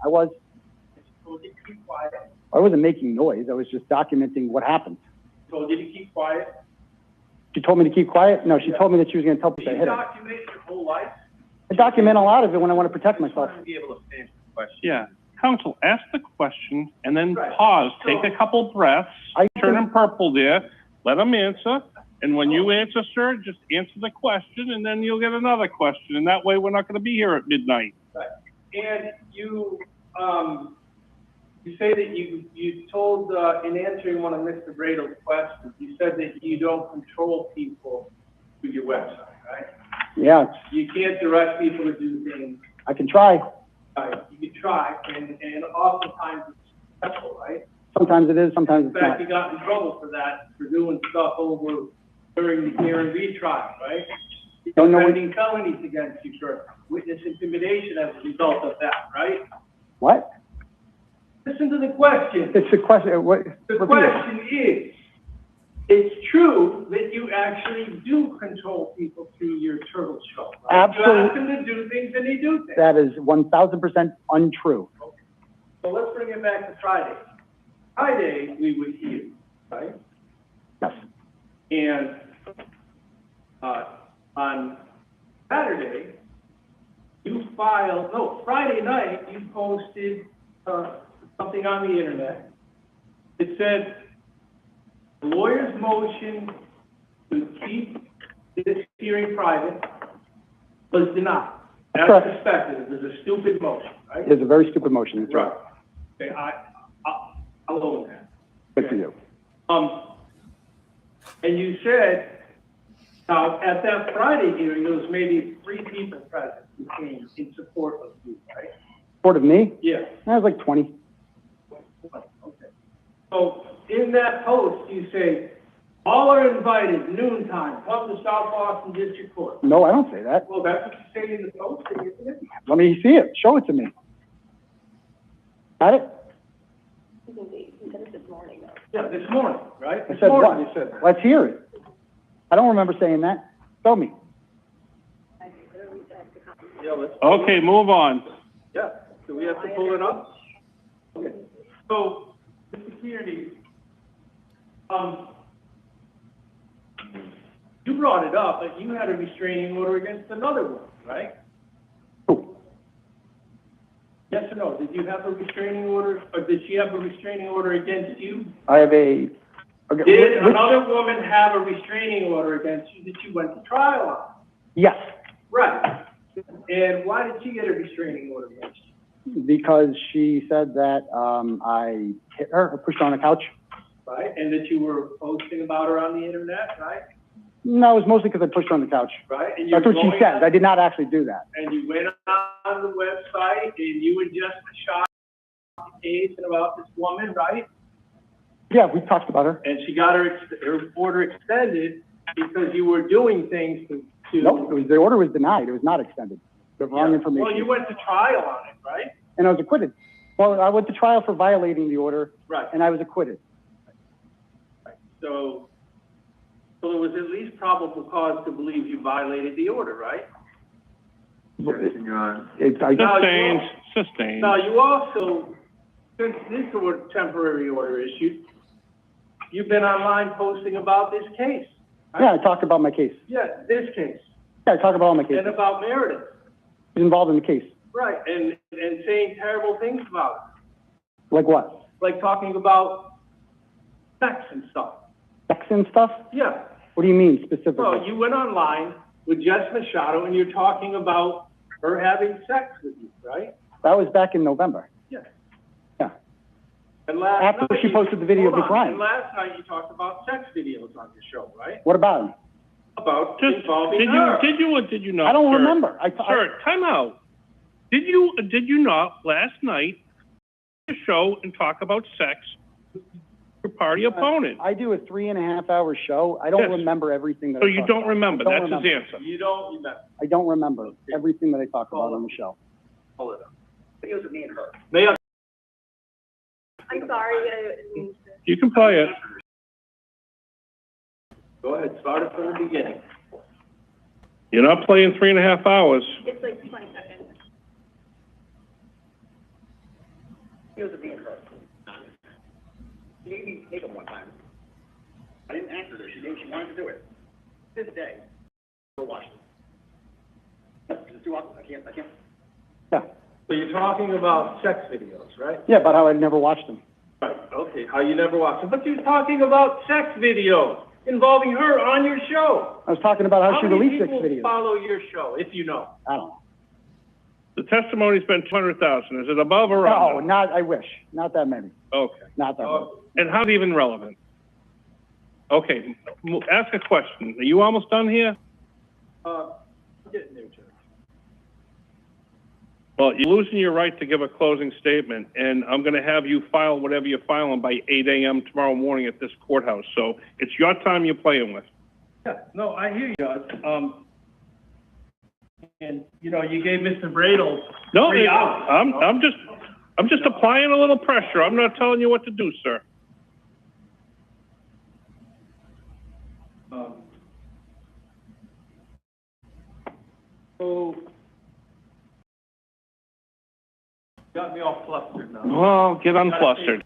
I was, Told you to keep quiet. I wasn't making noise. I was just documenting what happened. Told you to keep quiet. She told me to keep quiet? No, she told me that she was gonna tell people You to hit her. document your whole life. I document a lot of it when I want to protect myself. To be able to finish the question. Yeah, counsel, ask the question and then Right. pause, take a couple breaths, I turn them purple there, let them answer, And when you answer, sir, just answer the question, and then you'll get another question, and that way we're not gonna be here at midnight. Right. And you say that you told, in answering one of Mr. Brado's questions, you said that you don't control people through your website, right? Yeah, You can't direct people to do things. I can try. You can try, and oftentimes it's successful, right? Sometimes it is, sometimes In it's fact, not. you got in trouble for that, for doing stuff over during the Kearney trial, right? Don't know what- Pending felonies against you for witness intimidation as a result of that, right? What? Listen to the question. It's a question, what? The repeat it. question is, it's true that you actually do control people through your turtle show, right? Absolutely. You ask them to do things and they do things. That is 1000% untrue. So let's bring it back to Friday. Friday, we were here, right? Yes. And, on Saturday, Friday night, you posted, something on the internet. It said, the lawyer's motion to keep this hearing private was denied. As Correct. suspected, it was a stupid motion, right? It's a very stupid motion, that's right. Okay, I'll own that. Good for you. And you said, now, at that Friday hearing, there was maybe 3 people present who came in support of you, right? Support of me? Yeah. That was like 20. Okay. So, in that post, you say, all are invited, noontime, come to South Boston District Court. No, I don't say that. Well, that's what you say in the post, isn't it? Let me see it. Show it to me. Got it? He said it this morning, though. Yeah, this morning, right? I This said morning what? you said that. Let's hear it. I don't remember saying that. Tell me. Yeah, Okay, move on. yeah, do we have to pull it up? Okay. So, Mr. Kearney, you brought it up, but you had a restraining order against another woman, right? Who? Yes or no? Did you have a restraining order, or did she have a restraining order against you? I have a... Okay, Did which- another woman have a restraining order against you that you went to trial on? Yes, Right. And why did she get a restraining order against you? because she said that I hit her or pushed her on the couch. Right? And that you were posting about her on the internet, right? No, it was mostly because I pushed her on the couch. Right? And That's you're what she going said. I did not actually do that. And you went on the website and you and Jessica shot the case and about this woman, right? Yeah, we talked about her. And she got her order extended because you were doing things to. Nope, the order was denied. It was not extended. The wrong Yeah. information. Well, you went to trial on it, right? And I was acquitted. Well, I went to trial for violating the order, Right. and I was acquitted. So there was at least probable cause to believe you violated the order, right? Sustained. Now, you also, since this was a temporary order issued, you've been online posting about this case. Right? Yeah, I talked about my case. Yeah, this case, Yeah, I talked about all my cases. and about Meredith, He's involved in the case. right, and saying terrible things about it, Like what? like talking about sex and stuff. Sex and stuff? Yeah, What do you mean specifically? well, you went online with Jess Machado, and you're talking about her having sex with you, right? That was back in November. Yeah. Yeah. And last After night, she posted the video of hold the on, crime. And last night you talked about sex videos on your show, right? What about him? About Just, involving did her. you or did you not? I don't sir? remember. Sir, time out. Did you not last night show and talk about sex with your party opponent? I do a 3.5-hour show. I don't Yes. remember everything that So I you talk don't about. remember, I don't that's remember. his answer. You don't remember. I don't remember everything that I talk about on the show. Pull it up. Videos of me and her. May I? I'm sorry, I didn't mean to. You can play it. Go ahead, start it from the beginning. You're not playing 3.5 hours. It's like 20 seconds. Videos of me and her. She made me take them one time. I didn't answer her. She wanted to do it. This day, go watch them. It's too awkward. I can't. Yeah. So you're talking about sex videos, right? Yeah, but how I never watched them. Right, okay, how you never watched them. But you're talking about sex videos. involving her on your show. I was talking about how she released 6 How many videos. people follow your show, if you know? I don't know. The testimony's been 200,000. Is it above or No, under? not, I wish. Not that many. Okay. Not that many. And how's it even relevant? Okay, ask a question. Are you almost done here? I'm getting there, Judge. Well, you're losing your right to give a closing statement, and I'm going to have you file whatever you're filing by 8 a.m. tomorrow morning at this courthouse. So it's your time you're playing with. Yeah, no, I hear you, Judge. And, you know, you gave Mr. Bradle No, 3 hours. I'm just applying a little pressure. I'm not telling you what to do, sir. So, got me all flustered now. Well, get unflustered.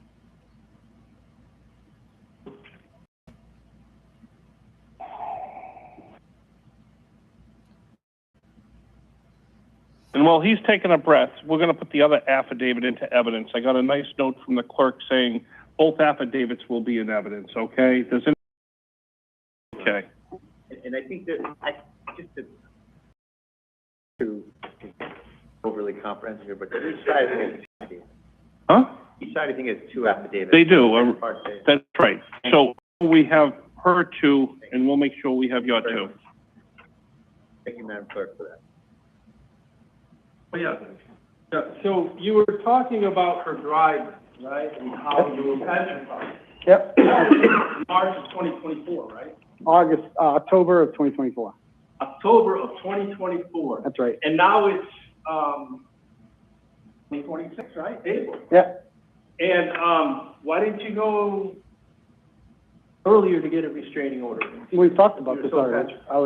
And while he's taking a breath, we're going to put the other affidavit into evidence. I got a nice note from the clerk saying both affidavits will be in evidence, okay? Okay. And I think that, to overly comprehensive here, but each side I think has 2 affidavits. Huh? Each side I think has 2 affidavits. They do. That's right. So we have her 2, and we'll make sure we have your 2. Thank you, Madam Clerk, for that. Oh, yeah. Yeah, so you were talking about her driving, right, and how you were petrified. Yep. March of 2024, right? October of 2024. October of 2024. That's right. And now it's 2026, right? April. Yeah. And why didn't you go earlier to get a restraining order? We talked about this already. I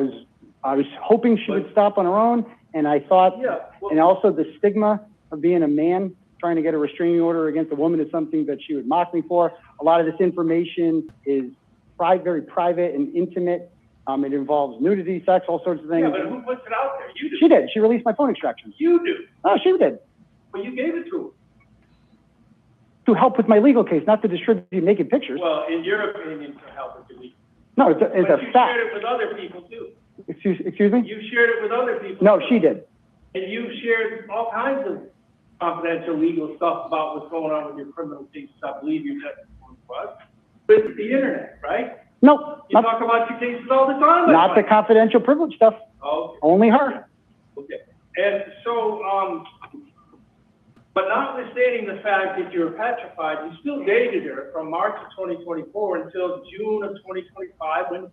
was hoping she would stop on her own, and I thought, Yeah, well, and also the stigma of being a man trying to get a restraining order against a woman is something that she would mock me for. A lot of this information is very private and intimate. It involves nudity, sex, all sorts of things. yeah, but who puts it out there? You do. She did. She released my phone extractions. You do. Oh, she did. Well, you gave it to her. To help with my legal case, not to distribute naked pictures. Well, in your opinion, to help with the legal. No, it's But a you fact. shared it with other people too. Excuse me? You shared it with other people. No, she did. And you shared all kinds of confidential legal stuff about what's going on with your criminal cases. I believe your testimony was with the internet, right? No, You talk about your cases all the time. not the confidential privilege stuff. Oh, Only her. okay. And so, but notwithstanding the fact that you're petrified, you still dated her from March of 2024 until June of 2025 when you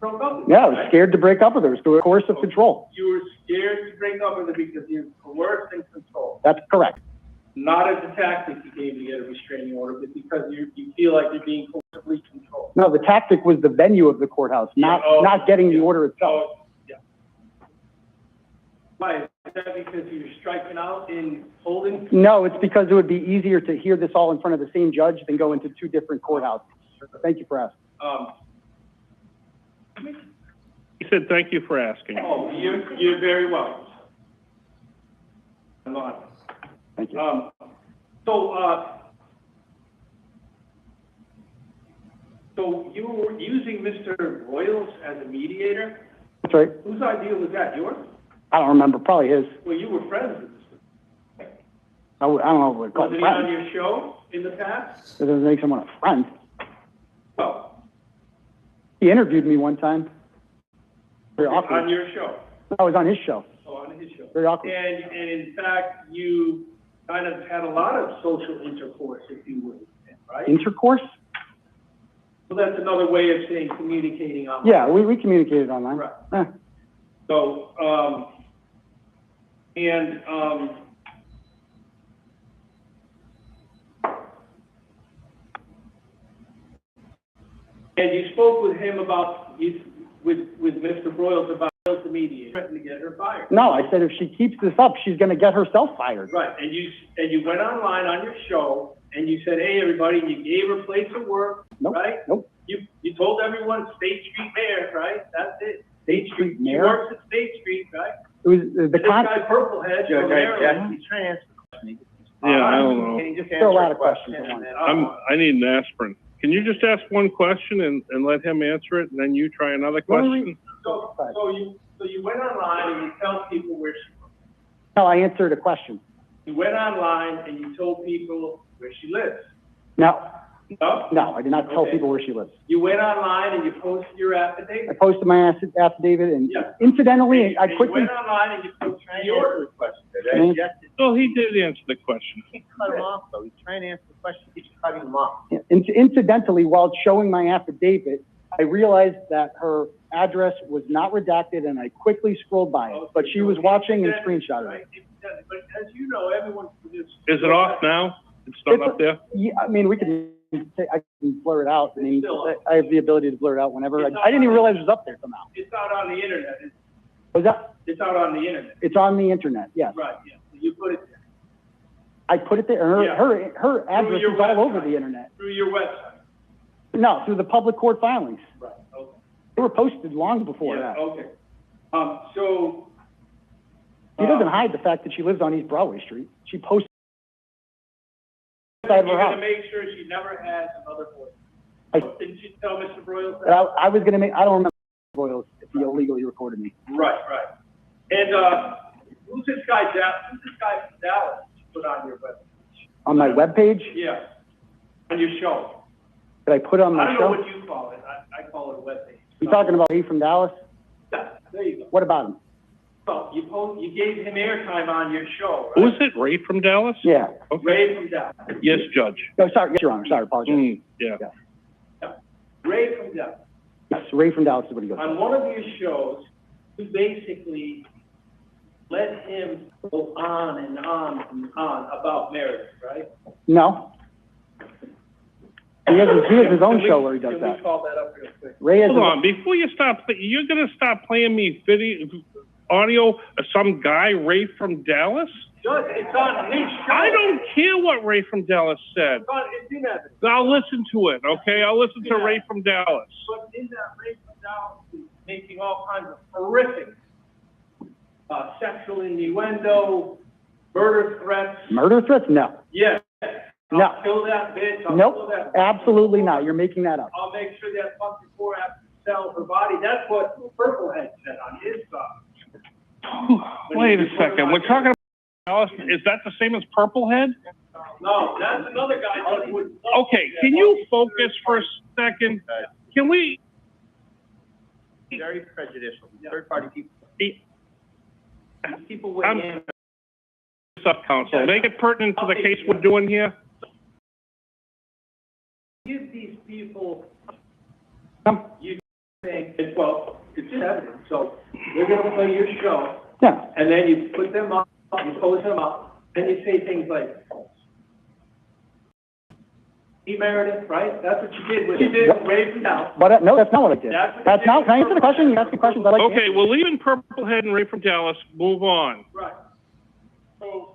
broke up with her. Yeah, I was right? scared to break up with her. It was through a course of control. You were scared to break up with her because you're coerced and controlled. That's correct. Not as a tactic you gave to get a restraining order, but because you feel like you're being coercively controlled. No, the tactic was the venue of the courthouse, not getting the order itself. Oh, yeah. Why? Is that because you're striking out in holding? No, it's because it would be easier to hear this all in front of the same judge than go into 2 different courthouses. Thank you for asking. He said, thank you for asking. Oh, you're very welcome. I'm on. Thank you. So you were using Mr. Royals as a mediator? That's right. Whose idea was that? Yours? I don't remember. Probably his. Well, you were friends with this. I don't know what it's called. Wasn't he on your show in the past? It doesn't make someone a friend. Oh, He interviewed me one time. Very on awkward. your show? I was on his show. Oh, on his show. Very awkward. And in fact, you kind of had a lot of social intercourse, if you would, right? Intercourse? Well, that's another way of saying communicating online. Yeah, we communicated online. Right. Eh. So, and you spoke with him about, with Mr. Broyles about the mediator, threatening to get her fired. No, I said if she keeps this up, she's going to get herself fired. Right, and you went online on your show, and you said, hey, everybody, and you gave her place of work, Nope. right? Nope. You told everyone State Street Mayor, right? That's it. State Street, she Mayor? works at State Street, right? It was And this guy Purplehead from Maryland. He's trying to answer the question. Yeah, I don't know. Can you just There are a answer lot a of questions question at and once. then? I need an aspirin. Can you just ask one question and let him answer it, and then you try another question? So you went online and you tell people where she lives. No, I answered a question. You went online and you told people where she lives. No, No? no, I did not tell Okay. people where she lives. You went online and you posted your affidavit? I posted my affidavit, and Yeah. incidentally, I And quickly. you went online and you posted your order request. Well, he did answer the question. Cut him off, though. He's trying to answer the question. He's cutting him off. Incidentally, while showing my affidavit, I realized that her address was not redacted, and I quickly scrolled by it, but she was watching and screenshotted it. But as you know, everyone produces. Is it off now? It's not up there? Yeah, I mean, I can blur it out. I mean, I have the ability to blur it out whenever. I didn't even realize it was up there somehow. It's out on the internet. Was that? It's out on the internet. It's on the internet, yes. Right, yeah. So you put it there. I put it there. Yeah. Her address your is all over website. the internet. Through your website. No, through the public court filings. Right, okay. They were posted long before Yeah, that. okay. So. She doesn't hide the fact that she lives on East Broadway Street. She posted side of her You're house. gonna make sure she never has another I- voice. Didn't you tell Mr. Broyles But that? I was gonna make, I don't remember Royals if he illegally recorded me. Right, right. And, who's this guy from Dallas you put on your website? On my webpage, Yeah, on your show. that I put on I my don't know show. what you call it. I call it a webpage. You talking about he from Dallas? Yeah, there you go. What about him? So you gave him airtime on your show, Who right? is it? Ray from Dallas? Yeah. Okay. Ray from Dallas. Yes, Judge. No, sorry, yes, Your Honor, sorry, apologize. Yeah. Ray from Dallas. Yes, Ray from Dallas is what he goes. On one of your shows, you basically let him go on and on and on about Meredith, right? No. He has his own show where he does Can we that. call that up real quick? Ray has Hold his- on, before you stop, you're gonna stop playing me audio of some guy, Ray from Dallas? Judge, it's on his show. I don't care what Ray from Dallas said. It's in evidence. I'll listen to it, okay? I'll listen to Ray from Dallas. But in that Ray from Dallas is making all kinds of horrific, sexual innuendo, murder threats. Murder threats? No. Yeah. No. I'll kill that bitch. I'll kill Nope, that. absolutely not. You're making that up. I'll make sure that fucking poor has to sell her body. That's what Purple Head said on his side. Wait a second, we're talking about Dallas, is that the same as Purplehead? No, that's another guy that would. Okay, can you focus for a second? Can we, Very prejudicial. Third-party people. These People weigh in. sub-counsel, make it pertinent to the case we're doing here? Give these people, Um, you think, well, it's in evidence, so they're gonna play your show, Yeah. and then you put them up, you post them up, and you say things like, "Hey, Meredith," right? That's what you did with Ray from Dallas. But, no, that's not what I did. That's That's not, can I answer the question? You asked me questions, I like to Okay, answer. well, leaving Purplehead and Ray from Dallas, move on. Right. So.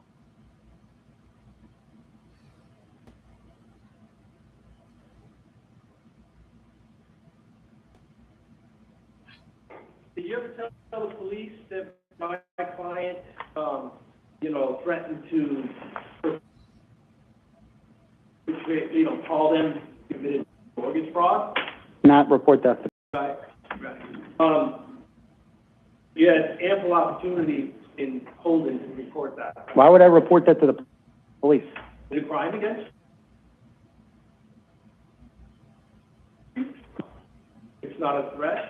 Did you ever tell the police that my client, threatened to, call them, committed mortgage fraud? Not report that. Right, right. You had ample opportunity in Holden to report that. Why would I report that to the police? Is it a crime against you? It's not a threat?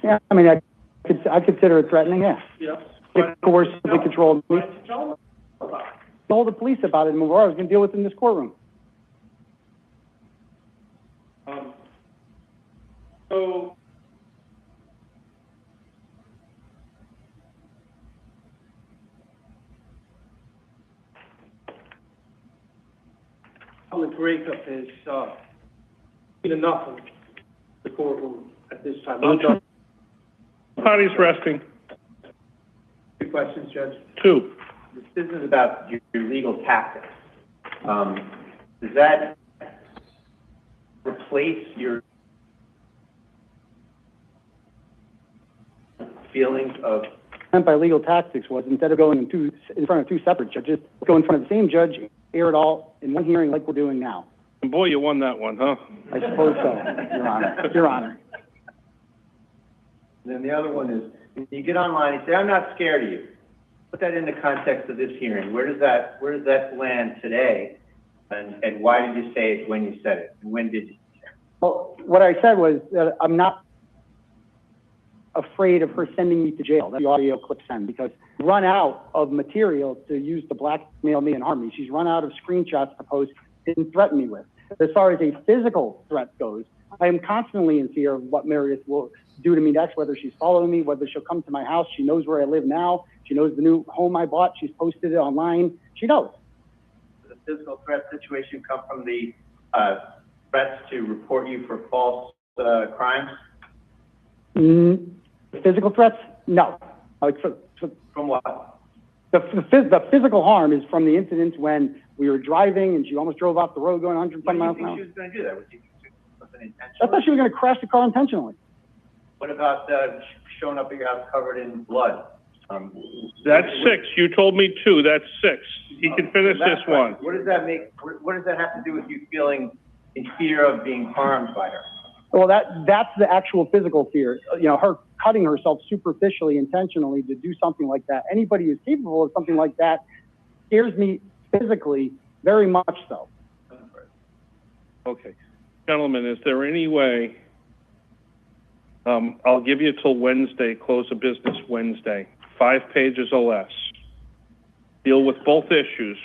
Yeah, I mean, I consider it threatening, yeah. Yeah. It coercively controlled me. Why didn't you tell them about it? Told the police about it and move on. I was gonna deal with it in this courtroom. So. Public breakup is, enough of the courtroom at this time. I'm done. Party's resting. Two questions, Judge. Two. This is about your legal tactics. Does that replace your feelings of, Meant by legal tactics was instead of going in front of two separate judges, go in front of the same judge, air it all in one hearing like we're doing now. And boy, you won that one, huh? I suppose so, Your Honor. Your Honor. And then the other one is, you get online and say, I'm not scared of you. Put that in the context of this hearing. Where does that land today? And why did you say it when you said it? And when did you? Well, what I said was that I'm not afraid of her sending me to jail. That's the audio clip send, because run out of material to use to blackmail me and harm me. She's run out of screenshots to post and threaten me with. As far as a physical threat goes, I am constantly in fear of what Meredith will do to me next, whether she's following me, whether she'll come to my house. She knows where I live now. She knows the new home I bought. She's posted it online. She knows. Does the physical threat situation come from the threats to report you for false crimes? Physical threats? No. From what? The physical harm is from the incidents when we were driving and she almost drove off the road going 120 miles an hour. What do you think she was going to do that? Was she intentional? I thought she was going to crash the car intentionally. What about showing up at your house covered in blood? That's 6. You told me 2. That's 6. He can finish this one. What does that make? What does that have to do with you feeling in fear of being harmed by her? Well, that's the actual physical fear. You know, her cutting herself superficially, intentionally to do something like that. Anybody who's capable of something like that scares me physically, very much so. Okay. Gentlemen, is there any way, I'll give you till Wednesday, close of business Wednesday, 5 pages or less. Deal with both issues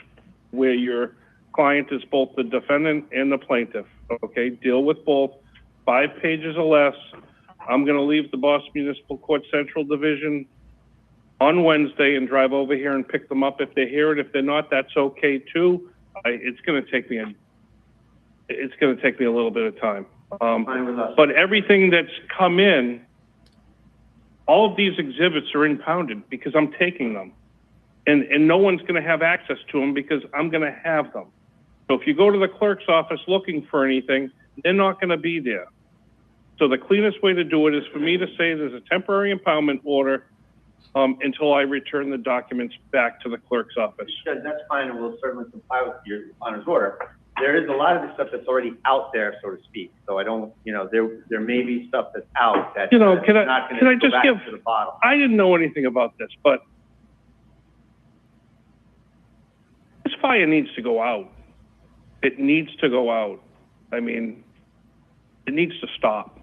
where your client is both the defendant and the plaintiff, okay? Deal with both, 5 pages or less. I'm gonna leave the Boston Municipal Court Central Division on Wednesday and drive over here and pick them up if they're here, and if they're not, that's okay too. It's gonna take me a little bit of time. But everything that's come in, all of these exhibits are impounded because I'm taking them. And no one's gonna have access to them because I'm gonna have them. So if you go to the clerk's office looking for anything, they're not gonna be there. So the cleanest way to do it is for me to say there's a temporary impoundment order until I return the documents back to the clerk's office. Judge, that's fine, and we'll certainly comply with your Honor's order. There is a lot of the stuff that's already out there, so to speak. So I don't, you know, there may be stuff that's out that can I go just back give, to the bottom. I didn't know anything about this, but this fire needs to go out. It needs to go out. I mean, it needs to stop.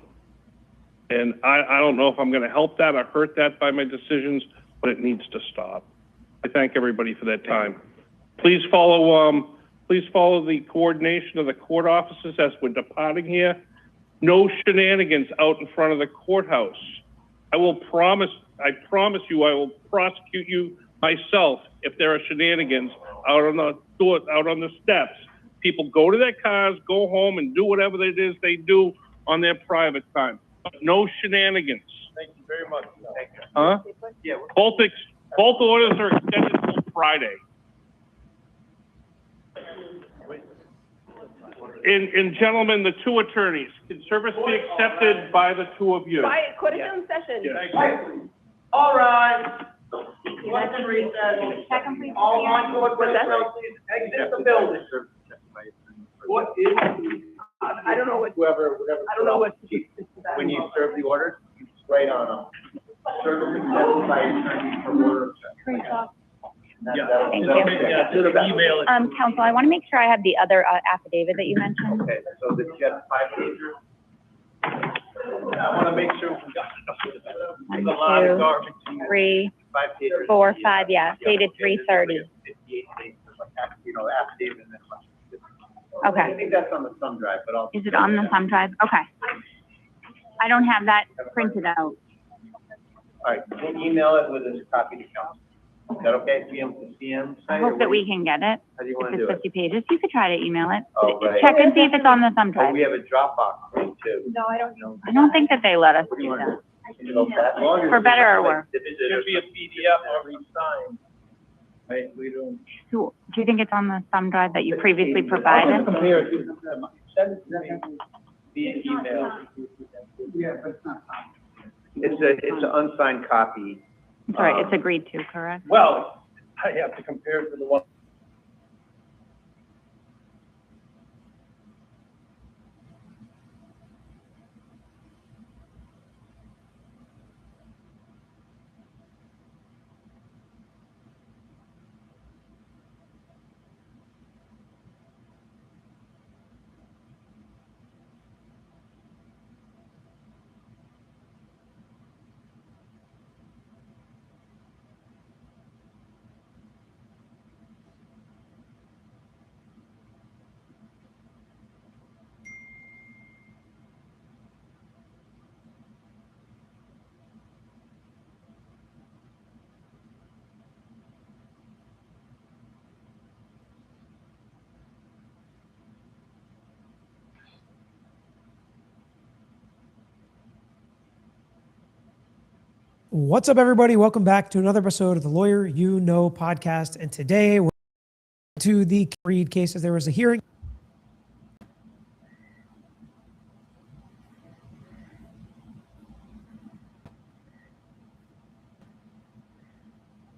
And I don't know if I'm going to help that or hurt that by my decisions, but it needs to stop. I thank everybody for that time. Please follow the coordination of the court offices as we're departing here. No shenanigans out in front of the courthouse. I promise you, I will prosecute you myself if there are shenanigans out on the steps. People go to their cars, go home, and do whatever it is they do on their private time. No shenanigans. Thank you very much. Thank you. Huh? Yeah. Both orders are extended until Friday. And gentlemen, the 2 attorneys, can service be accepted by the 2 of you? Quiet, court-adjourned session. All right. Let's recess. Second, please. All on board personnel, please exit the building. What is, I don't know what, whoever, I don't know what. When you serve the orders, you just write on them. Service accepted by attorney for order. Thank you. to the email. Counsel, I want to make sure I have the other affidavit that you mentioned. Okay, so the jet 5 pager. I want to make sure we got it. There's a 1, lot of 2, garbage. 3, 5 pager. 4, 5, yeah, dated 3/30. 58 pages, you know, affidavit and then. Okay. I think that's on the thumb drive, but I'll. Is it on the thumb drive? Okay. I don't have that printed out. All right, we'll email it with a copy to council. Is that okay? CM? I hope that we can get it. How do you If want to do it's it? 50 pages, you could try to email it. Oh, right. Check and see if it's on the thumb Oh, drive. we have a Dropbox thing too. No, I don't. I don't think that they let us What do you do want that. to do? As long as For better or worse. It should be a PDF already signed. Right, we don't. So, do you think it's on the thumb drive that you previously I'll provided? compare it to, send it to me via email. Yeah, but it's not. It's an unsigned copy. Sorry, it's agreed to, correct? Well, I have to compare it to the one. What's up, everybody? Welcome back to another episode of the Lawyer You Know podcast. And today we're to the Reed case. As there was a hearing